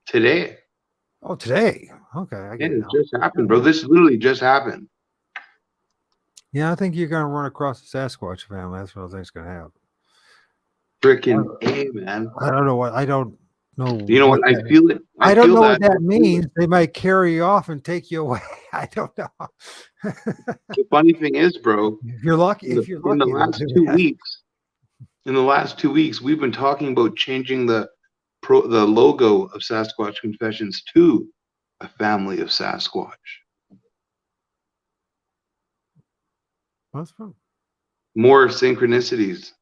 Today. Oh, today. Okay. I get it now. Just happened, bro. This literally just happened. Yeah, I think you're going to run across the Sasquatch family. That's what I think is going to happen. Freaking A, man. I don't know what. I don't know. You know what? I feel it. I don't know what that means. They might carry you off and take you away. I don't know. The funny thing is, bro, if you're lucky, in the last 2 weeks, we've been talking about changing the logo of Sasquatch.Confessions to a family of Sasquatch. That's fun. More synchronicities.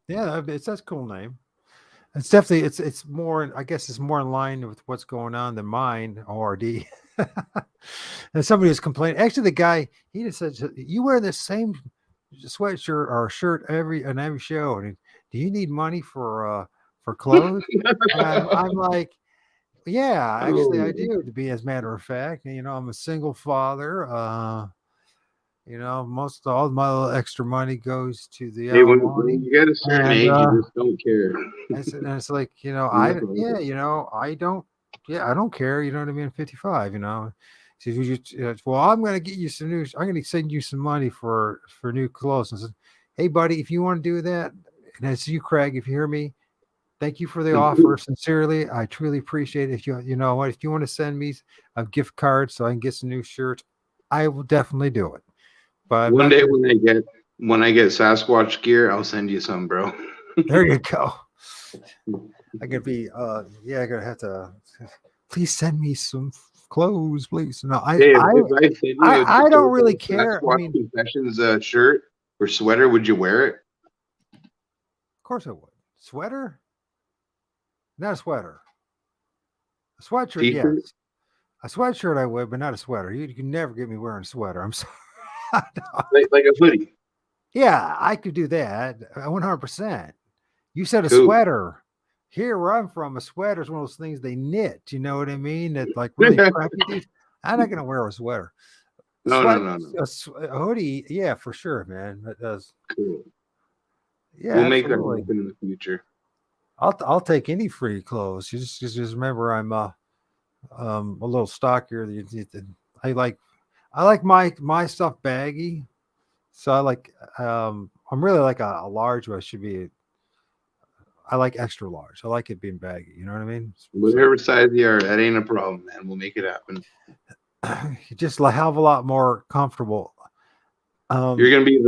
Yeah, that's a cool name. It's definitely it's more. I guess it's more in line with what's going on than mine. ORD. And somebody was complaining. Actually, the guy, he just said, "You wear the same sweatshirt or shirt every show. And do you need money for clothes?" And I'm like, "Yeah, actually, I do. To be as a matter of fact, you know, I'm a single father. You know, all my little extra money goes to the when you get a certain age, you just don't care. And it's like, you know, I don't care. You know what I mean? 55, you know. So well, I'm going to get you some new. I'm going to send you some money for new clothes. And I said, hey, buddy, if you want to do that, and it's you, Craig, if you hear me, thank you for the offer. Sincerely, I truly appreciate it. If you know what, if you want to send me a gift card so I can get some new shirts, I will definitely do it. But one day when I get Sasquatch gear, I'll send you some, bro. There you go. I could be I'm gonna have to please send me some clothes, please. No, I don't really care. I mean, Confessions shirt or sweater, would you wear it? Of course I would. Sweater? Not a sweater. A sweatshirt, T-shirt? yes. A sweatshirt I would, but not a sweater. You can never get me wearing a sweater. I'm sorry. like a hoodie. Yeah, I could do that 100%. You said a sweater. Here where I'm from, a sweater is one of those things they knit. You know what I mean? That like really crappy. I'm not gonna wear a sweater. No. A hoodie, yeah, for sure, man. That does. Cool. Yeah, we'll make that happen in the future. I'll take any free clothes. Just remember, I'm a little stockier. I like my stuff baggy. So I like I'm really like a large, but I should be. I like extra large. I like it being baggy. You know what I mean? Whatever size you are, that ain't a problem, man. We'll make it happen. Just a hell of a lot more comfortable. You're gonna be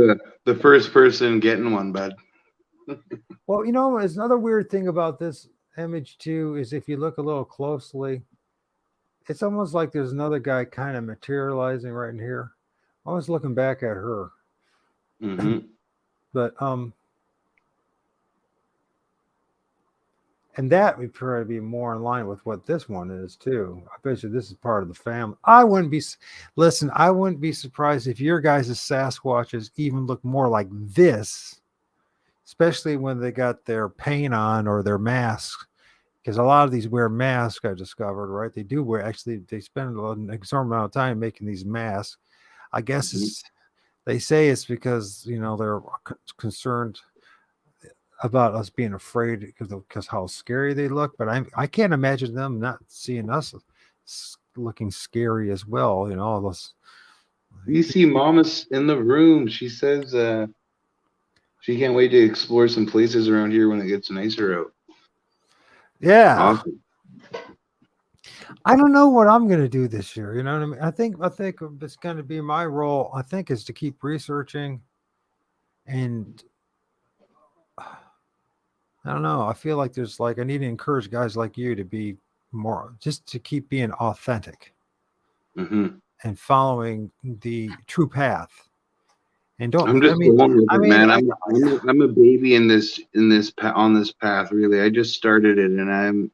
the first person getting one, bud. Well, you know, there's another weird thing about this image too, is if you look a little closely, it's almost like there's another guy kind of materializing right in here. I was looking back at her. Mm-hmm. But and that would probably be more in line with what this one is too. I bet you this is part of the family. I wouldn't be surprised if your guys' Sasquatches even look more like this, especially when they got their paint on or their masks. Because a lot of these wear masks, I discovered, right? They do wear, actually, they spend an exorbitant amount of time making these masks. I guess they say it's because, you know, they're concerned. about us being afraid because how scary they look, but I can't imagine them not seeing us looking scary as well. You know, all those. You see Mama's in the room. She says she can't wait to explore some places around here when it gets nicer out. Yeah, Awesome. I don't know what I'm gonna do this year. You know what I mean? I think it's going to be my role. I think is to keep researching, and I don't know. I feel like there's like I need to encourage guys like you to be more, just to keep being authentic Mm-hmm. and following the true path. And don't. I'm I just mean, going with I it, mean, man. I, I'm a baby in this on this path. Really, I just started it, and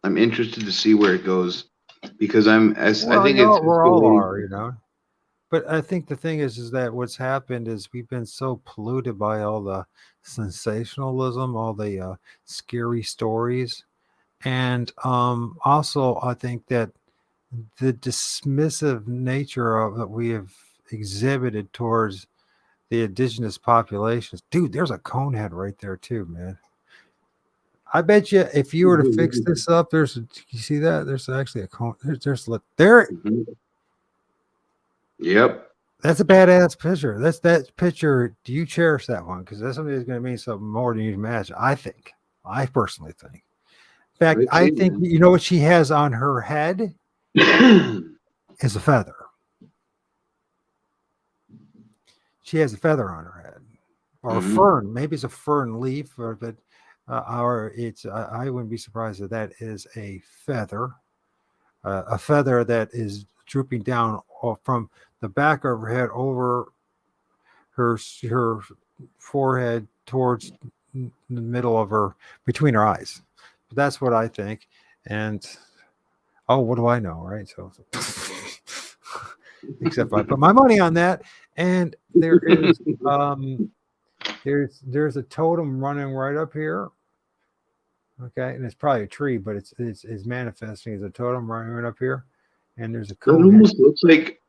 I'm interested to see where it goes because I well, think you it's all, just we're the all way. are, you know. But I think the thing is that what's happened is we've been so polluted by all the sensationalism, all the scary stories, and also I think that the dismissive nature of that we have exhibited towards the indigenous populations. Dude, there's a conehead right there too, man. I bet you if you were to fix this up, you see that? There's actually a cone. Look there. Mhm. Yep. That's a badass picture. That's that picture. Do you cherish that one? Because that's something that's going to mean something more than you imagine. I think. I personally think. In fact, Right I thing, think you know what she has on her head man. is a feather. She has a feather on her head, or a Hmm. fern. Maybe it's a fern leaf, or it's. I wouldn't be surprised if that is a feather that is drooping down from the back of her head over her forehead towards the middle of her between her eyes. But that's what I think. And oh, what do I know, right? So except I put my money on that. And there is there's a totem running right up here. Okay, and it's probably a tree, but it's manifesting as a totem running right up here. And there's a That cone head. almost looks like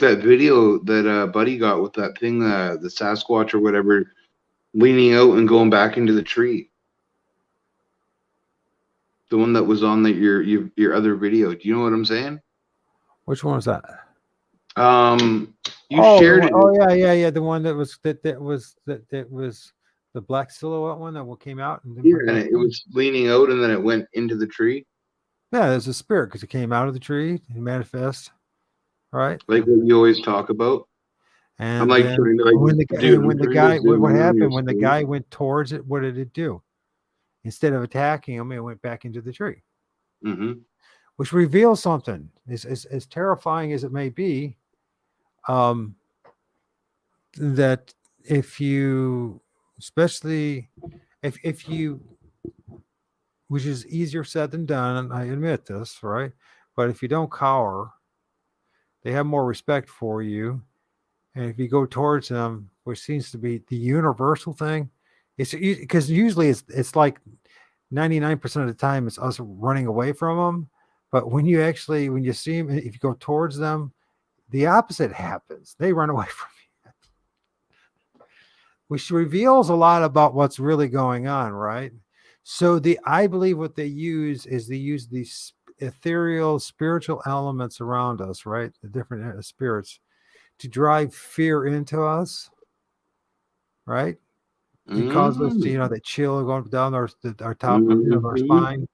that video that Buddy got with that thing, the Sasquatch or whatever, leaning out and going back into the tree. The one that was on your other video. Do you know what I'm saying? Which one was that? Um, you Oh, shared it. oh yeah, yeah, yeah. The one that was the black silhouette one that came out and then Yeah, went and back it in. was leaning out, and then it went into the tree, Yeah, there's a spirit because it came out of the tree and manifest, right? like what you always talk about. I'm And like then trying to like, dude. I'm when the trying to guy, zoom what in on your happened when the screen. guy went towards it? What did it do? Instead of attacking him, it went back into the tree, Mm-hmm. which reveals something. As terrifying as it may be, um, that if you, especially if you, which is easier said than done, and I admit this, right? But if you don't cower, they have more respect for you. And if you go towards them, which seems to be the universal thing, it's because usually it's like 99% of the time it's us running away from them. But when you see them, if you go towards them, the opposite happens. They run away from you, which reveals a lot about what's really going on, right? So I believe what they use is they use these ethereal spiritual elements around us, right? The different spirits to drive fear into us, right? It causes us to, Mm-hmm. that chill going down our top of our Mm-hmm. spine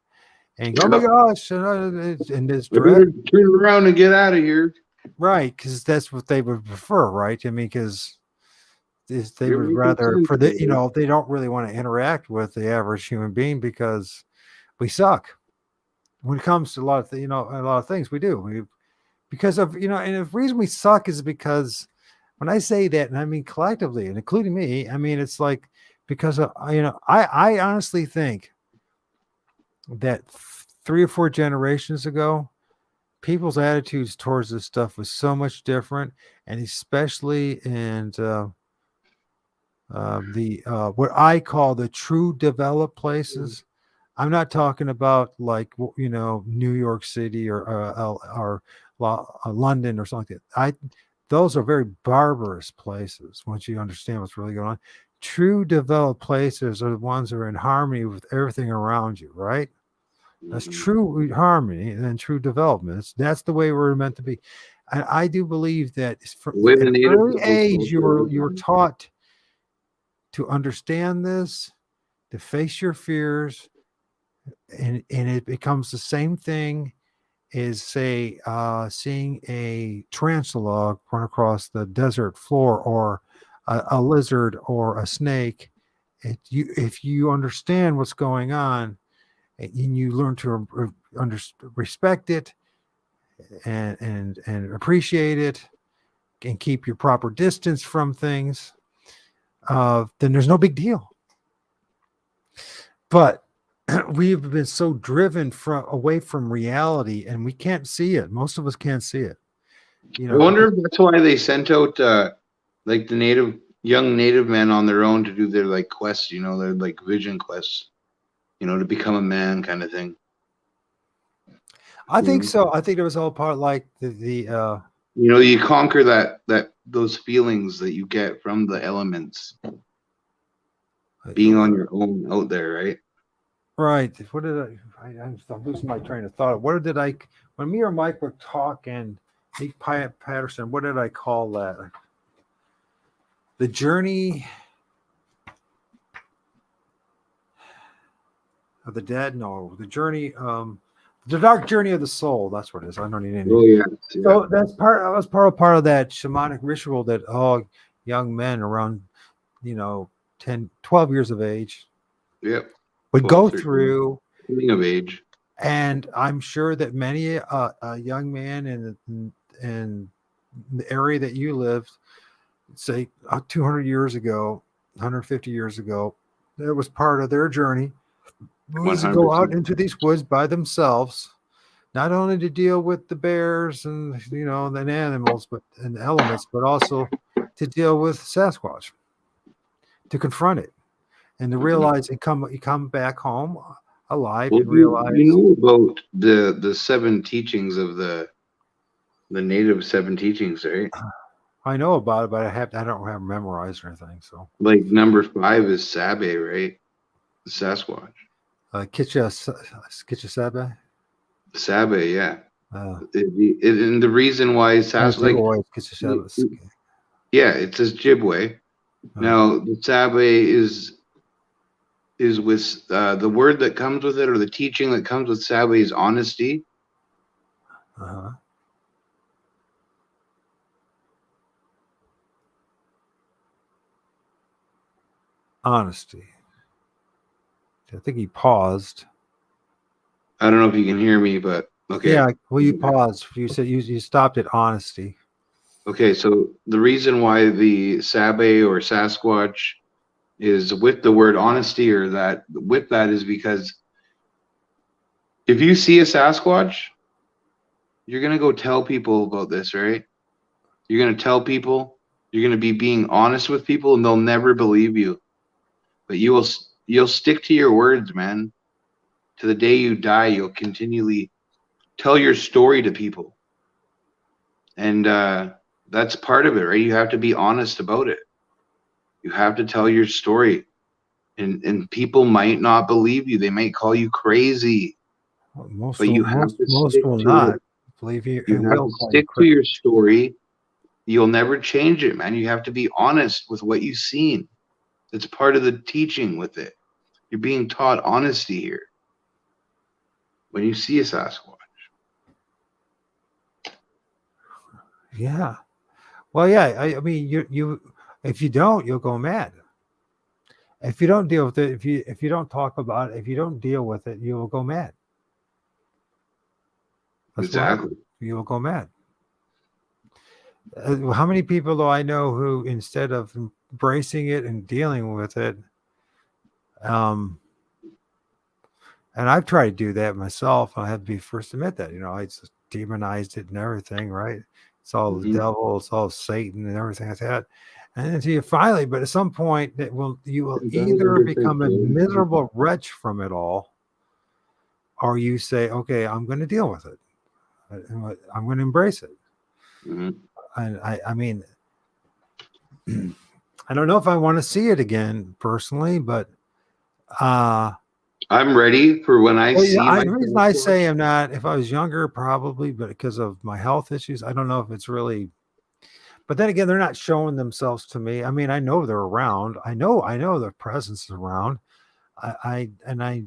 and go, oh my Yep. gosh, and this I dread, better turn around and get out of here. right? Because that's what they would prefer, right? I mean, because they You're would making rather sense, for brother. they don't really want to interact with the average human being because we suck when it comes to a lot of things we do. Because of and the reason we suck is because when I say that, and I mean collectively, and including me, I mean it's like because of I honestly think that 3 or 4 generations ago, people's attitudes towards this stuff was so much different, and especially in the what I call the true developed places. I'm not talking about like New York City or London or something. Those are very barbarous places once you understand what's really going on. true developed places are the ones that are in harmony with everything around you, right? That's true harmony and then true development. That's the way we're meant to be. And I do believe that from The way at the an native early peoples age, culture you were is. taught to understand this, to face your fears, and it becomes the same thing as, say, seeing a tarantula run across the desert floor, or a lizard or a snake. If you understand what's going on, and you learn to respect it, and appreciate it, and keep your proper distance from things, then there's no big deal. But we've been so driven away from reality, and we can't see it. Most of us can't see it. I wonder if that's why they sent out like the young native men on their own to do their like quests, their like vision quests, to become a man kind of thing. I think so. I think it was all part like you conquer those feelings that you get from the elements, being on your own out there, right? Right. What did I'm losing my train of thought. When me or Mike were talking, Mike Patterson, what did I call that? The journey of the dead? No, the journey, the dark journey of the soul. That's what it is. I don't need Oh yeah. So that was part of that shamanic ritual that all young men around, 10, 12 years of age, Yep. would go through. Coming of age. And I'm sure that many a young man in the area that you lived, say 200 years ago, 150 years ago, that was part of their journey, was to go out into these woods by themselves, not only to deal with the bears and the animals, and the elements, but also to deal with Sasquatch, to confront it, and to realize you come back home alive, and realize about the 7 teachings of the native 7 teachings, right? I know about it, but I don't have memorized or anything. So like number 5 is Sabe, right? The Sasquatch. Kitcha Sabe. Sabe, yeah. And the reason why Sasquatch, yeah, it says Jibwe. Now the Sabe is with the word that comes with it, or the teaching that comes with Sabe, is honesty. Honesty. I think he paused. I don't know if you can hear me, but okay. Yeah, well, you paused. You said you stopped at honesty. Okay, so the reason why the Sabe or Sasquatch is with the word honesty, or that with that, is because if you see a Sasquatch, you're gonna go tell people about this, right? You're gonna tell people, you're gonna be being honest with people, and they'll never believe you. But you'll stick to your words, man. To the day you die, you'll continually tell your story to people. And that's part of it, right? You have to be honest about it. You have to tell your story. And people might not believe you. They might call you crazy. Most will not believe you. You have to stick to your story. You'll never change it, man. You have to be honest with what you've seen. It's part of the teaching with it. You're being taught honesty here when you see a Sasquatch. Yeah. Well, yeah. I mean, you if you don't, you'll go mad. If you don't deal with it, if you don't talk about it, if you don't deal with it, you will go mad. That's exactly. You will go mad. How many people do I know who, instead of embracing it and dealing with it, and I've tried to do that myself. I have to be first to admit that, I just demonized it and everything, right? It's all the devil, it's all Satan and everything like that. And until you finally, but at some point, you will either become a miserable wretch from it all, or you say, okay, I'm going to deal with it. I'm going to embrace it. And I mean, I don't know if I want to see it again personally, but I'm ready for when I well, yeah, see my the reason I Sasquatch. say I'm not, if I was younger, probably, but because of my health issues, I don't know if it's really. But then again, they're not showing themselves to me. I mean, I know they're around. I know their presence is around. And I,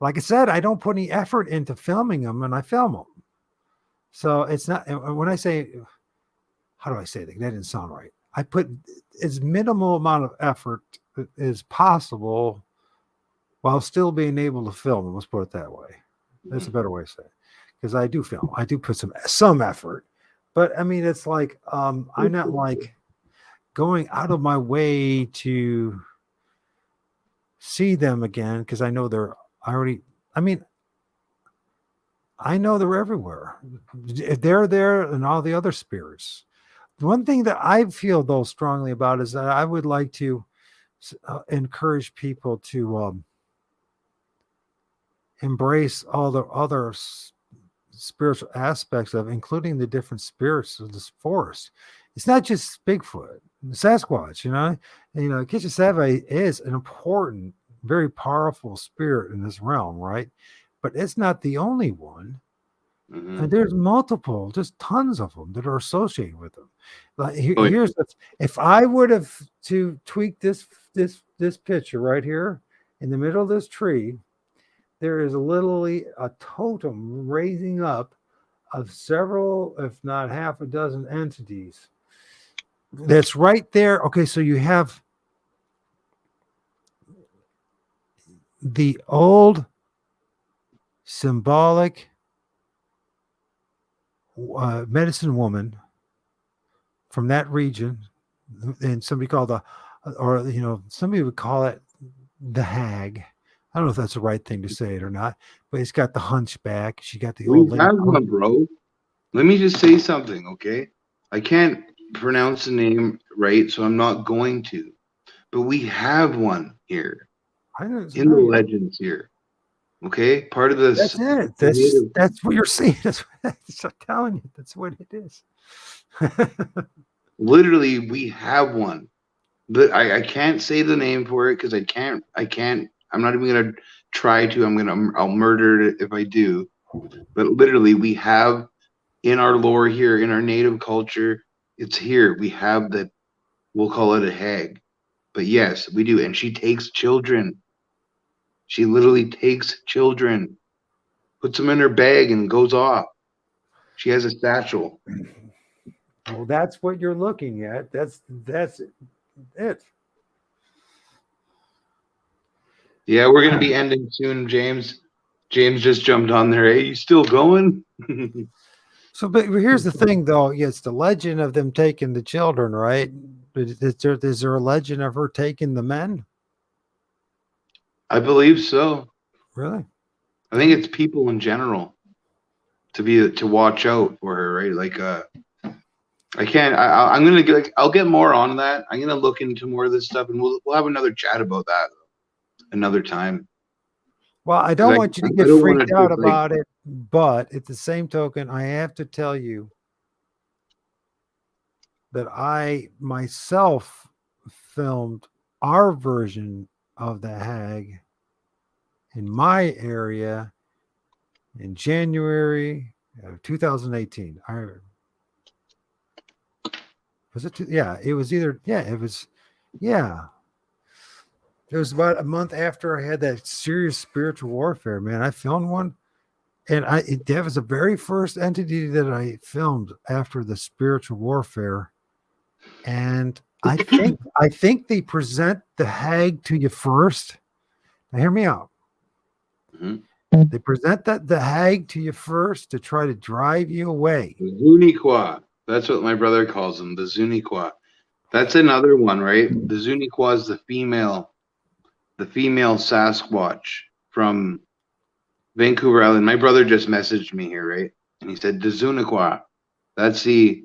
like I said, I don't put any effort into filming them, and I film them. So it's not when I say, how do I say that? That didn't sound right. I put as minimal amount of effort as possible while still being able to film. Let's put it that way. That's a better way to say it. Because I do film. I do put some effort. But I mean, it's like I'm not like going out of my way to see them again because I know they're I already. I mean, I know they're everywhere. They're there and all the other spirits. One thing that I feel though strongly about is that I would like to encourage people to embrace all the other spiritual aspects of, including the different spirits of this forest. It's not just Bigfoot, Sasquatch. Kitchen is an important, very powerful spirit in this realm, right? But it's not the only one. Mm-hmm. And there's multiple, just tons of them that are associated with them. Like Oh, yeah. here's the, if I would have to tweak this picture right here in the middle of this tree, there is literally a totem raising up of several, if not half a dozen entities. That's right there. Okay, so you have the old symbolic medicine woman from that region, and somebody called somebody would call it the hag. I don't know if that's the right thing to say it or not, but it's got the hunchback. She got the old We lady. have one, bro. Let me just say something, okay? I can't pronounce the name right, so I'm not going to. But we have one here I don't in the know. legends here. Okay, part of this That's it. native. That's what you're seeing. That's I'm telling you. That's what it is. Literally, we have one, but I can't say the name for it because I can't. I can't. I'm not even gonna try to. I'll murder it if I do. But literally, we have in our lore here, in our native culture, it's here. We have that. We'll call it a hag. But yes, we do. And she takes children. She literally takes children, puts them in her bag, and goes off. She has a satchel. Well, that's what you're looking at. That's it. Yeah, we're gonna be ending soon, James. James just jumped on there. Hey, you still going? So, but here's the thing, though. Yeah, it's the legend of them taking the children, right? But is there a legend of her taking the men? I believe so. Really? I think it's people in general to watch out for her, right? Like I can't. I'm gonna get. Like, I'll get more on that. I'm gonna look into more of this stuff, and we'll have another chat about that another time. Well, I Because don't want you to I get don't want to freaked out just like. about it, but at the same token, I have to tell you that I myself filmed our version of the hag in my area in January of 2018. Was it? Yeah, it was either. Yeah, it was. Yeah, it was about a month after I had that serious spiritual warfare. Man, I filmed one, and that was the very first entity that I filmed after the spiritual warfare. And I think they present the hag to you first. Now hear me out. Mhm. They present the hag to you first to try to drive you away. The Zuniqua. That's what my brother calls them. The Zuniqua. That's another one, right? The Zuniqua is the female Sasquatch from Vancouver Island. My brother just messaged me here, right? And he said the Zuniqua. That's the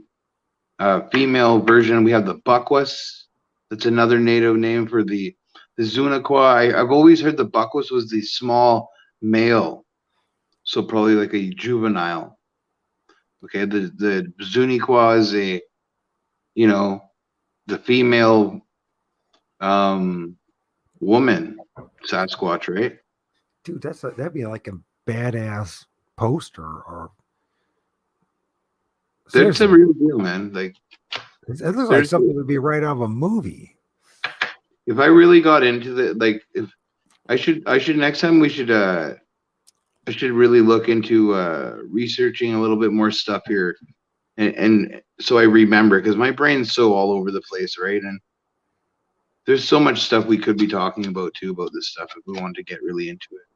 female version. We have the Buckwas. That's another native name for the Zuniqua. I've always heard the Buckwas was the small male, so probably like a juvenile. Okay, the Zuniqua is a, you know, the female. woman Sasquatch, right? Dude, that'd be like a badass poster, or That's a seriously, real deal, man. Like, it looks like there's something that would be right out of a movie. if I really got into the like, if I should next time we should I should really look into researching a little bit more stuff here, and so I remember because my brain's so all over the place, right? And there's so much stuff we could be talking about too about this stuff if we wanted to get really into it.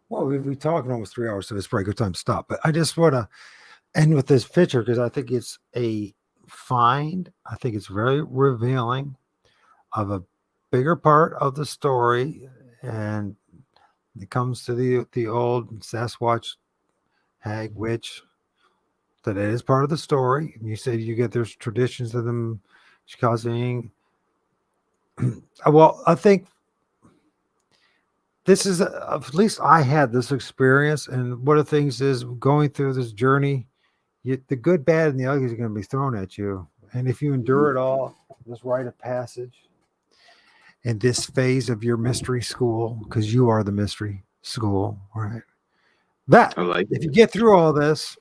Well, we've been talking almost 3 hours, so it's probably a good time to stop. But I just want to end with this picture because I think it's a find. I think it's very revealing of a bigger part of the story, and it comes to the old Sasquatch hag witch, that it is part of the story. And you said you get there's traditions of them causing. Well, I think this is at least I had this experience, and one of the things is going through this journey. The good, bad, and the ugly is going to be thrown at you, and if you endure it all, this rite of passage in this phase of your mystery school, because you are the mystery school, right? That I like if it. you get through all this,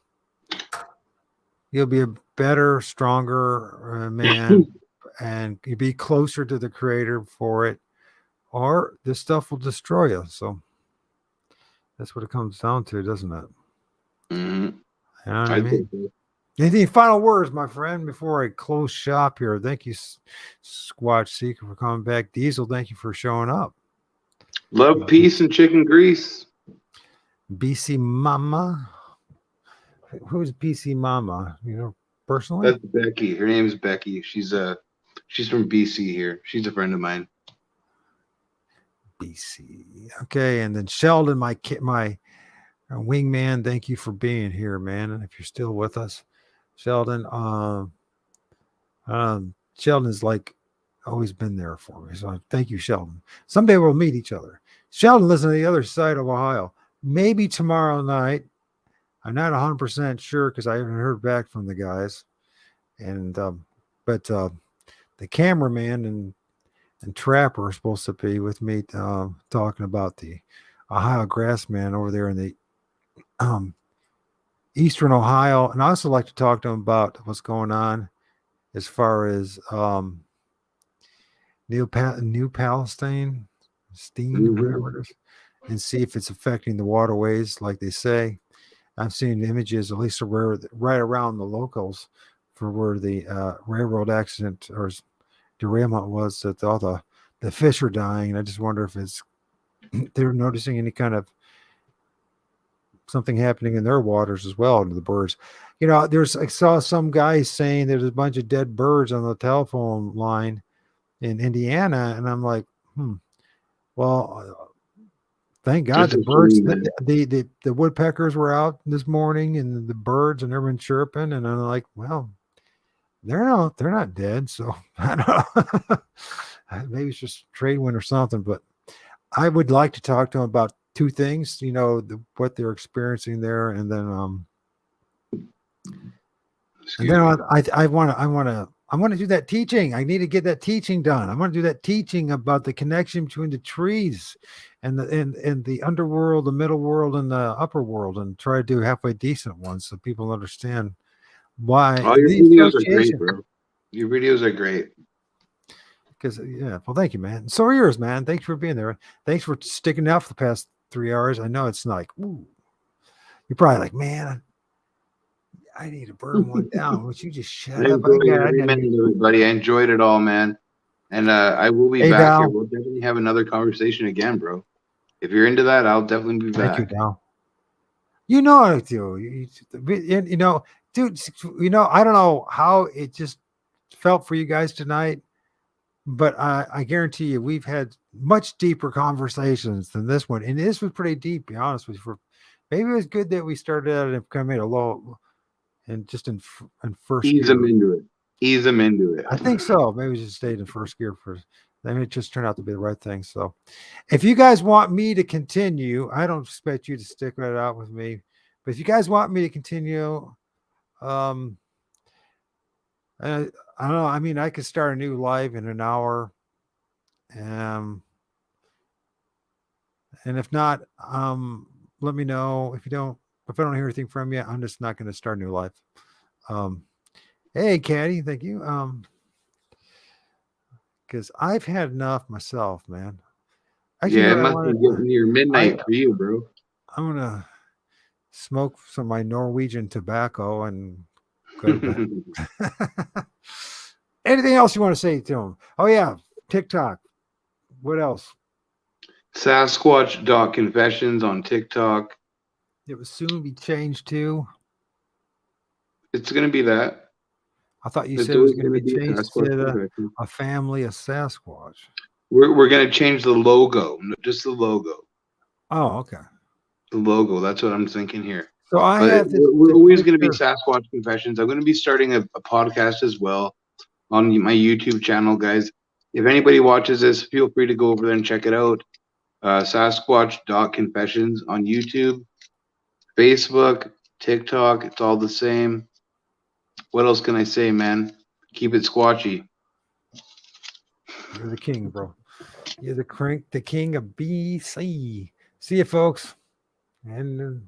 you'll be a better, stronger man, and you'll be closer to the creator for it, or this stuff will destroy you. So that's what it comes down to, doesn't it? Mm-hmm. You know what I I mean? think so. Any final words, my friend, before I close shop here? Thank you, Squatch Seeker, for coming back. Diesel, thank you for showing up. Love, peace, and chicken grease. BC Mama. Who's BC Mama? You know, personally? That's Becky. Her name's Becky. She's from BC here. She's a friend of mine. BC. Okay, and then Sheldon, my wingman, thank you for being here, man. And if you're still with us, Sheldon, Sheldon's like always been there for me. So thank you, Sheldon. Someday we'll meet each other. Sheldon lives on the other side of Ohio. Maybe tomorrow night. I'm not 100% sure because I haven't heard back from the guys. And but the cameraman and Trapper are supposed to be with me talking about the Ohio Grassman over there in the Eastern Ohio. And I also like to talk to them about what's going on as far as New Palestine, Steen, whatever it is, and see if it's affecting the waterways like they say. I've seen images, at least where right around the locals, for where the railroad accident or derailment was, that all the fish are dying. And I just wonder if it's they're noticing any kind of something happening in their waters as well, to the birds. You know, I saw some guy saying there's a bunch of dead birds on the telephone line in Indiana, and I'm like, well, thank God That's the a birds, shame, man. the woodpeckers were out this morning, and the birds and everyone chirping, and I'm like, well, they're not dead, so I don't know. Maybe it's just trade wind or something, but I would like to talk to them about two things, you know, what they're experiencing there, and then Excuse me. I want to do that teaching. I need to get that teaching done. I want to do that teaching about the connection between the trees and the underworld, the middle world, and the upper world, and try to do halfway decent ones so people understand why All your the videos are great, association. bro. Your videos are great. Because yeah, well, thank you, man. So are yours, man. Thanks for being there. Thanks for sticking out for the past 3 hours. I know it's like, ooh, you're probably like, man, I need to burn one down. Would you just I shut up? enjoyed every minute of it, buddy. I enjoyed it all, man. And I will be Hey, back here. Dal. We'll definitely have another conversation again, bro. If you're into that, I'll definitely be Thank you, back. Dal. You know I do. You know, dude. You know, I don't know how it just felt for you guys tonight, but I guarantee you, we've had much deeper conversations than this one, and this was pretty deep. To be honest with you, maybe it was good that we started out and kind of made a low and just in first Ease them gear. into it. Ease them into it. I think so. Maybe we just stayed in first gear first. Then it just turned out to be the right thing. So, if you guys want me to continue, I don't expect you to stick it out with me, but if you guys want me to continue, um, I don't know. I mean, I could start a new live in an hour, And if not, let me know. If I don't hear anything from you, I'm just not going to start a new life. Hey, Caddy, thank you. Because I've had enough myself, man. Actually, you Yeah, know it what I must be wanted? getting near midnight for you, bro. I'm gonna smoke some of my Norwegian tobacco and go to bed. Anything else you want to say to him? Oh yeah, TikTok. What else? Sasquatch.Confessions on TikTok. It will soon be changed to. It's gonna be that. I thought you It's said it was always going to gonna be be changed Sasquatch to Confessions. a family of Sasquatch. We're gonna change the logo, just the logo. Oh, okay. The logo. That's what I'm thinking here. So I But have we're this always going to be picture. Sasquatch Confessions. I'm going to be starting a podcast as well on my YouTube channel, guys. If anybody watches this, feel free to go over there and check it out. Sasquatch.Confessions on YouTube, Facebook, TikTok. It's all the same. What else can I say, man? Keep it squatchy. You're the king, bro. You're the king of BC. See you, folks. And